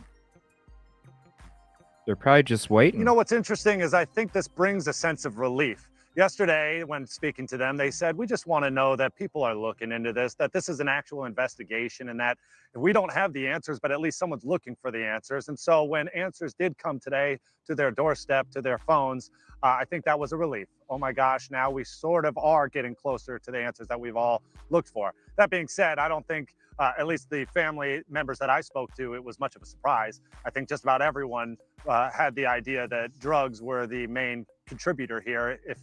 They're probably just waiting. You know, what's interesting is I think this brings a sense of relief. Yesterday, when speaking to them, they said, we just want to know that people are looking into this, that this is an actual investigation, and that we don't have the answers, but at least someone's looking for the answers. And so when answers did come today to their doorstep, to their phones, I think that was a relief. Oh my gosh, now we sort of are getting closer to the answers that we've all looked for. That being said, I don't think, at least the family members that I spoke to, it was much of a surprise. I think just about everyone had the idea that drugs were the main contributor here. If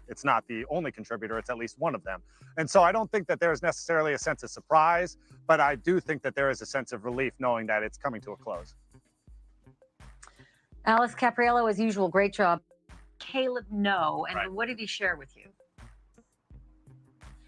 it's not the only contributor, it's at least one of them. And so I don't think that there's necessarily a sense of surprise, but I do think that there is a sense of relief knowing that it's coming to a close. Alice Capriello, as usual, great job. Caleb, no. And what did he share with you?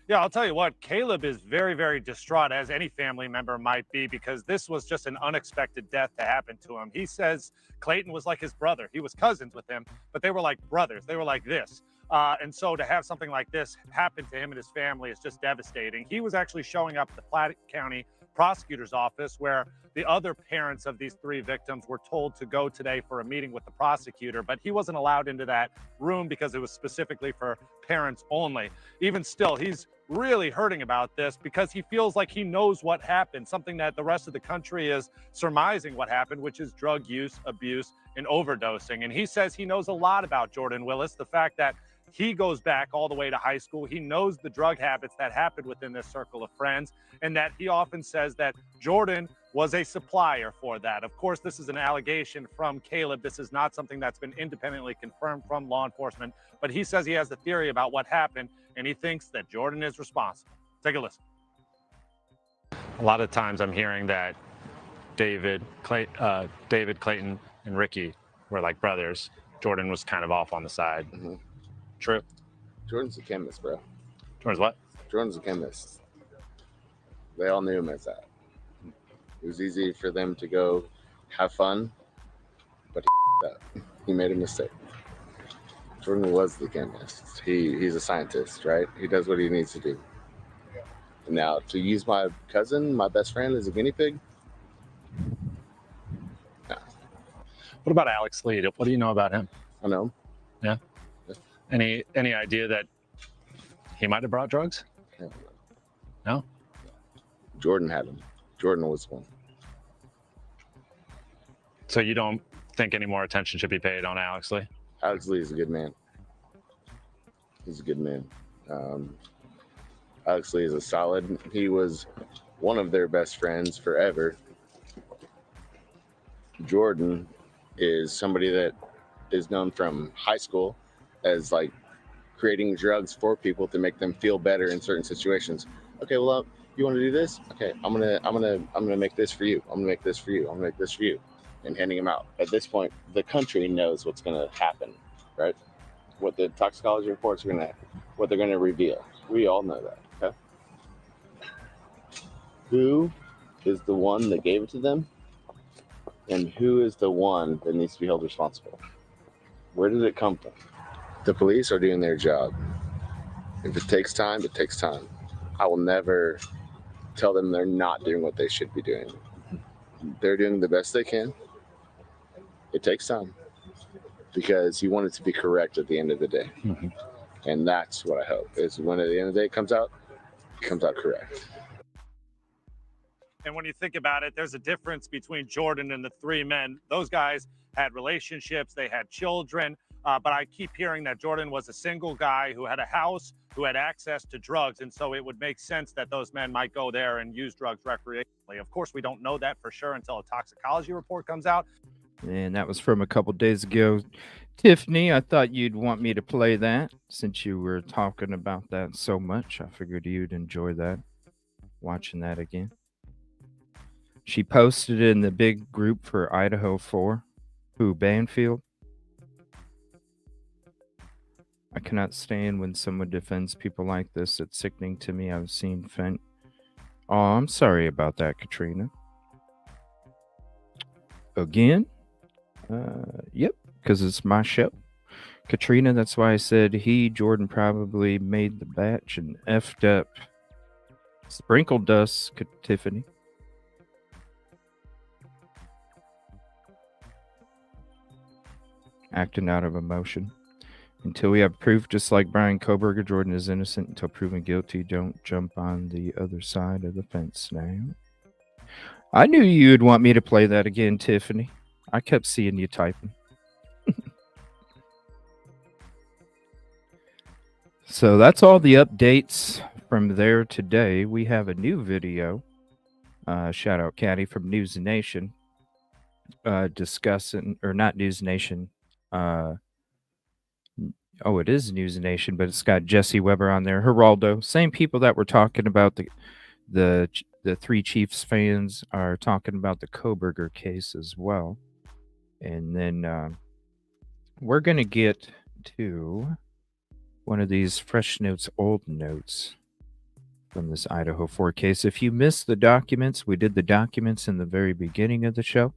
Yeah, I'll tell you what, Caleb is very, very distraught, as any family member might be, because this was just an unexpected death to happen to him. He says Clayton was like his brother. He was cousins with him, but they were like brothers. They were like this. And so to have something like this happen to him and his family is just devastating. He was actually showing up at the Platte County prosecutor's office, where the other parents of these three victims were told to go today for a meeting with the prosecutor, but he wasn't allowed into that room because it was specifically for parents only. Even still, he's really hurting about this because he feels like he knows what happened, something that the rest of the country is surmising what happened, which is drug use, abuse, and overdosing. And he says he knows a lot about Jordan Willis, the fact that he goes back all the way to high school. He knows the drug habits that happened within this circle of friends, and that he often says that Jordan was a supplier for that. Of course, this is an allegation from Caleb. This is not something that's been independently confirmed from law enforcement, but he says he has a theory about what happened, and he thinks that Jordan is responsible. Take a listen. A lot of times I'm hearing that David Clayton, and Ricky were like brothers. Jordan was kind of off on the side. Mm-hmm. True. Jordan's a chemist, bro. Jordan's what? Jordan's a chemist. They all knew him as that. It was easy for them to go have fun, but he made a mistake. Jordan was the chemist. He's a scientist, right? He does what he needs to do. Now, to use my cousin, my best friend, as a guinea pig? No. What about Alex Lee? What do you know about him? I know him. Yeah. Any idea that he might have brought drugs? No? Jordan had him. Jordan was one. So you don't think any more attention should be paid on Alex Lee? Alex Lee is a good man. He's a good man. Alex Lee is a solid. He was one of their best friends forever. Jordan is somebody that is known from high school as like creating drugs for people to make them feel better in certain situations. Okay, well, you want to do this? Okay, I'm gonna make this for you. I'm gonna make this for you. I'm gonna make this for you, and handing them out. At this point, the country knows what's gonna happen, right? What the toxicology reports are what they're gonna reveal. We all know that. Okay. Who is the one that gave it to them, and who is the one that needs to be held responsible? Where did it come from? The police are doing their job. If it takes time, it takes time. I will never tell them they're not doing what they should be doing. They're doing the best they can. It takes time because you want it to be correct at the end of the day. Mm-hmm. And that's what I hope is when at the end of the day it comes out correct. And when you think about it, there's a difference between Jordan and the three men. Those guys had relationships, they had children, but I keep hearing that Jordan was a single guy who had a house, who had access to drugs, and so it would make sense that those men might go there and use drugs recreationally. Of course, we don't know that for sure until a toxicology report comes out. And that was from a couple days ago. Tiffany, I thought you'd want me to play that since you were talking about that so much. I figured you'd enjoy that, watching that again. She posted in the big group for Idaho4, Banfield. I cannot stand when someone defends people like this. It's sickening to me. I've seen Fent. Oh, I'm sorry about that, Katrina. Again? Yep, because it's my show. Katrina, that's why I said Jordan probably made the batch and effed up. Sprinkled dust, Tiffany. Acting out of emotion. Until we have proof, just like Brian Koberger, Jordan is innocent until proven guilty. Don't jump on the other side of the fence now. I knew you'd want me to play that again, Tiffany. I kept seeing you typing. So that's all the updates from there today. We have a new video. Shout out Caddy from News Nation. Discussing, or not News Nation. Oh, it is News Nation, but it's got Jesse Weber on there. Geraldo, same people that were talking about the three Chiefs fans are talking about the Koberger case as well. And then we're going to get to one of these fresh notes, old notes from this Idaho4 case. If you missed the documents, we did the documents in the very beginning of the show.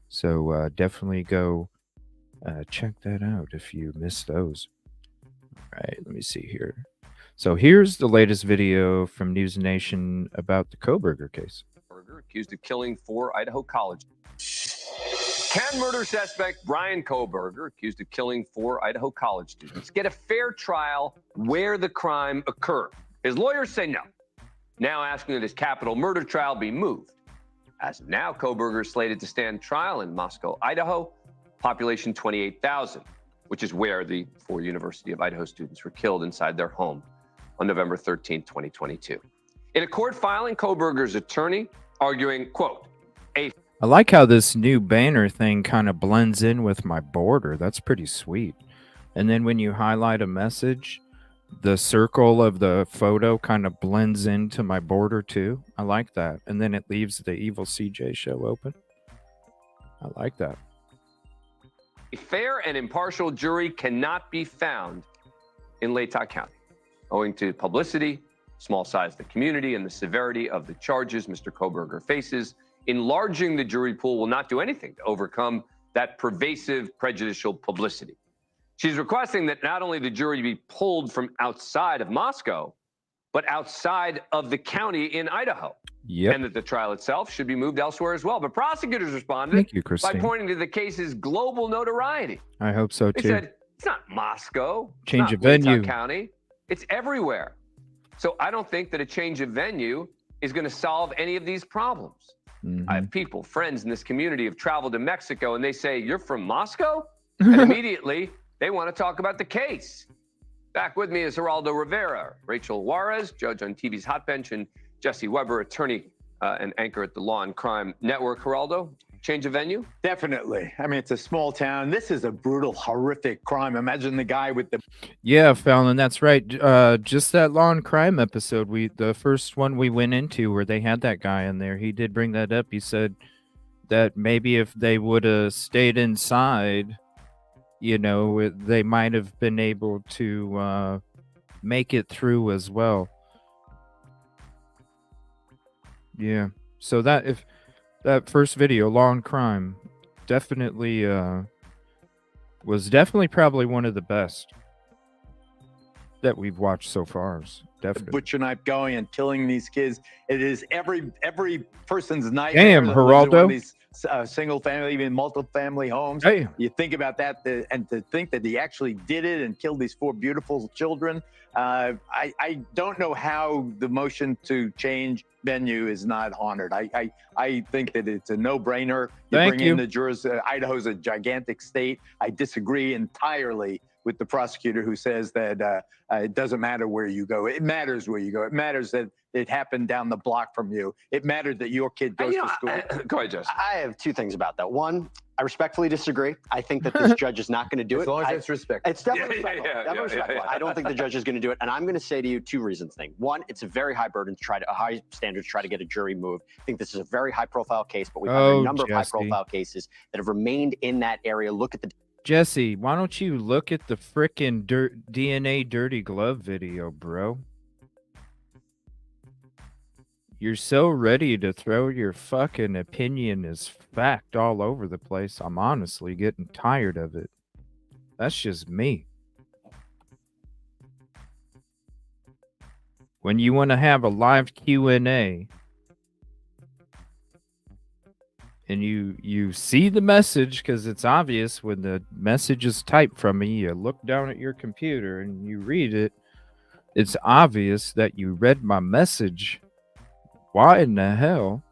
So definitely go check that out if you missed those. All right, let me see here. So here's the latest video from News Nation about the Koberger case. Accused of killing 4 Idaho college. Can murder suspect Brian Koberger, accused of killing 4 Idaho college students, get a fair trial where the crime occurred? His lawyers say no, now asking that his capital murder trial be moved. As of now, Koberger is slated to stand trial in Moscow, Idaho, population 28,000, which is where the 4 University of Idaho students were killed inside their home on November 13, 2022. In a court filing, Koberger's attorney arguing, quote, I like how this new banner thing kind of blends in with my border. That's pretty sweet. And then when you highlight a message, the circle of the photo kind of blends into my border too. I like that. And then it leaves the Evil CJ show open. I like that. A fair and impartial jury cannot be found in Latah County, owing to publicity, small size of the community, and the severity of the charges Mr. Koberger faces. Enlarging the jury pool will not do anything to overcome that pervasive prejudicial publicity. She's requesting that not only the jury be pulled from outside of Moscow, but outside of the county in Idaho. Yep. And that the trial itself should be moved elsewhere as well. But prosecutors responded Thank you, by Christine. pointing to the case's global notoriety. I hope so They too. said, it's not Moscow. It's Change not of venue. Latah County. It's everywhere. So I don't think that a change of venue is going to solve any of these problems. I have people, friends in this community have traveled to Mexico and they say, you're from Moscow? And immediately they want to talk about the case. Back with me is Geraldo Rivera, Rachel Juarez, judge on TV's Hot Bench, and Jesse Weber, attorney and anchor at the Law and Crime Network. Geraldo, change of venue? Definitely. I mean, it's a small town. This is a brutal, horrific crime. Imagine the guy with the... Yeah, Fallon, that's right. Just that Law and Crime episode, the first one we went into where they had that guy in there, he did bring that up. He said that maybe if they would have stayed inside, you know, they might have been able to make it through as well. Yeah. So that first video, Law and Crime, definitely was definitely probably one of the best that we've watched so far. Definitely. Butcher knife going and killing these kids. It is every person's nightmare. Damn, that lives in one of Geraldo. these single family, even multi-family homes. Damn. You think about that, and to think that he actually did it and killed these 4 beautiful children. I don't know how the motion to change venue is not honored. I think that it's a no-brainer. Thank bring you. in the jurors. Idaho's a gigantic state. I disagree entirely with the prosecutor who says that it doesn't matter where you go. It matters where you go. It matters that it happened down the block from you. It mattered that your kid goes to school. Go ahead, Jess. I have 2 things about that. One, I respectfully disagree. I think that this judge is not going to do it. As long as it's respectful. It's definitely respectful. yeah, Definitely respectful. yeah. I don't think the judge is going to do it. And I'm going to say to you 2 reasons. One, it's a very high burden to a high standard to try to get a jury moved. I think this is a very high profile case, but we've had a number of high profile cases that have remained in that area. Look at the Jesse, why don't you look at the frickin' DNA dirty glove video, bro? You're so ready to throw your fucking opinion as fact all over the place. I'm honestly getting tired of it. That's just me. When you want to have a live Q&A and you see the message, because it's obvious when the message is typed from me, you look down at your computer and you read it, it's obvious that you read my message. Why in the hell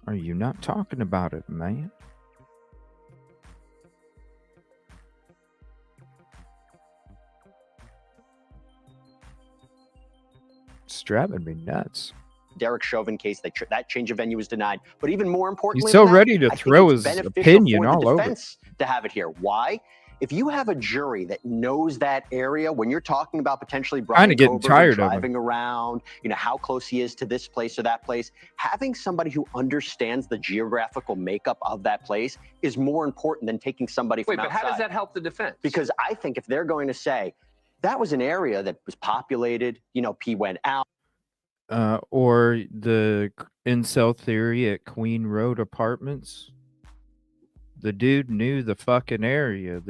are you not talking about it, man? It's driving me nuts. Derek Chauvin case, that change of venue was denied. But even more importantly, He's so than that, ready to I think throw it's his beneficial opinion for the all over. defense to have it here. Why? If you have a jury that knows that area, when you're talking about potentially Brian getting Kohberger tired of him. driving around, how close he is to this place or that place, having somebody who understands the geographical makeup of that place is more important than taking somebody from Wait, but outside. how does that help the defense? Because I think if they're going to say that was an area that was populated, P went out. Or the incel theory at Queen Road Apartments. The dude knew the fucking area.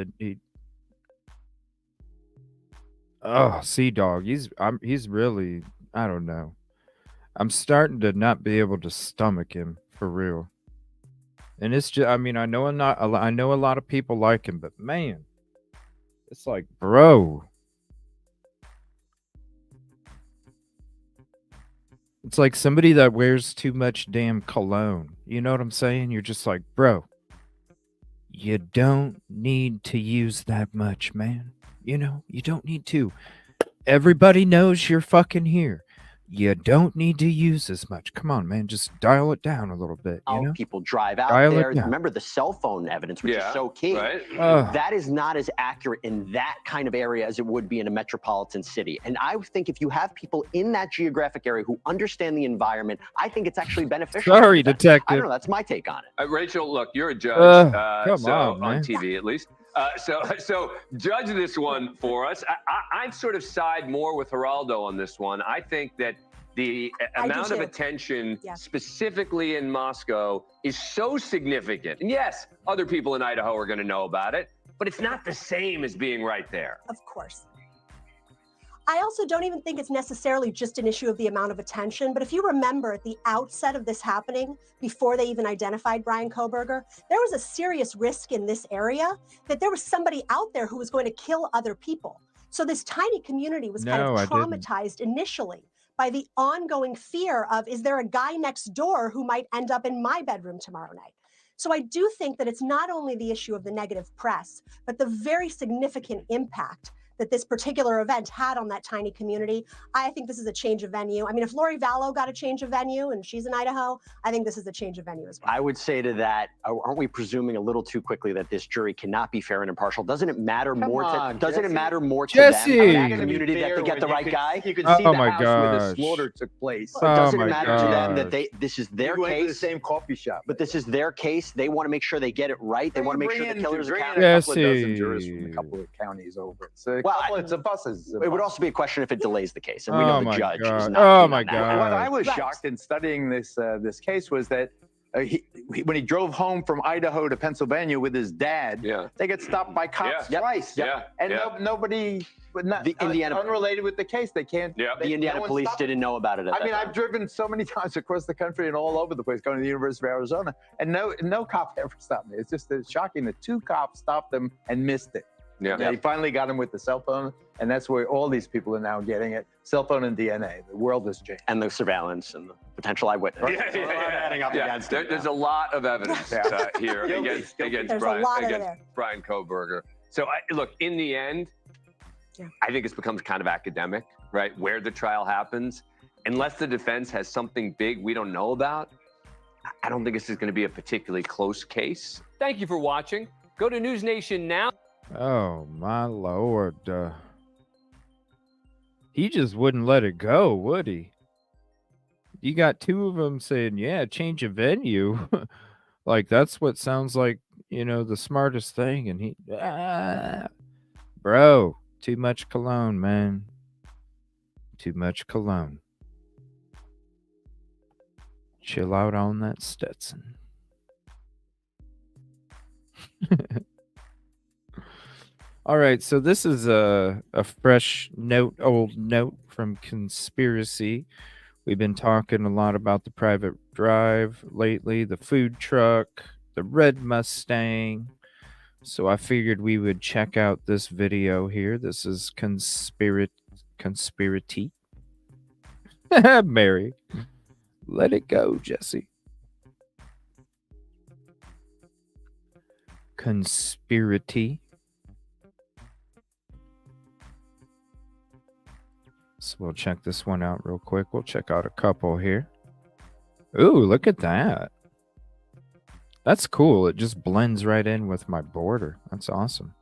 Sea Dog. He's really, I don't know. I'm starting to not be able to stomach him for real. And it's just, I know a lot of people like him, but man, it's like, bro. It's like somebody that wears too much damn cologne. You know what I'm saying? You're just like, bro, you don't need to use that much, man. You don't need to. Everybody knows you're fucking here. You don't need to use as much. Come on, man. Just dial it down a little bit. People drive out Dial it there. down. Remember the cell phone evidence, which is so key. Right. That is not as accurate in that kind of area as it would be in a metropolitan city. And I think if you have people in that geographic area who understand the environment, I think it's actually beneficial. Sorry, detective. I don't know. That's my take on it. Rachel, look, you're a judge. Come on, man. TV at least. So judge this one for us. I'd sort of side more with Geraldo on this one. I think that the amount of attention specifically in Moscow is so significant. And yes, other people in Idaho are going to know about it, but it's not the same as being right there. Of course. I also don't even think it's necessarily just an issue of the amount of attention, but if you remember at the outset of this happening, before they even identified Brian Kohberger, there was a serious risk in this area that there was somebody out there who was going to kill other people. So this tiny community was kind of traumatized initially by the ongoing fear of, is there a guy next door who might end up in my bedroom tomorrow night? So I do think that it's not only the issue of the negative press, but the very significant impact that this particular event had on that tiny community. I think this is a change of venue. I mean, if Lori Vallow got a change of venue and she's in Idaho, I think this is a change of venue as well. I would say to that, aren't we presuming a little too quickly that this jury cannot be fair and impartial? Doesn't it matter more to them, that community that they get the right guy? You can see the house where the slaughter took place. But doesn't it matter to them that this is their We went to the case? same coffee shop. But this is their case. They want to make sure they get it right. They want to make sure the killers are bring accountable. in a couple of dozen jurors from a couple of counties over. It's a buses. It would also be a question if it delays the case, and we know the judge is not. What I was shocked in studying this case was that when he drove home from Idaho to Pennsylvania with his dad, they get stopped by cops twice. Nobody, the Indiana, unrelated with the case, they can't. The Indiana police didn't know about it. At I mean, that time. I've driven so many times across the country and all over the place, going to the University of Arizona, and no cop ever stopped me. It's just shocking that two cops stopped them and missed it. They finally got him with the cell phone, and that's where all these people are now getting it. Cell phone and DNA. The world has changed. And the surveillance and the potential eyewitness. Adding up against it. There's a lot of evidence here against Brian Kohberger. So look, in the end, I think this becomes kind of academic, right? Where the trial happens, unless the defense has something big we don't know about, I don't think this is going to be a particularly close case. Thank you for watching. Go to News Nation now. Oh my Lord. He just wouldn't let it go, would he? You got two of them saying, yeah, change of venue. Like, that's what sounds like the smartest thing, and bro, too much cologne, man. Too much cologne. Chill out on that Stetson. All right, so this is a fresh old note from Conspiracy. We've been talking a lot about the private drive lately, the food truck, the red Mustang. So I figured we would check out this video here. This is Conspiracy. Mary. Let it go, Jesse. Conspiracy. So we'll check this one out real quick. We'll check out a couple here. Ooh, look at that. That's cool. It just blends right in with my border. That's awesome.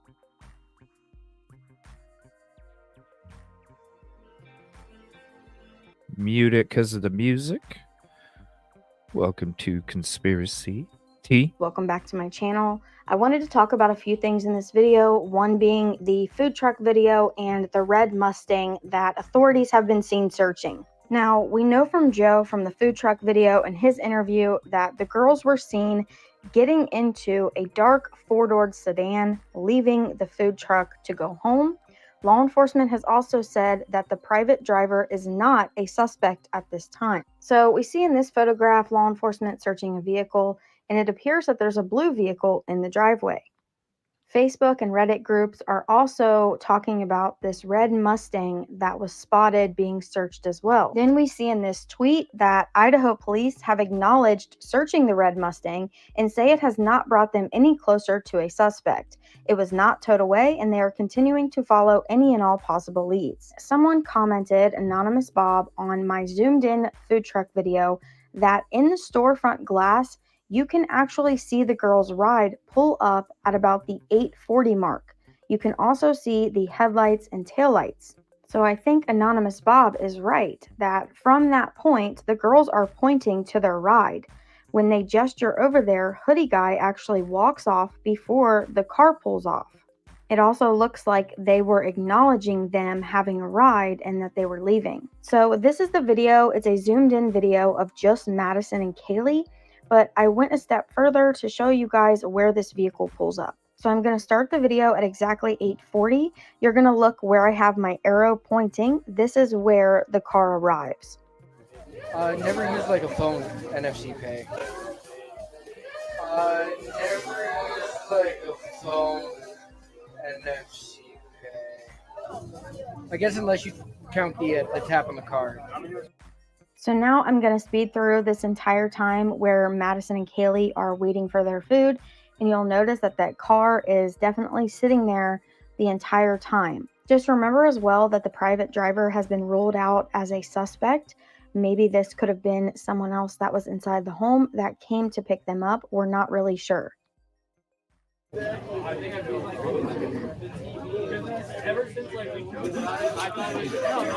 Mute it because of the music. Welcome to Conspiracy T. Welcome back to my channel. I wanted to talk about a few things in this video, one being the food truck video and the red Mustang that authorities have been seen searching. Now, we know from Joe from the food truck video and his interview that the girls were seen getting into a dark four-doored sedan, leaving the food truck to go home. Law enforcement has also said that the private driver is not a suspect at this time. So we see in this photograph law enforcement searching a vehicle, and it appears that there's a blue vehicle in the driveway. Facebook and Reddit groups are also talking about this red Mustang that was spotted being searched as well. Then we see in this tweet that Idaho police have acknowledged searching the red Mustang and say it has not brought them any closer to a suspect. It was not towed away, and they are continuing to follow any and all possible leads. Someone commented, Anonymous Bob, on my zoomed in food truck video that in the storefront glass, you can actually see the girls' ride pull up at about the 8:40 mark. You can also see the headlights and taillights. So I think Anonymous Bob is right that from that point, the girls are pointing to their ride. When they gesture over there, Hoodie Guy actually walks off before the car pulls off. It also looks like they were acknowledging them having a ride and that they were leaving. So this is the video. It's a zoomed in video of just Madison and Kaylee. But I went a step further to show you guys where this vehicle pulls up. So I'm going to start the video at exactly 8:40. You're going to look where I have my arrow pointing. This is where the car arrives. Never used like a phone NFC pay. Never used like a phone NFC pay. I guess unless you count the tap on the card. So now I'm going to speed through this entire time where Madison and Kaylee are waiting for their food. And you'll notice that that car is definitely sitting there the entire time. Just remember as well that the private driver has been ruled out as a suspect. Maybe this could have been someone else that was inside the home that came to pick them up. We're not really sure.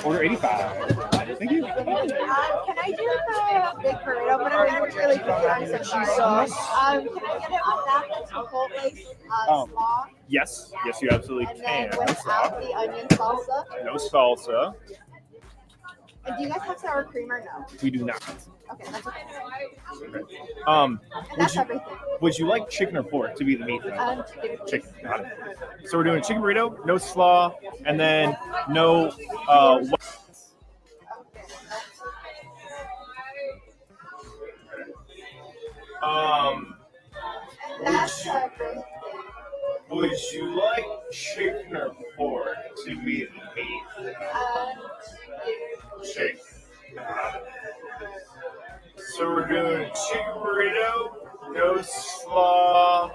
Order 85. Thank you. Can I do the big burrito? But I'm really quick. I'm so sorry. Can I get it with that? That's Chipotle slaw. Yes, you absolutely And can. then without the onion salsa. No salsa. And do you guys have sour cream or no? We do not. Okay, that's okay. And And that's everything. would you like chicken or pork to be the meat? Chicken. Chicken. Got it. So we're doing chicken burrito, no slaw, and then no. Would you like chicken or pork to be the meat? Chicken. So we're doing chicken burrito, no slaw.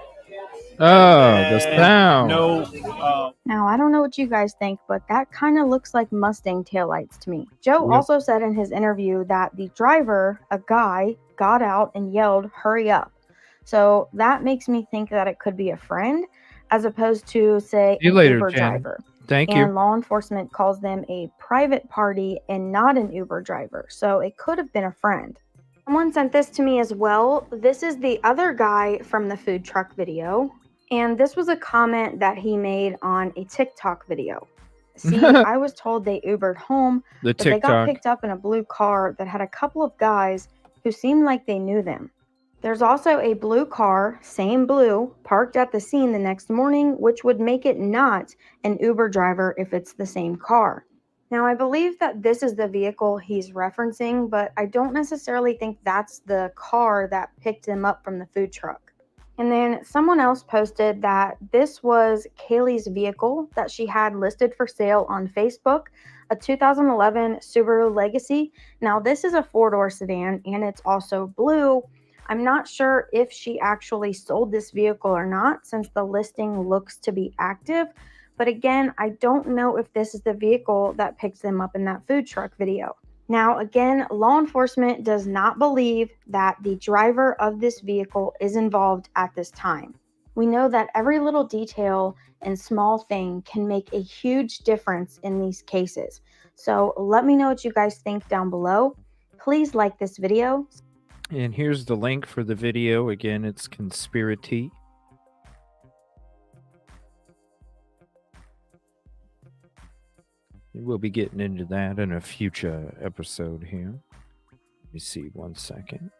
Oh, the sound. No. Now, I don't know what you guys think, but that kind of looks like Mustang taillights to me. Joe Yep. also said in his interview that the driver, a guy, got out and yelled, "Hurry up." So that makes me think that it could be a friend as opposed to, say, See you an later, Uber Jen. driver. Thank And you. law enforcement calls them a private party and not an Uber driver. So it could have been a friend. Someone sent this to me as well. This is the other guy from the food truck video. And this was a comment that he made on a TikTok video. See, I was told they Ubered home, The but they got TikTok. picked up in a blue car that had a couple of guys who seemed like they knew them. There's also a blue car, same blue, parked at the scene the next morning, which would make it not an Uber driver if it's the same car. Now, I believe that this is the vehicle he's referencing, but I don't necessarily think that's the car that picked him up from the food truck. And then someone else posted that this was Kaylee's vehicle that she had listed for sale on Facebook, a 2011 Subaru Legacy. Now, this is a four-door sedan and it's also blue. I'm not sure if she actually sold this vehicle or not since the listing looks to be active. But again, I don't know if this is the vehicle that picks them up in that food truck video. Now, again, law enforcement does not believe that the driver of this vehicle is involved at this time. We know that every little detail and small thing can make a huge difference in these cases. So let me know what you guys think down below. Please like this video. And here's the link for the video. Again, it's Conspiracy. We'll be getting into that in a future episode here. Let me see 1 second.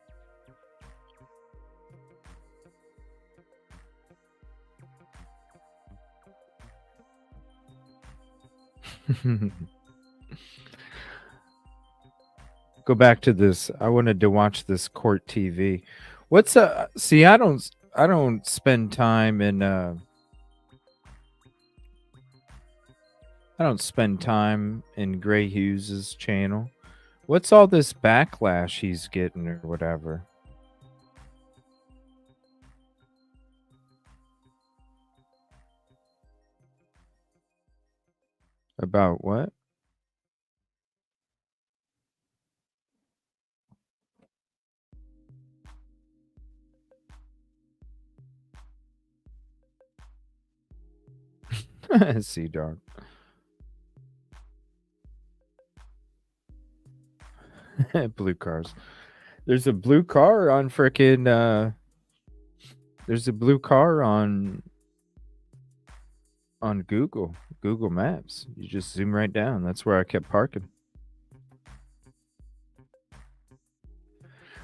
Go back to this. I wanted to watch this court TV. What's see, I don't spend time in I don't spend time in Gray Hughes's channel. What's all this backlash he's getting or whatever? About what? Sea Dog. Blue cars. There's a blue car on frickin' there's a blue car on Google Maps. You just zoom right down. That's where I kept parking.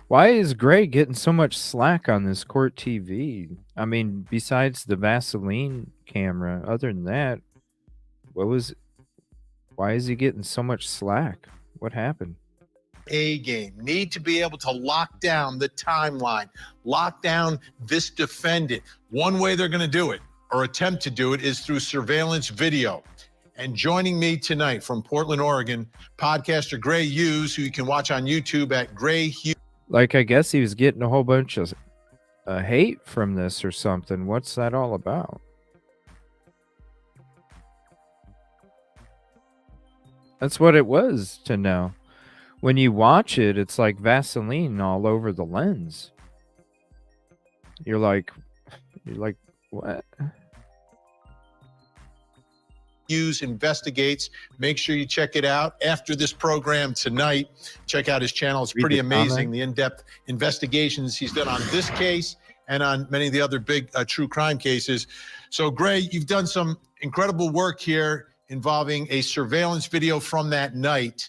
Why is Gray getting so much slack on this court TV? I mean, besides the Vaseline camera, other than that, why is he getting so much slack? What happened? A game. Need to be able to lock down the timeline, lock down this defendant. One way they're going to do it, or attempt to do it, is through surveillance video. And joining me tonight from Portland, Oregon, podcaster Gray Hughes, who you can watch on YouTube at Gray Hughes. Like, I guess he was getting a whole bunch of hate from this or something. What's that all about? That's what it was to know. When you watch it, it's like Vaseline all over the lens. You're like, what? Hughes investigates. Make sure you check it out after this program tonight. Check out his channel. It's pretty amazing, the in-depth investigations he's done on this case and on many of the other big true crime cases. So, Gray, you've done some incredible work here involving a surveillance video from that night.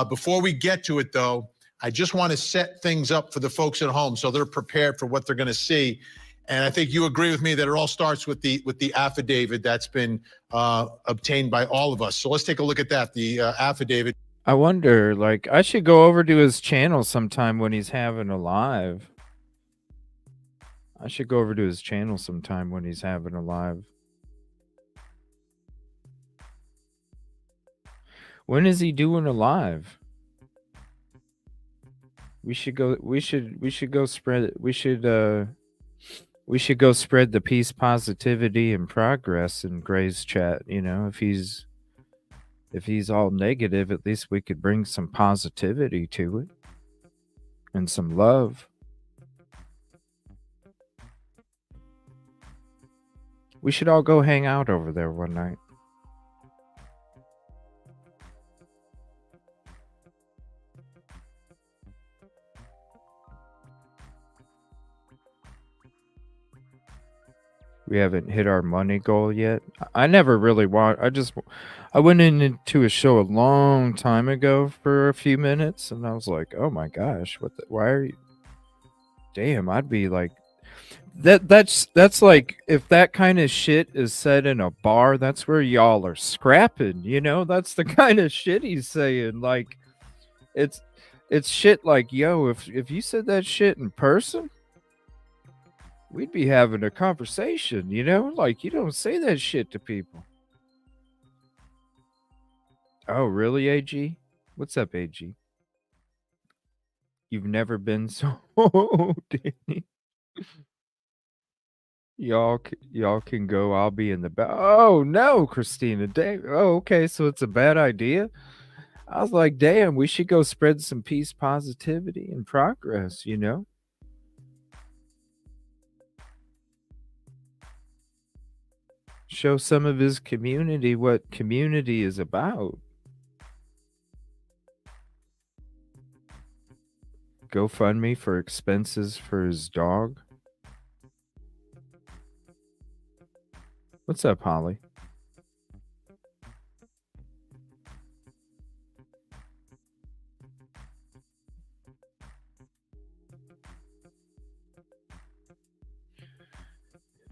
Before we get to it, though, I just want to set things up for the folks at home so they're prepared for what they're going to see. And I think you agree with me that it all starts with the affidavit that's been obtained by all of us. So let's take a look at that, the affidavit. I wonder, like, I should go over to his channel sometime when he's having a live. I should go over to his channel sometime when he's having a live. When is he doing a live? We should go spread the peace, positivity, and progress in Gray's chat. You know, if he's all negative, at least we could bring some positivity to it and some love. We should all go hang out over there one night. We haven't hit our money goal yet. I never really watched. I went into a show a long time ago for a few minutes, and I was like, "Oh my gosh, why are you?" Damn, I'd be like, that's like if that kind of shit is said in a bar, that's where y'all are scrapping. You know, that's the kind of shit he's saying. Like, it's shit like, yo, if you said that shit in person, we'd be having a conversation, you know? Like, you don't say that shit to people. Oh, really, AG? What's up, AG? You've never been so Danny. Y'all can go. I'll be in the back. Oh no, Christina. Dang. Oh, okay. So it's a bad idea. I was like, damn, we should go spread some peace, positivity, and progress, you know? Show some of his community what community is about. GoFundMe for expenses for his dog. What's up, Holly?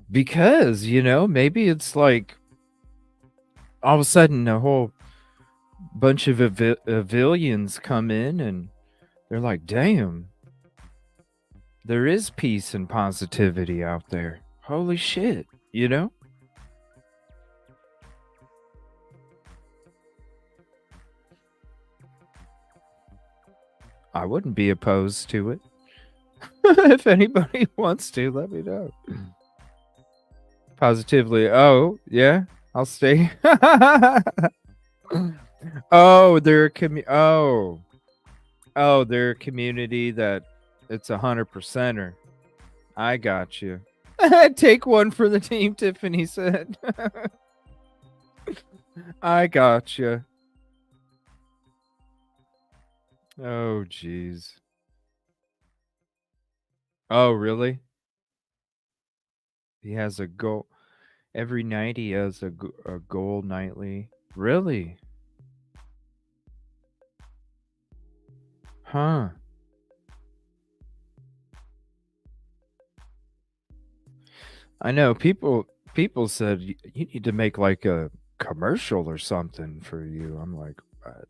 Because, you know, maybe it's like all of a sudden a whole bunch of civilians come in and they're like, damn, there is peace and positivity out there. Holy shit, you know? I wouldn't be opposed to it. If anybody wants to, let me know. Positively. Oh, yeah, I'll stay. Oh, they're they're a community that it's 100%er. I got you. Take one for the team, Tiffany said. I got you. Oh, jeez. Oh, really? He has a goal. Every night he has a goal nightly. Really? Huh. I know people said you need to make like a commercial or something for you. I'm like, what?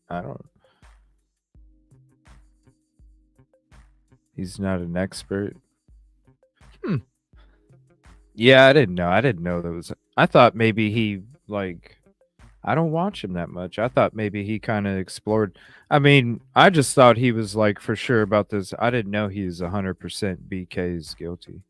I don't. He's not an expert. Yeah, I didn't know. I didn't know that was. I thought maybe he like. I don't watch him that much. I thought maybe he kind of explored. I mean, I just thought he was like for sure about this. I didn't know he's 100% BK is guilty.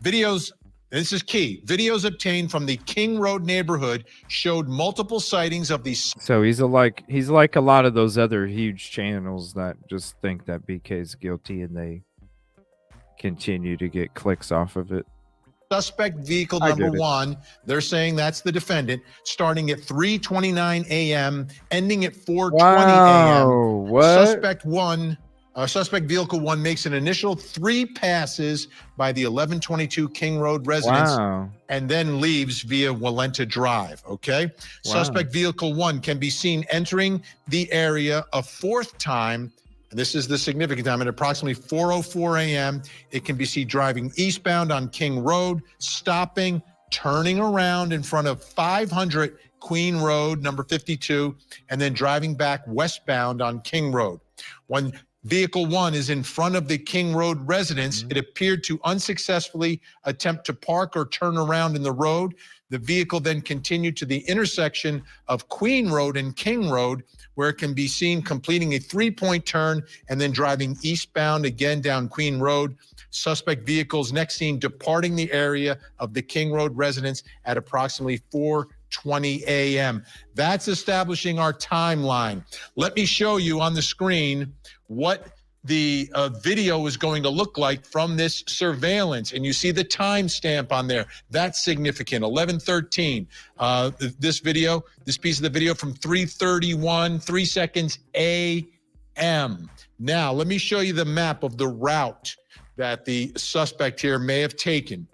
Videos, this is key. Videos obtained from the King Road neighborhood showed multiple sightings of these. So he's like a lot of those other huge channels that just think that BK is guilty and they continue to get clicks off of it. Suspect vehicle number one, they're saying that's the defendant, starting at 3:29 a.m., ending at 4:20 a.m. Wow, what? Suspect vehicle one makes an initial 3 passes by the 1122 King Road residence and then leaves via Walenta Drive, okay? Wow. Suspect vehicle one can be seen entering the area a 4th time. This is the significant time at approximately 4:04 a.m. It can be seen driving eastbound on King Road, stopping, turning around in front of 500 Queen Road, number 52, and then driving back westbound on King Road. When vehicle one is in front of the King Road residence, it appeared to unsuccessfully attempt to park or turn around in the road. The vehicle then continued to the intersection of Queen Road and King Road, where it can be seen completing a 3-point turn and then driving eastbound again down Queen Road. Suspect vehicles next seen departing the area of the King Road residence at approximately 4:20 a.m. That's establishing our timeline. Let me show you on the screen what the video is going to look like from this surveillance. And you see the timestamp on there. That's significant, 11:13. This piece of the video from 3:31, 3 seconds a.m. Now, let me show you the map of the route that the suspect here may have taken.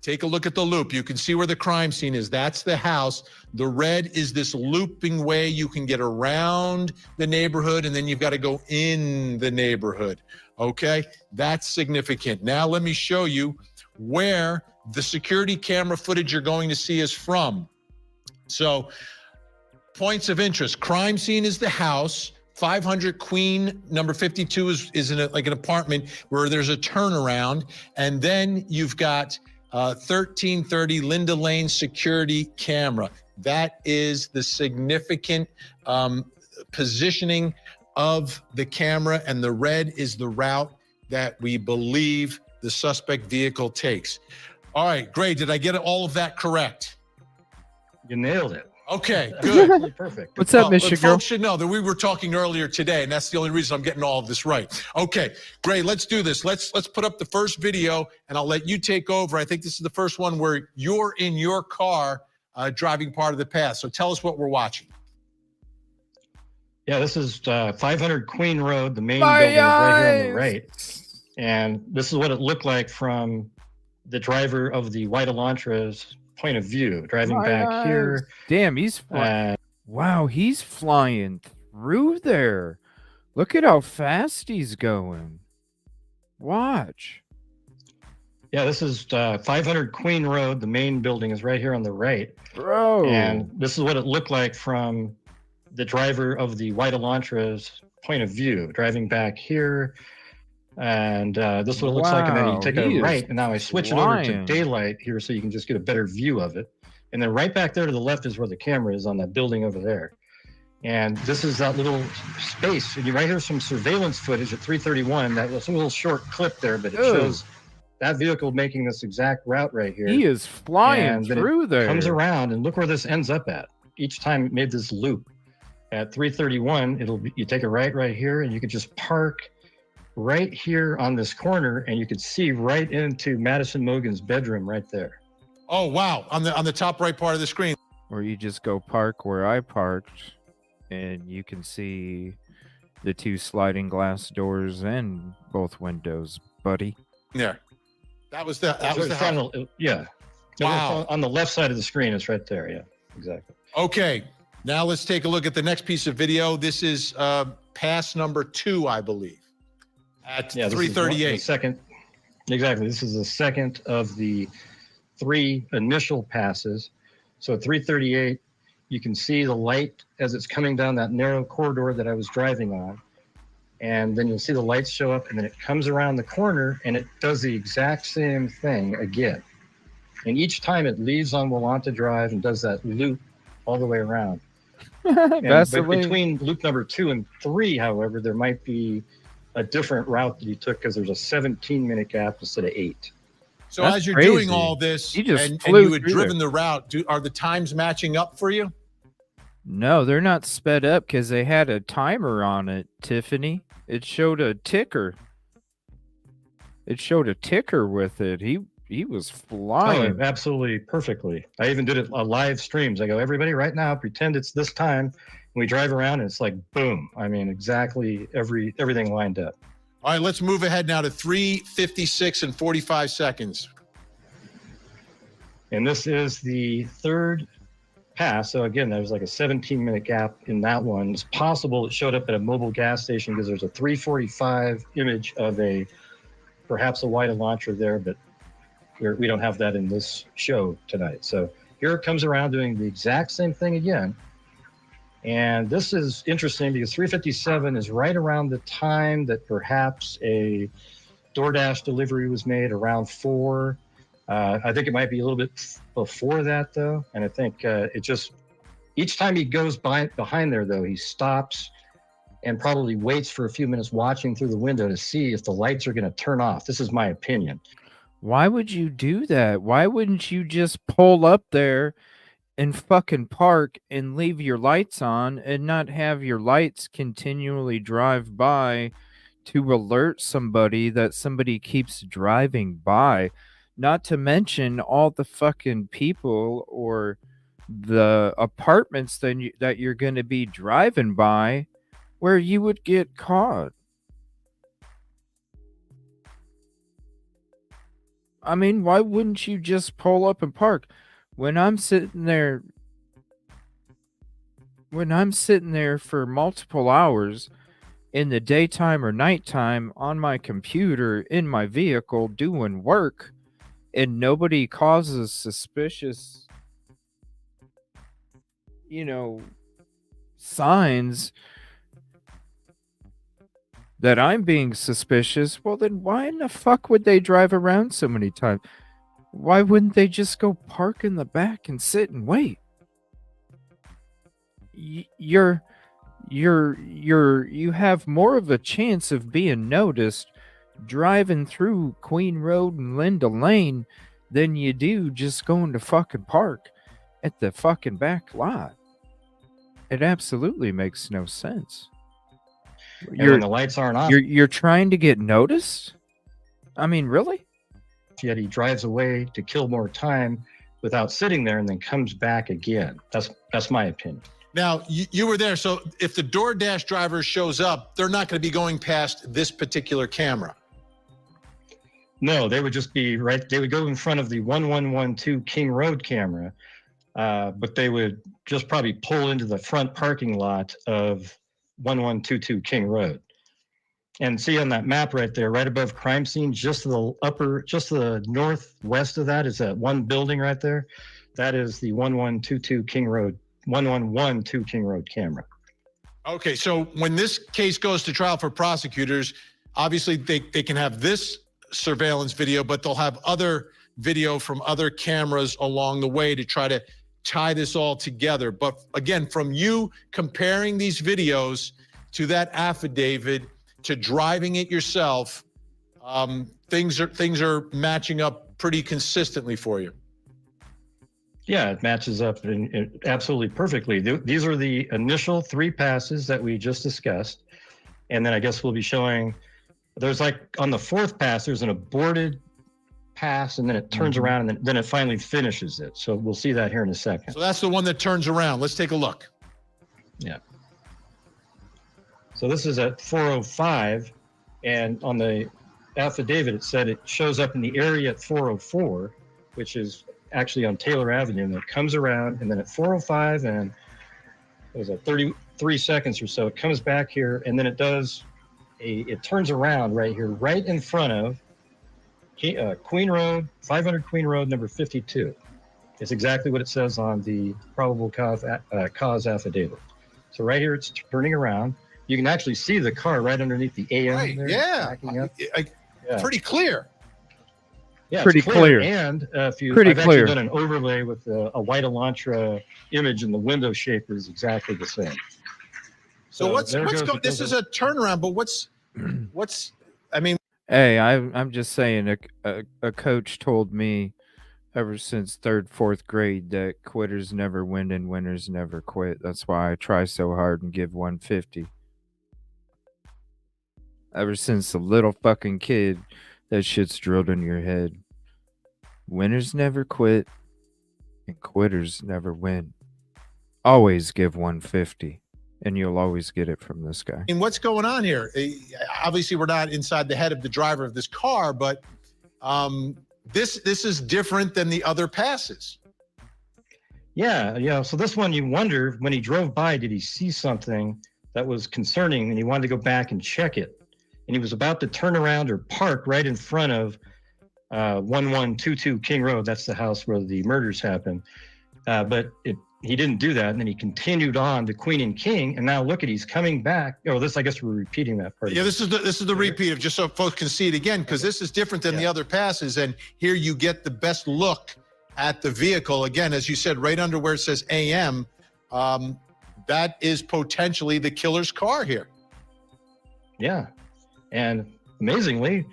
Take a look at the loop. You can see where the crime scene is. That's the house. The red is this looping way you can get around the neighborhood, and then you've got to go in the neighborhood. Okay? That's significant. Now let me show you where the security camera footage you're going to see is from. So, points of interest. Crime scene is the house. 500 Queen, number 52 is in like an apartment where there's a turnaround. And then you've got 1330 Linda Lane security camera. That is the significant positioning of the camera, and the red is the route that we believe the suspect vehicle takes. All right, great. Did I get all of that correct? You nailed it. Okay, good. Perfect. What's up, Mr. Girl? Folks should know that we were talking earlier today, and that's the only reason I'm getting all of this right. Okay, great. Let's do this. Let's put up the first video, and I'll let you take over. I think this is the first one where you're in your car driving part of the path. So tell us what we're watching. Yeah, this is 500 Queen Road. The main building is right here on the right. And this is what it looked like from the driver of the white Elantra's point of view, driving back here. Damn, he's wow, he's flying through there. Look at how fast he's going. Watch. Yeah, this is 500 Queen Road. The main building is right here on the right. Bro. And this is what it looked like from the driver of the white Elantra's point of view, driving back here. And this is what it looks like. And then you take a right. And now I switch it over to daylight here so you can just get a better view of it. And then right back there to the left is where the camera is on that building over there. And this is that little space. And you right here some surveillance footage at 331. That was a little short clip there, but it shows that vehicle making this exact route right here. He is flying through there. Comes around, and look where this ends up at. Each time it made this loop. At 331, you take a right here, and you could just park right here on this corner, and you could see right into Madison Mogan's bedroom right there. Oh wow! On the top right part of the screen. Or you just go park where I parked, and you can see the two sliding glass doors and both windows, buddy. Yeah, that was the house. Yeah. Wow. On the left side of the screen, it's right there. Yeah, exactly. Okay, now let's take a look at the next piece of video. This is pass number 2, I believe, at 338. Second, exactly. This is the second of the 3 initial passes. So at 338, you can see the light as it's coming down that narrow corridor that I was driving on. And then you'll see the lights show up, and then it comes around the corner, and it does the exact same thing again. And each time it leaves on Willanta Drive and does that loop all the way around. But between loop number 2 and 3, however, there might be a different route that you took because there's a 17-minute gap instead of 8. So as you're doing all this, and you had driven the route, are the times matching up for you? No, they're not sped up because they had a timer on it, Tiffany. It showed a ticker. It showed a ticker with it. He was flying. Oh, absolutely perfectly. I even did it live streams. I go, everybody right now, pretend it's this time. And we drive around and it's like, boom. I mean, exactly everything lined up. All right, let's move ahead now to 3:56 and 45 seconds. And this is the third pass. So again, there was like a 17-minute gap in that one. It's possible it showed up at a mobile gas station because there's a 3:45 image of perhaps a white Elantra there, but we don't have that in this show tonight. So here it comes around doing the exact same thing again. And this is interesting because 3:57 is right around the time that perhaps a DoorDash delivery was made, around 4. I think it might be a little bit before that, though. And I think each time he goes behind there, though, he stops and probably waits for a few minutes watching through the window to see if the lights are going to turn off. This is my opinion. Why would you do that? Why wouldn't you just pull up there and fucking park and leave your lights on and not have your lights continually drive by to alert somebody that somebody keeps driving by? Not to mention all the fucking people or the apartments that you're going to be driving by where you would get caught. I mean, why wouldn't you just pull up and park? When I'm sitting there for multiple hours in the daytime or nighttime on my computer in my vehicle doing work, and nobody causes suspicious, signs that I'm being suspicious, well, then why in the fuck would they drive around so many times? Why wouldn't they just go park in the back and sit and wait? You have more of a chance of being noticed driving through Queen Road and Linda Lane than you do just going to fucking park at the fucking back lot. It absolutely makes no sense. And when the lights aren't off, You're trying to get noticed? I mean, really? yet he drives away to kill more time without sitting there and then comes back again. That's my opinion. Now, you were there, so if the DoorDash driver shows up, they're not going to be going past this particular camera. No, they would just be right. They would go in front of the 1112 King Road camera, but they would just probably pull into the front parking lot of 1122 King Road. And see on that map right there, right above crime scene, just to the northwest of that is that one building right there. That is the 1122 King Road, 1112 King Road camera. Okay, so when this case goes to trial for prosecutors, obviously they can have this surveillance video, but they'll have other video from other cameras along the way to try to tie this all together. But again, from you comparing these videos to that affidavit, to driving it yourself, things are matching up pretty consistently for you. Yeah, it matches up absolutely perfectly. These are the initial 3 passes that we just discussed. And then I guess we'll be showing, there's like on the 4th pass, there's an aborted pass, and then it turns around, and then it finally finishes it. So we'll see that here in a second. So that's the one that turns around. Let's take a look. Yeah. So this is at 405, and on the affidavit, it said it shows up in the area at 404, which is actually on Taylor Avenue, and it comes around, and then at 405 and it was at 33 seconds or so, it comes back here, and then it turns around right here, right in front of Queen Road, 500 Queen Road, number 52. It's exactly what it says on the probable cause affidavit. So right here, it's turning around. You can actually see the car right underneath the AM. Right, there, yeah. Pretty clear. Yeah, pretty clear. And if you, Pretty I've clear. actually done an overlay with a white Elantra image, and the window shape is exactly the same. So what's there goes going? This is a turnaround, but what's? I mean, Hey, I'm just saying, a coach told me ever since 3rd, 4th grade that quitters never win and winners never quit. That's why I try so hard and give 150. Ever since a little fucking kid, that shit's drilled in your head. Winners never quit and quitters never win. Always give 150, and you'll always get it from this guy. and what's going on here? Obviously, we're not inside the head of the driver of this car, but this is different than the other passes. Yeah. So this one, you wonder, when he drove by, did he see something that was concerning, and he wanted to go back and check it? And he was about to turn around or park right in front of 1122 King Road. That's the house where the murders happened. But he didn't do that, and then he continued on to Queen and King, and now look at, he's coming back. Oh, I guess we're repeating that part. Yeah, this is the repeat of, just so folks can see it again, because this is different than the other passes, and here you get the best look at the vehicle. Again, as you said, right under where it says AM, that is potentially the killer's car here. Yeah. And amazingly,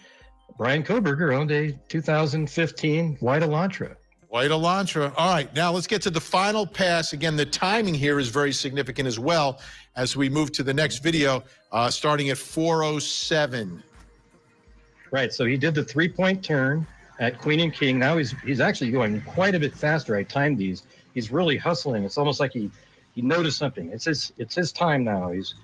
Brian Koberger owned a 2015 white Elantra. White Elantra. All right, now let's get to the final pass. Again, the timing here is very significant as well as we move to the next video, starting at 4:07. Right, so he did the 3-point turn at Queen and King. Now he's actually going quite a bit faster. I timed these. He's really hustling. It's almost like he noticed something. It's his time now. He's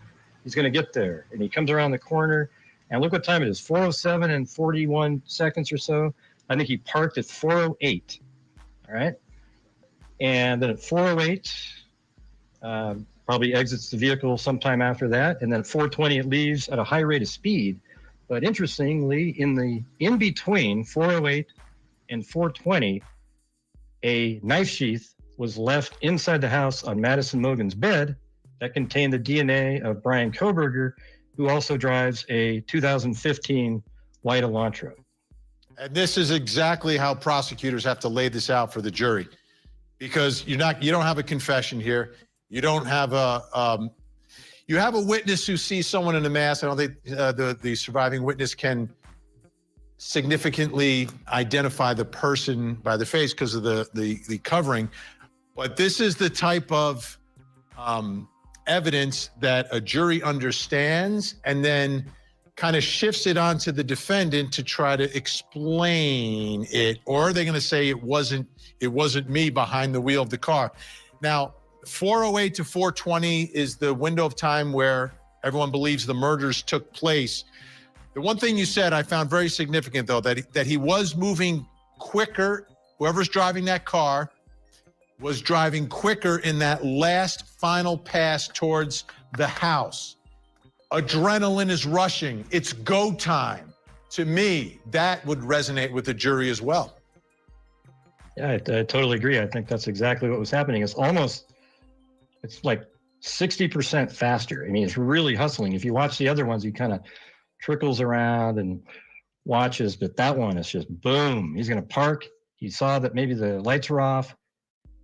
going to get there. And he comes around the corner, and look what time it is, 4:07 and 41 seconds or so. I think he parked at 4:08. All right. And then at 4:08, probably exits the vehicle sometime after that. And then at 4:20, it leaves at a high rate of speed. But interestingly, in between 4:08 and 4:20, a knife sheath was left inside the house on Madison Mogen's bed that contained the DNA of Brian Koberger, who also drives a 2015 white Elantra. And this is exactly how prosecutors have to lay this out for the jury, because you don't have a confession here. You don't have you have a witness who sees someone in a mask. I don't think the surviving witness can significantly identify the person by the face because of the covering. But this is the type of evidence that a jury understands and then kind of shifts it onto the defendant to try to explain it. Or are they going to say it wasn't me behind the wheel of the car? Now, 4:08 to 4:20 is the window of time where everyone believes the murders took place. The one thing you said I found very significant, though, that he was moving quicker. Whoever's driving that car was driving quicker in that last final pass towards the house. Adrenaline is rushing. It's go time. To me, that would resonate with the jury as well. Yeah, I totally agree. I think that's exactly what was happening. It's like 60% faster. I mean, it's really hustling. If you watch the other ones, he kind of trickles around and watches, but that one is just boom. He's going to park. He saw that maybe the lights were off.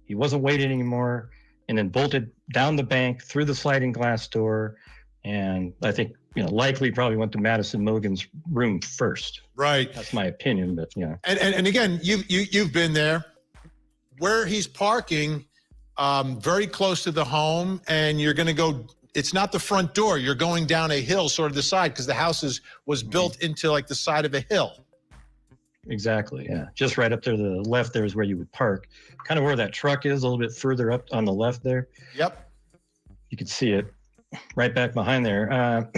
He wasn't waiting anymore, and then bolted down the bank through the sliding glass door. And I think, likely probably went to Madison Mogen's room first. Right. That's my opinion, but yeah. And again, you've been there. Where he's parking, very close to the home, and you're going to go. It's not the front door. You're going down a hill, sort of the side, because the house was built into like the side of a hill. Exactly. Yeah. Just right up there to the left there is where you would park. Kind of where that truck is, a little bit further up on the left there. Yep. You could see it right back behind there.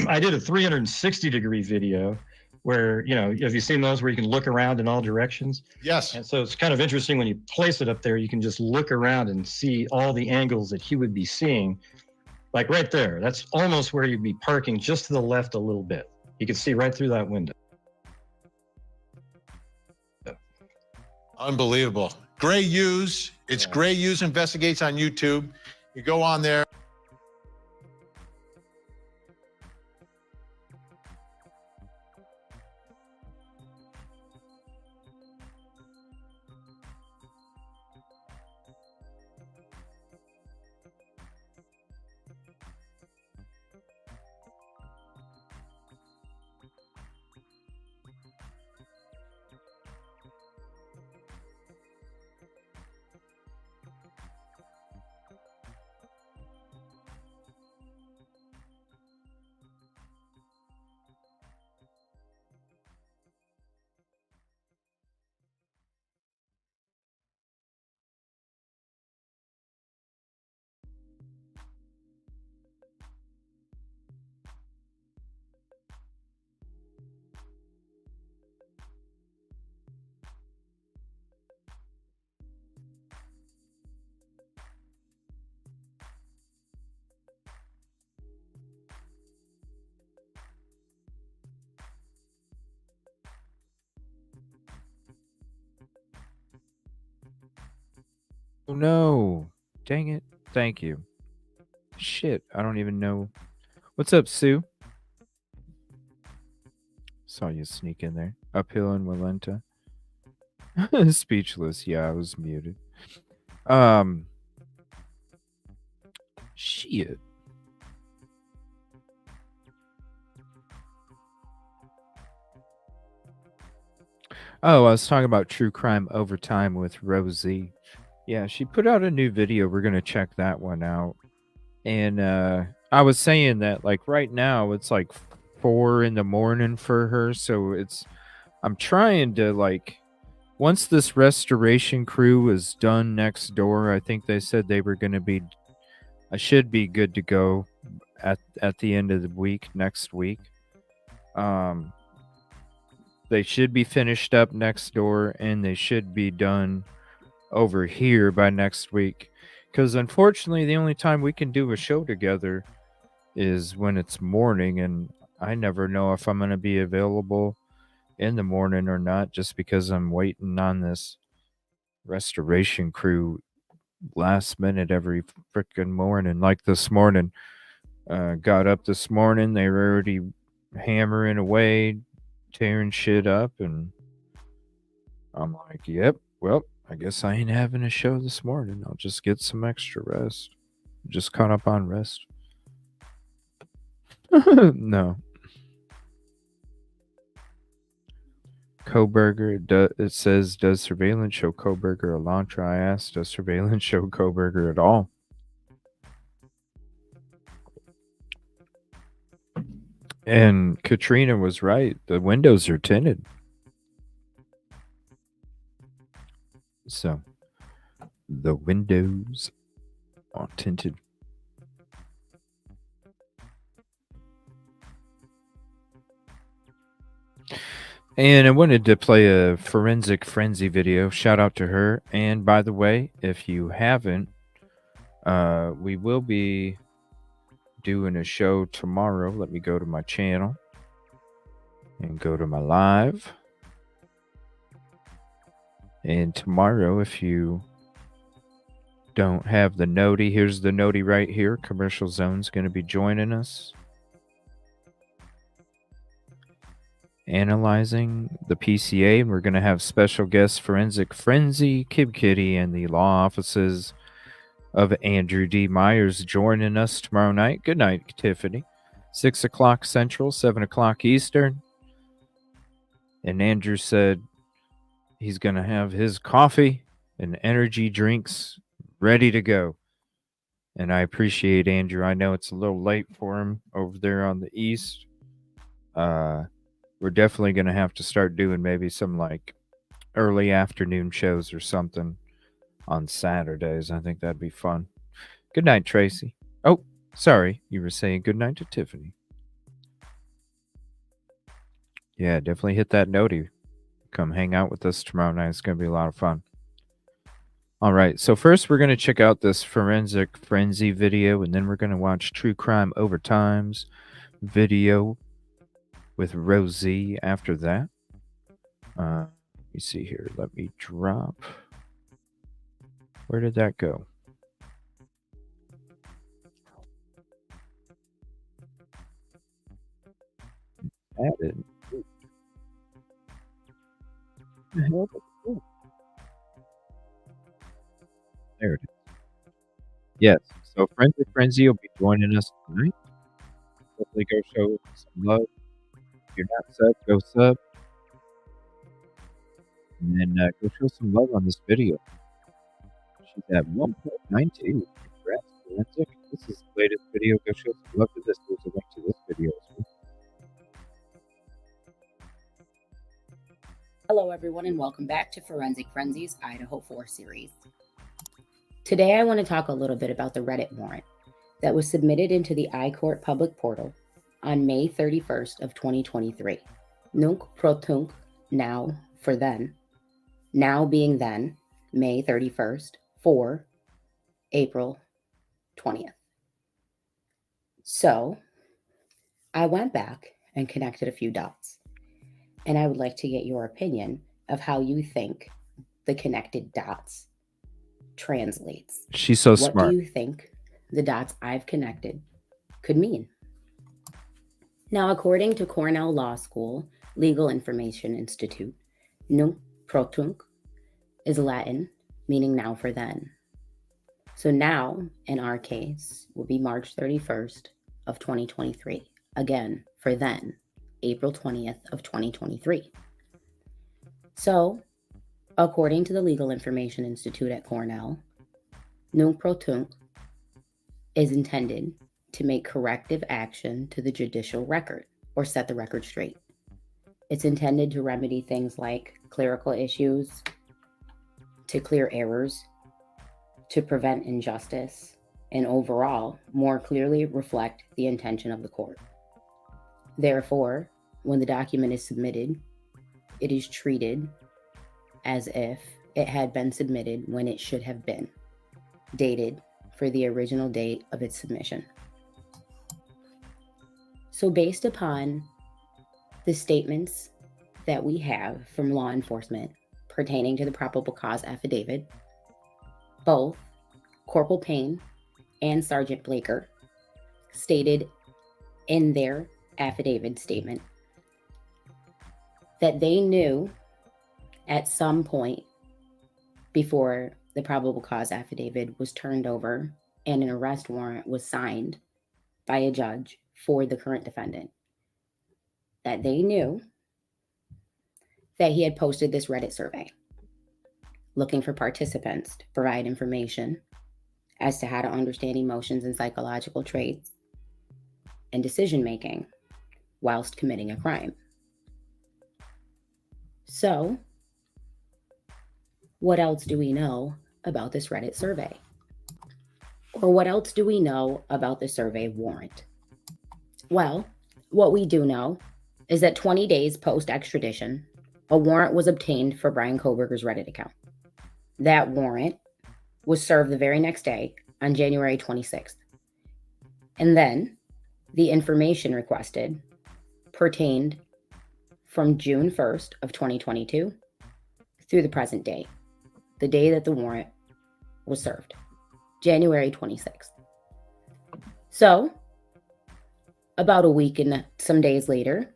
I did a 360-degree video where, have you seen those where you can look around in all directions? Yes. And so it's kind of interesting when you place it up there, you can just look around and see all the angles that he would be seeing. Like right there, that's almost where you'd be parking, just to the left a little bit. You can see right through that window. Unbelievable. Gray Hughes. It's Gray Hughes Investigates on YouTube. You go on there. Oh no. Dang it. Thank you. Shit, I don't even know. What's up, Sue? Saw you sneak in there. Uphill and Walenta. Speechless. Yeah, I was muted. Shit. Oh, I was talking about True Crime Overtime with Rosie. Yeah, she put out a new video. We're going to check that one out. And I was saying that, like, right now, it's like 4 a.m. for her. So I'm trying to, like, once this restoration crew is done next door, I think they said they were going to be, I should be good to go at the end of the week, next week. They should be finished up next door, and they should be done over here by next week. Because unfortunately, the only time we can do a show together is when it's morning, and I never know if I'm going to be available in the morning or not, just because I'm waiting on this restoration crew last minute every freaking morning. Like this morning, got up this morning, they were already hammering away, tearing shit up, and I'm like, yep, well, I guess I ain't having a show this morning. I'll just get some extra rest. Just caught up on rest. No. Koberger, it says, does surveillance show Koberger Elantra? I asked, does surveillance show Koberger at all? And Katrina was right. The windows are tinted. So, the windows are tinted. And I wanted to play a Forensic Frenzy video. Shout out to her. And by the way, if you haven't, we will be doing a show tomorrow. Let me go to my channel and go to my live. And tomorrow, if you don't have the noti, here's the noti right here. Commercial Zone's going to be joining us, analyzing the PCA, and we're going to have special guests Forensic Frenzy, Kib Kitty, and the law offices of Andrew D. Myers joining us tomorrow night. Good night, Tiffany. 6 o'clock Central, 7 o'clock Eastern. And Andrew said he's going to have his coffee and energy drinks ready to go. And I appreciate Andrew. I know it's a little late for him over there on the East. We're definitely going to have to start doing maybe some like early afternoon shows or something on Saturdays. I think that'd be fun. Good night, Tracy. Oh, sorry. You were saying good night to Tiffany. Yeah, definitely hit that noti. Come hang out with us tomorrow night. It's going to be a lot of fun. All right. So first we're going to check out this Forensic Frenzy video, and then we're going to watch True Crime Overtime's video with Rosie after that. Let me see here. Let me drop. Where did that go? Added. There it is. Yes. So Forensic Frenzy will be joining us tonight. Hopefully go show some love. If you're not sub, go sub. And then go show some love on this video. She's at 1.92. Congrats, Forensic. This is the latest video. Go show some love to this. There's a link to this video as well. Hello, everyone, and welcome back to Forensic Frenzy's Idaho 4 series. Today, I want to talk a little bit about the Reddit warrant that was submitted into the iCourt public portal on May 31st of 2023. Nunc pro tunc, now for then, now being then, May 31st, for April 20th. So, I went back and connected a few dots, and I would like to get your opinion of how you think the connected dots translates. She's so What smart. do you think the dots I've connected could mean? Now, according to Cornell Law School Legal Information Institute, nunc pro tunc is Latin, meaning now for then. So now, in our case, will be March 31st of 2023. Again, for then, April 20th of 2023. So, according to the Legal Information Institute at Cornell, nunc pro tunc is intended to make corrective action to the judicial record or set the record straight. It's intended to remedy things like clerical issues, to clear errors, to prevent injustice, and overall more clearly reflect the intention of the court. Therefore, when the document is submitted it is treated as if it had been submitted when it should have been, dated for the original date of its submission. So based upon the statements that we have from law enforcement pertaining to the probable cause affidavit, both Corporal Payne and Sergeant Blaker stated in their affidavit statement that they knew at some point before the probable cause affidavit was turned over and an arrest warrant was signed by a judge for the current defendant, that they knew that he had posted this Reddit survey looking for participants to provide information as to how to understand emotions and psychological traits and decision making whilst committing a crime. So, what else do we know about this Reddit survey? Or what else do we know about the survey warrant? Well, what we do know is that 20 days post-extradition, a warrant was obtained for Bryan Kohberger's Reddit account. That warrant was served the very next day on January 26th. And then the information requested pertained from June 1st of 2022 through the present day, the day that the warrant was served, January 26th. So, about a week and some days later,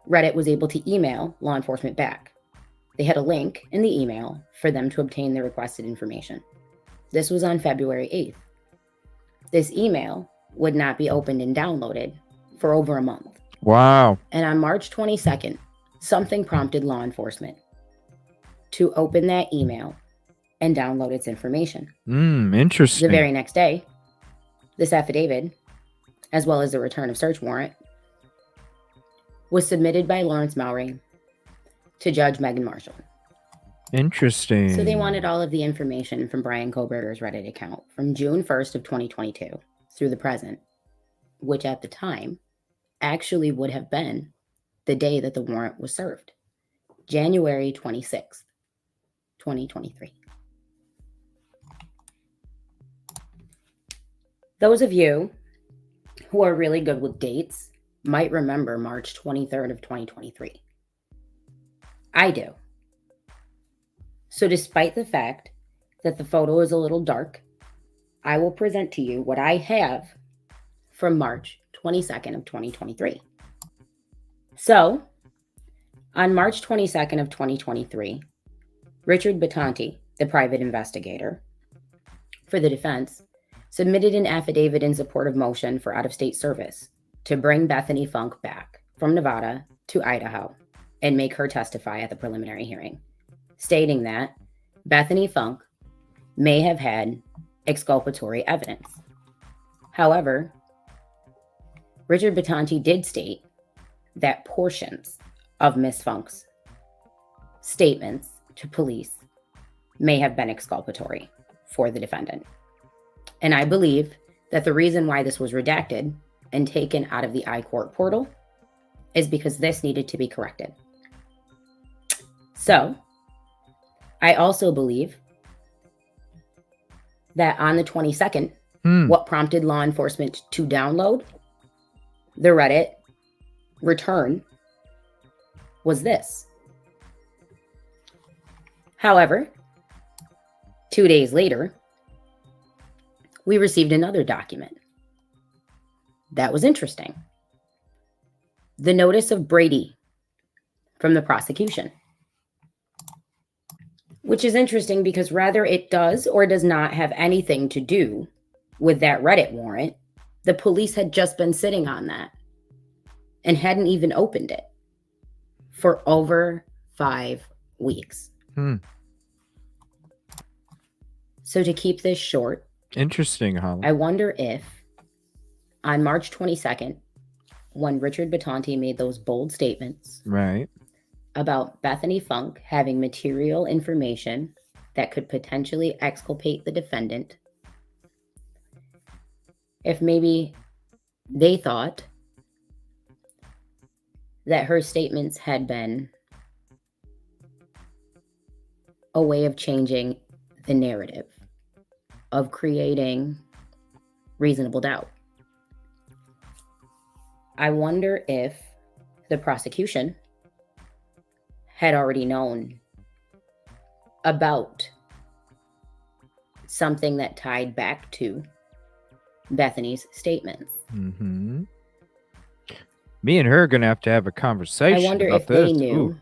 Reddit was able to email law enforcement back. They had a link in the email for them to obtain the requested information. This was on February 8th. This email would not be opened and downloaded for over a month. Wow. And on March 22nd, something prompted law enforcement to open that email and download its information. Interesting. The very next day, this affidavit, as well as the return of search warrant, was submitted by Lawrence Mowry to Judge Megan Marshall. Interesting. So they wanted all of the information from Bryan Kohberger's Reddit account from June 1st of 2022 through the present, which at the time actually would have been the day that the warrant was served, January 26th, 2023. Those of you who are really good with dates might remember March 23rd of 2023. I do. So despite the fact that the photo is a little dark, I will present to you what I have from March 22nd of 2023. So, on March 22nd of 2023, Richard Batanti, the private investigator for the defense, submitted an affidavit in support of motion for out-of-state service to bring Bethany Funk back from Nevada to Idaho and make her testify at the preliminary hearing, stating that Bethany Funk may have had exculpatory evidence. However, Richard Batanti did state that portions of Ms. Funk's statements to police may have been exculpatory for the defendant. And I believe that the reason why this was redacted and taken out of the iCourt portal is because this needed to be corrected. So, I also believe that on the 22nd, what prompted law enforcement to download the Reddit return was this. However, 2 days later, we received another document. That was interesting. The notice of Brady from the prosecution. Which is interesting because rather it does or does not have anything to do with that Reddit warrant, the police had just been sitting on that and hadn't even opened it for over 5 weeks. So to keep this short, Interesting, Holly. I wonder if on March 22nd, when Richard Batanti made those bold statements Right. about Bethany Funk having material information that could potentially exculpate the defendant, if maybe they thought that her statements had been a way of changing the narrative, of creating reasonable doubt. I wonder if the prosecution had already known about something that tied back to Bethany's statements. Mm-hmm. Me and her are gonna have to have a conversation. I wonder about if this. they knew. Ooh.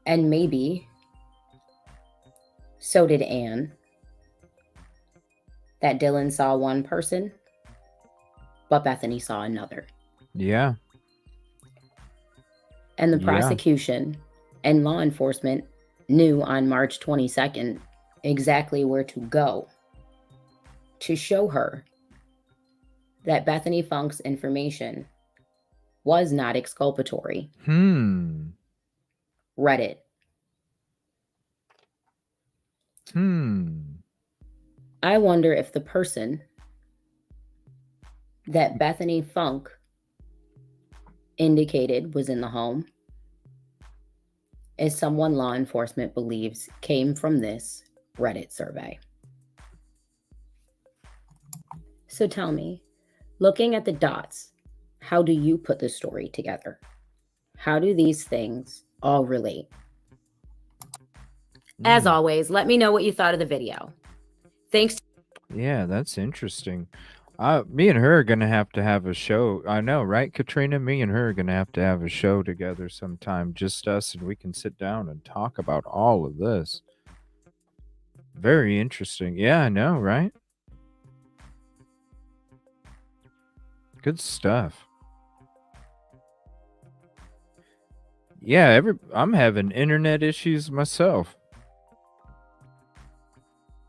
And maybe so did Anne, that Dylan saw one person, but Bethany saw another. Yeah. And the Yeah. prosecution and law enforcement knew on March 22nd exactly where to go to show her that Bethany Funk's information was not exculpatory. Reddit. I wonder if the person that Bethany Funk indicated was in the home is someone law enforcement believes came from this Reddit survey. So tell me, looking at the dots, how do you put the story together? How do these things all relate? As always, let me know what you thought of the video. Thanks. Yeah, that's interesting. Me and her are gonna have to have a show. I know, right, Katrina? Me and her are gonna have to have a show together sometime, just us, and we can sit down and talk about all of this. Very interesting. Yeah, I know, right? Good stuff. Yeah, I'm having internet issues myself.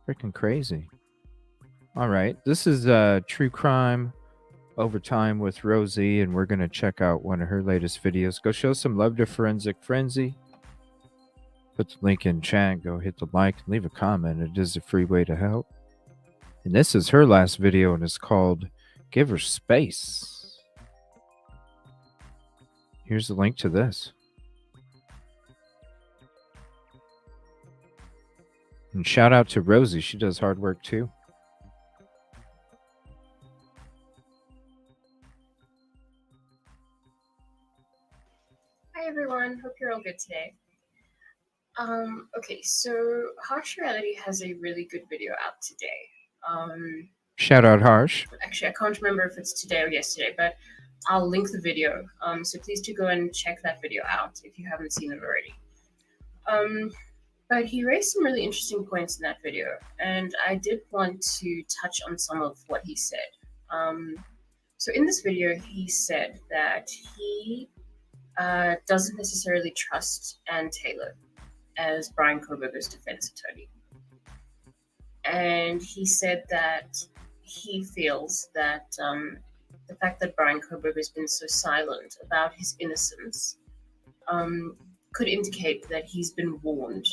Freaking crazy. All right, this is True Crime Overtime with Rosie, and we're gonna check out one of her latest videos. Go show some love to Forensic Frenzy. Put the link in chat. Go hit the like and leave a comment. It is a free way to help. And this is her last video, and it's called "Give Her Space." Here's the link to this. And shout out to Rosie. She does hard work too. Hi everyone, hope you're all good today. Okay, so Harsh Reality has a really good video out today. Shout out Harsh. Actually, I can't remember if it's today or yesterday, but I'll link the video. So please do go and check that video out if you haven't seen it already. But he raised some really interesting points in that video, and I did want to touch on some of what he said. So in this video, he said that he doesn't necessarily trust Ann Taylor as Brian Koberger's defense attorney. And he said that he feels that the fact that Brian Koberger has been so silent about his innocence could indicate that he's been warned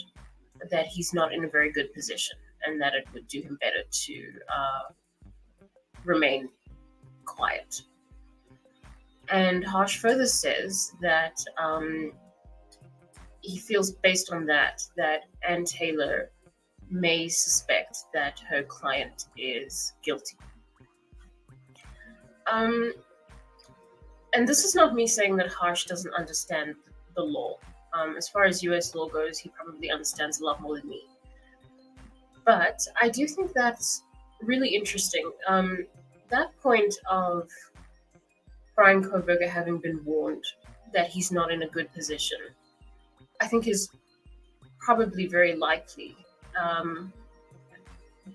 that he's not in a very good position and that it would do him better to remain quiet. And Harsh further says that he feels, based on that Ann Taylor may suspect that her client is guilty. And this is not me saying that Harsh doesn't understand the law. As far as US law goes, he probably understands a lot more than me. But I do think that's really interesting. That point of Brian Koberger having been warned that he's not in a good position, I think is probably very likely.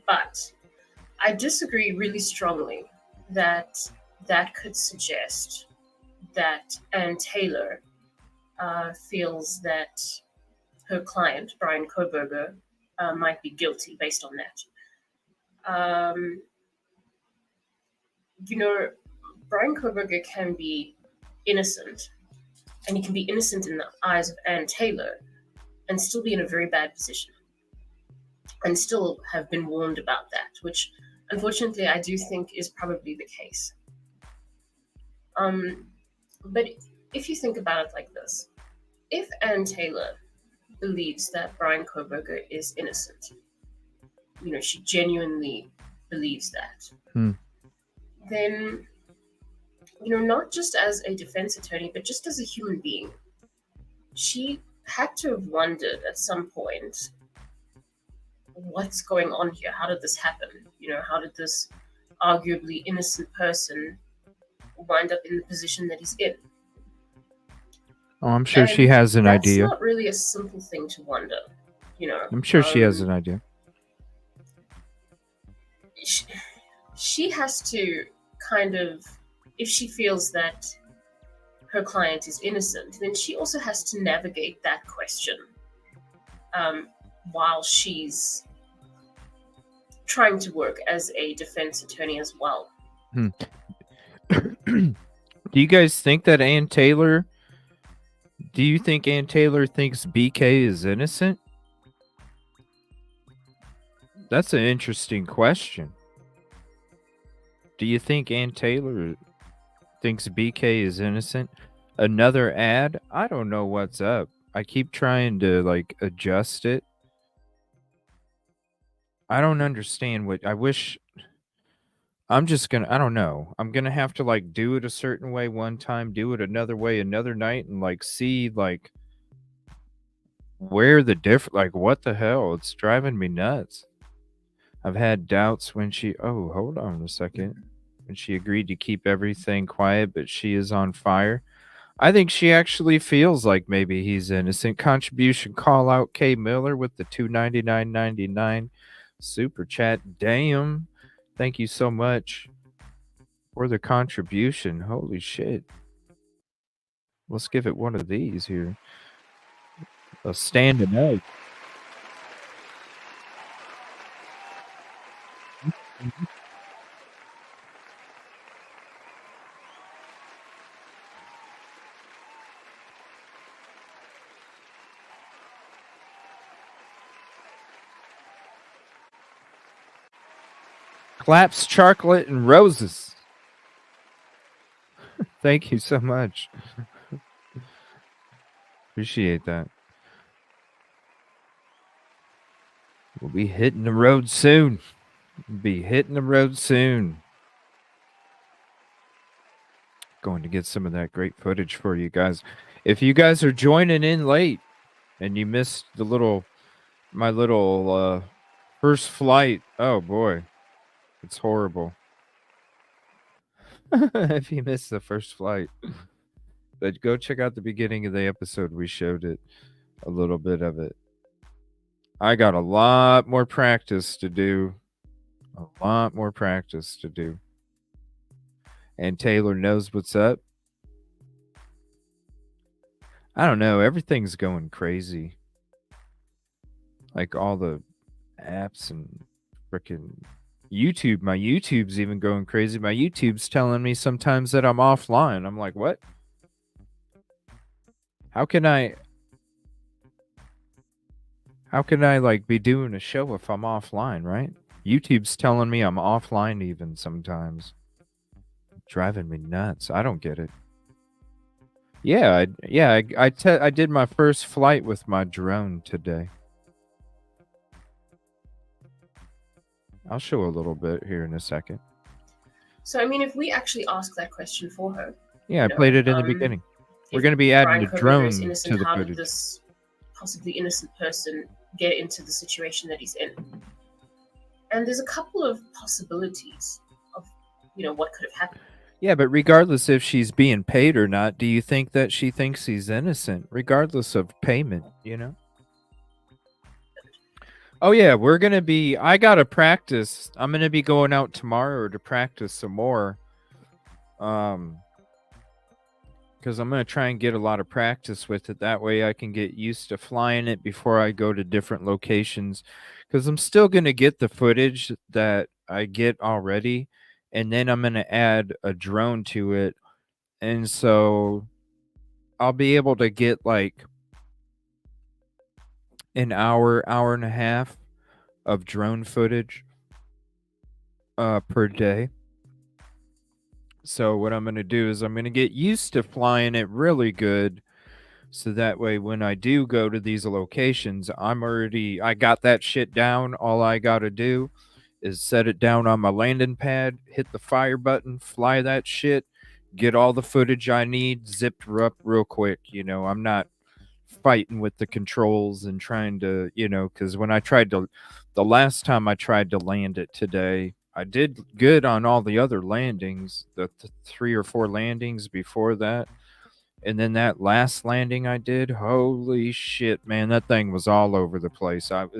But I disagree really strongly that that could suggest that Ann Taylor feels that her client, Brian Koberger, might be guilty based on that. Brian Koberger can be innocent, and he can be innocent in the eyes of Ann Taylor and still be in a very bad position and still have been warned about that, which unfortunately I do think is probably the case. But if you think about it like this, if Ann Taylor believes that Brian Koberger is innocent. You know, she genuinely believes that. Then, you know, not just as a defense attorney, but just as a human being, she had to have wondered at some point, what's going on here? How did this happen? You know, how did this arguably innocent person wind up in the position that he's in? Oh, I'm sure And she has an that's idea. not really a simple thing to wonder, you know. I'm sure she has an idea. She has to kind of, if she feels that her client is innocent, then she also has to navigate that question while she's trying to work as a defense attorney as well. Do you guys think that Ann Taylor? Do you think Ann Taylor thinks BK is innocent? That's an interesting question. Do you think Ann Taylor thinks BK is innocent? Another ad? I don't know what's up. I keep trying to like adjust it. I don't understand what I wish. I'm just gonna, I don't know. I'm gonna have to like do it a certain way one time, do it another way another night, and like see like where the like what the hell? It's driving me nuts. I've had doubts when she, oh, hold on a second. When she agreed to keep everything quiet, but she is on fire. I think she actually feels like maybe he's innocent. Contribution call out K Miller with the $299.99 super chat. Damn. Thank you so much for the contribution. Holy shit. Let's give it one of these here. A standing out. Claps, chocolate, and roses. Thank you so much. Appreciate that. We'll be hitting the road soon. Going to get some of that great footage for you guys. If you guys are joining in late and you missed my little first flight, oh boy, it's horrible. If you missed the first flight, but go check out the beginning of the episode. We showed it, a little bit of it. I got a lot more practice to do. And Taylor knows what's up. I don't know. Everything's going crazy. Like all the apps and freaking YouTube. My YouTube's even going crazy. My YouTube's telling me sometimes that I'm offline. I'm like, what? How can I like be doing a show if I'm offline, right? YouTube's telling me I'm offline even sometimes. Driving me nuts. I don't get it. Yeah, I did my first flight with my drone today. I'll show a little bit here in a second. So, I mean, if we actually ask that question for her. Yeah, I played it in the beginning. We're going to be adding the drone to the how footage. did this possibly innocent person get into the situation that he's in? And there's a couple of possibilities of, what could have happened. Yeah, but regardless if she's being paid or not, do you think that she thinks he's innocent, regardless of payment, Oh, yeah, I got to practice. I'm going to be going out tomorrow to practice some more. Because I'm going to try and get a lot of practice with it. That way I can get used to flying it before I go to different locations. Because I'm still going to get the footage that I get already. And then I'm going to add a drone to it. And so I'll be able to get like an hour and a half of drone footage per day. So what I'm going to do is I'm going to get used to flying it really good So that way, when I do go to these locations, I got that shit down. All I got to do is set it down on my landing pad, hit the fire button, fly that shit, get all the footage I need, zipped up real quick. I'm not fighting with the controls and trying to, because when the last time I tried to land it today, I did good on all the other landings, the 3 or 4 landings before that. And then that last landing I did, holy shit, man, that thing was all over the place. I'm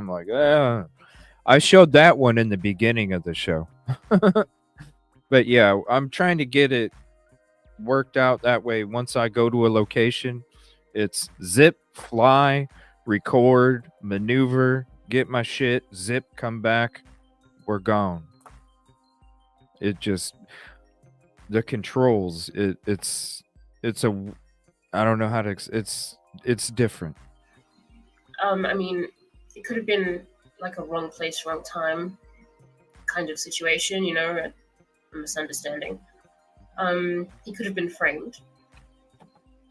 like, ah. I showed that one in the beginning of the show. But yeah, I'm trying to get it worked out that way. Once I go to a location, it's zip, fly, record, maneuver, get my shit, zip, come back, we're gone. It just, the controls, it's a, I don't know how to, it's different. I mean, it could have been like a wrong place, wrong time kind of situation, a misunderstanding. He could have been framed.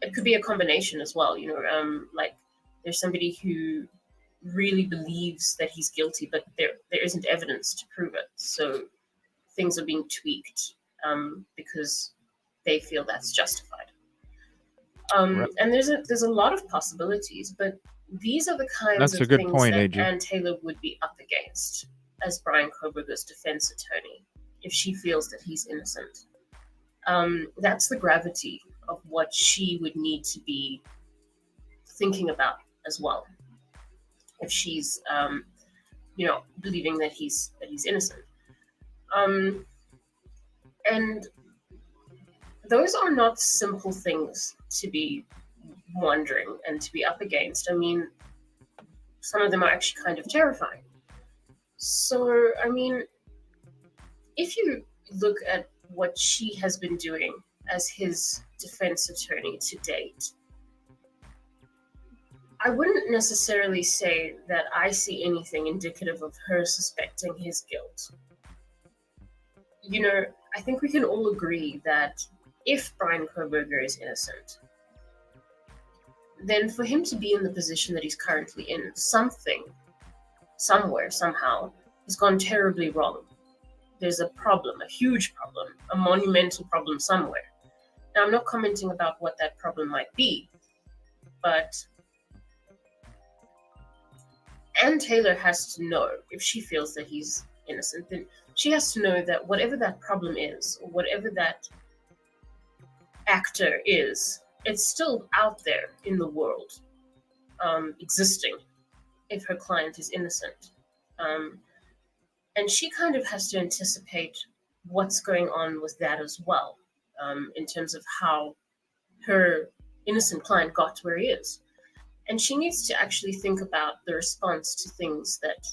It could be a combination as well, like there's somebody who really believes that he's guilty, but there isn't evidence to prove it. So things are being tweaked because they feel that's justified. Right. And there's a lot of possibilities, but these are the kinds That's of a good things point, that AJ. Ann Taylor would be up against as Brian Koberger's defense attorney if she feels that he's innocent. That's the gravity of what she would need to be thinking about as well, if she's believing that he's innocent. And those are not simple things to be wondering and to be up against. I mean, some of them are actually kind of terrifying. So, I mean, if you look at what she has been doing as his defense attorney to date, I wouldn't necessarily say that I see anything indicative of her suspecting his guilt. I think we can all agree that if Brian Koberger is innocent, then for him to be in the position that he's currently in, something, somewhere, somehow, has gone terribly wrong. There's a problem, a huge problem, a monumental problem somewhere. Now, I'm not commenting about what that problem might be, but Ann Taylor has to know, if she feels that he's innocent, then she has to know that whatever that problem is, or whatever that actor is, it's still out there in the world, existing, if her client is innocent. And she kind of has to anticipate what's going on with that as well, in terms of how her innocent client got to where he is. And she needs to actually think about the response to things that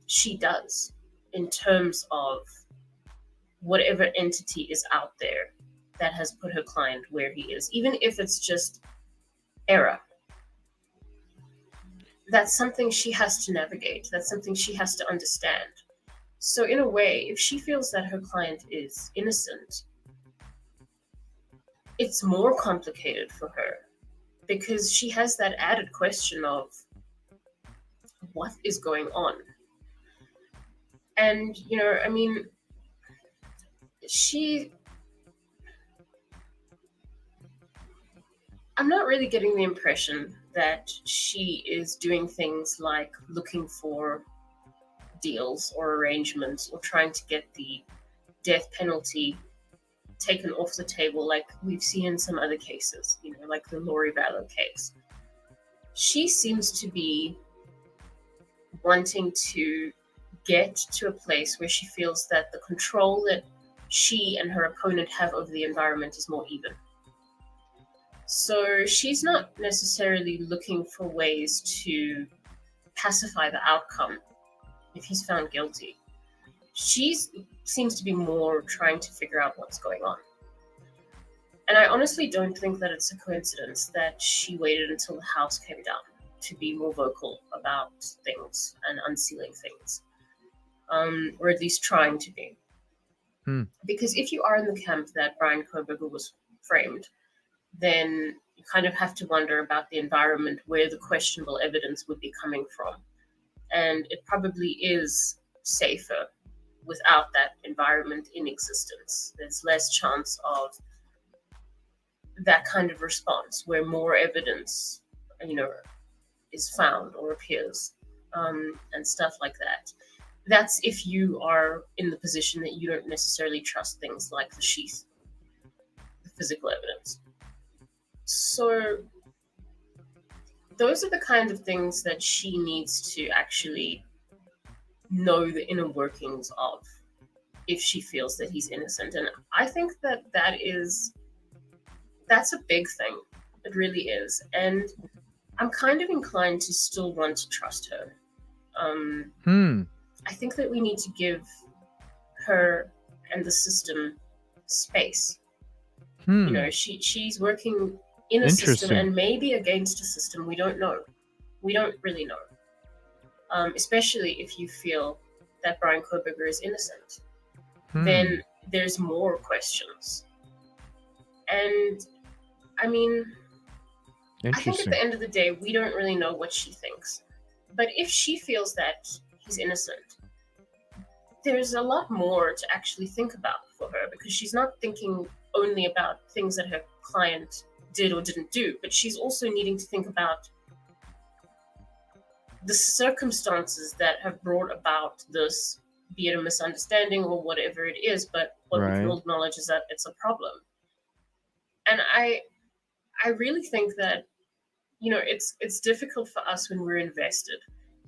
she does in terms of whatever entity is out there that has put her client where he is, even if it's just error. That's something she has to navigate. That's something she has to understand. So in a way, if she feels that her client is innocent, it's more complicated for her because she has that added question of what is going on. And, I mean, I'm not really getting the impression that she is doing things like looking for deals or arrangements or trying to get the death penalty taken off the table like we've seen in some other cases, like the Lori Vallow case. She seems to be wanting to get to a place where she feels that the control that she and her opponent have over the environment is more even. So she's not necessarily looking for ways to pacify the outcome if he's found guilty. She seems to be more trying to figure out what's going on. And I honestly don't think that it's a coincidence that she waited until the house came down to be more vocal about things and unsealing things, or at least trying to be. Because if you are in the camp that Brian Koberger was framed, then you kind of have to wonder about the environment where the questionable evidence would be coming from. And it probably is safer without that environment in existence. There's less chance of that kind of response where more evidence, is found or appears, and stuff like that. That's if you are in the position that you don't necessarily trust things like the sheath, the physical evidence. So those are the kind of things that she needs to actually know the inner workings of if she feels that he's innocent. And I think that that's a big thing. It really is. And I'm kind of inclined to still want to trust her. I think that we need to give her and the system space. She's working in a system and maybe against a system. We don't know. We don't really know. Especially if you feel that Brian Koberger is innocent. Then there's more questions. And I mean, I think at the end of the day, we don't really know what she thinks. But if she feels that he's innocent, there's a lot more to actually think about for her, because she's not thinking only about things that her client did or didn't do, but she's also needing to think about the circumstances that have brought about this, be it a misunderstanding or whatever it is, but what we can all acknowledge is that it's a problem. And I really think that, it's difficult for us when we're invested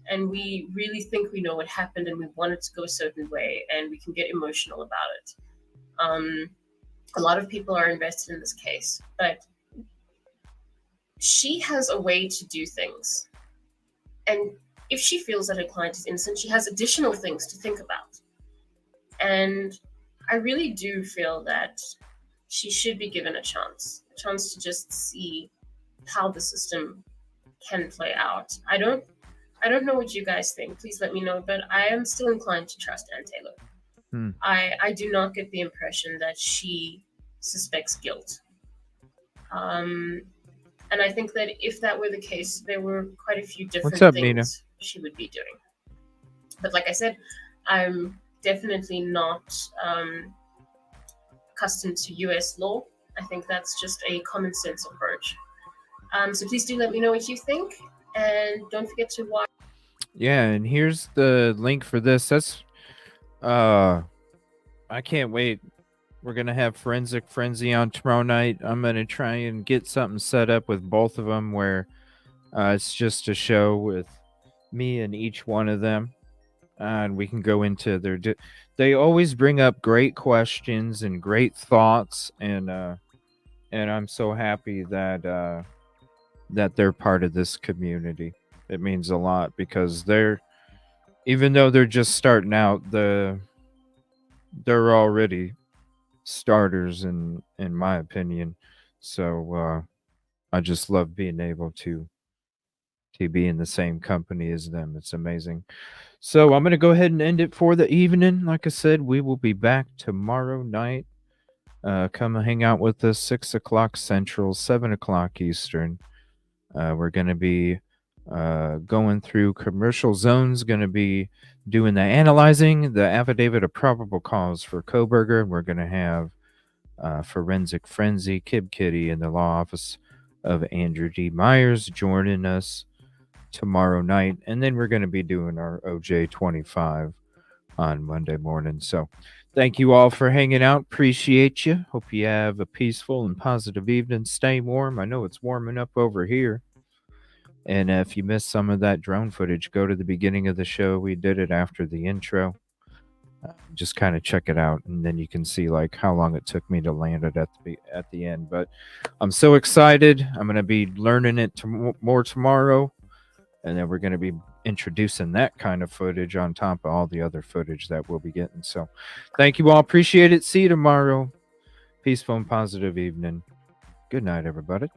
and we really think we know what happened and we want it to go a certain way and we can get emotional about it. A lot of people are invested in this case, but she has a way to do things. And if she feels that her client is innocent, she has additional things to think about. And I really do feel that she should be given a chance to just see how the system can play out. I don't know what you guys think. Please let me know, but I am still inclined to trust Ann Taylor. I do not get the impression that she suspects guilt. And I think that if that were the case, there were quite a few different things Nina? She would be doing. But like I said, I'm definitely not accustomed to US law. I think that's just a common sense approach. So please do let me know what you think, and don't forget to watch. Yeah, and here's the link for this. That's I can't wait. We're gonna have Forensic Frenzy on tomorrow night. I'm gonna try and get something set up with both of them where it's just a show with me and each one of them, and we can go into their. They always bring up great questions and great thoughts, and I'm so happy that that they're part of this community. It means a lot because even though they're just starting out, they're already starters in my opinion. So I just love being able to be in the same company as them. It's amazing. So I'm going to go ahead and end it for the evening. Like I said, we will be back tomorrow night. Come hang out with us, 6 o'clock Central, 7 o'clock Eastern. We're going to be going through commercial zones, going to be doing the analyzing the affidavit of probable cause for Koberger. We're going to have Forensic Frenzy, Kib Kitty, and the law office of Andrew D. Myers joining us tomorrow night. And then we're going to be doing our OJ 25 on Monday morning. So thank you all for hanging out. Appreciate you. Hope you have a peaceful and positive evening. Stay warm. I know it's warming up over here. And if you missed some of that drone footage, go to the beginning of the show. We did it after the intro. Just kind of check it out, and then you can see like how long it took me to land it at the end. But I'm so excited. I'm going to be learning it more tomorrow, and then we're going to be introducing that kind of footage on top of all the other footage that we'll be getting. So thank you all. Appreciate it. See you tomorrow. Peaceful and positive evening. Good night, everybody.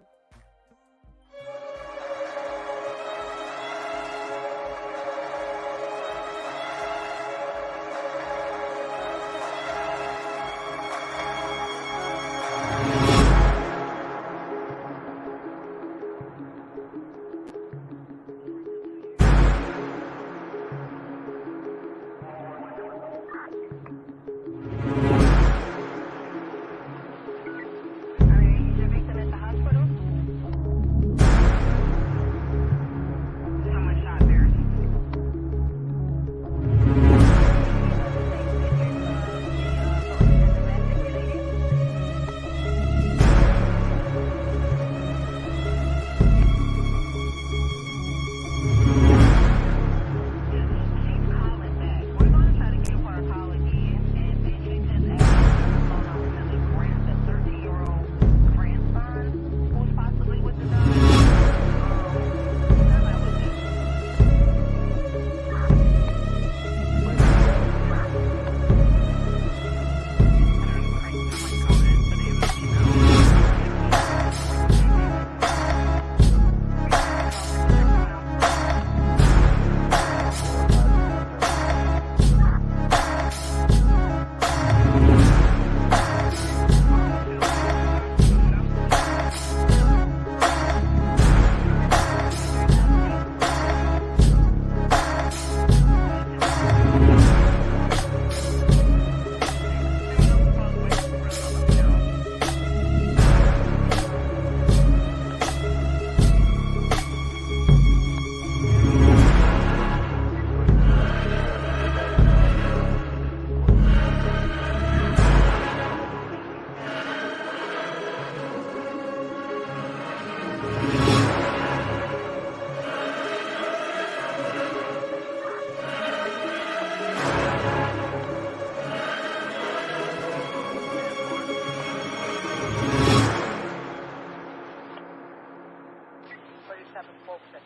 37 Fulton.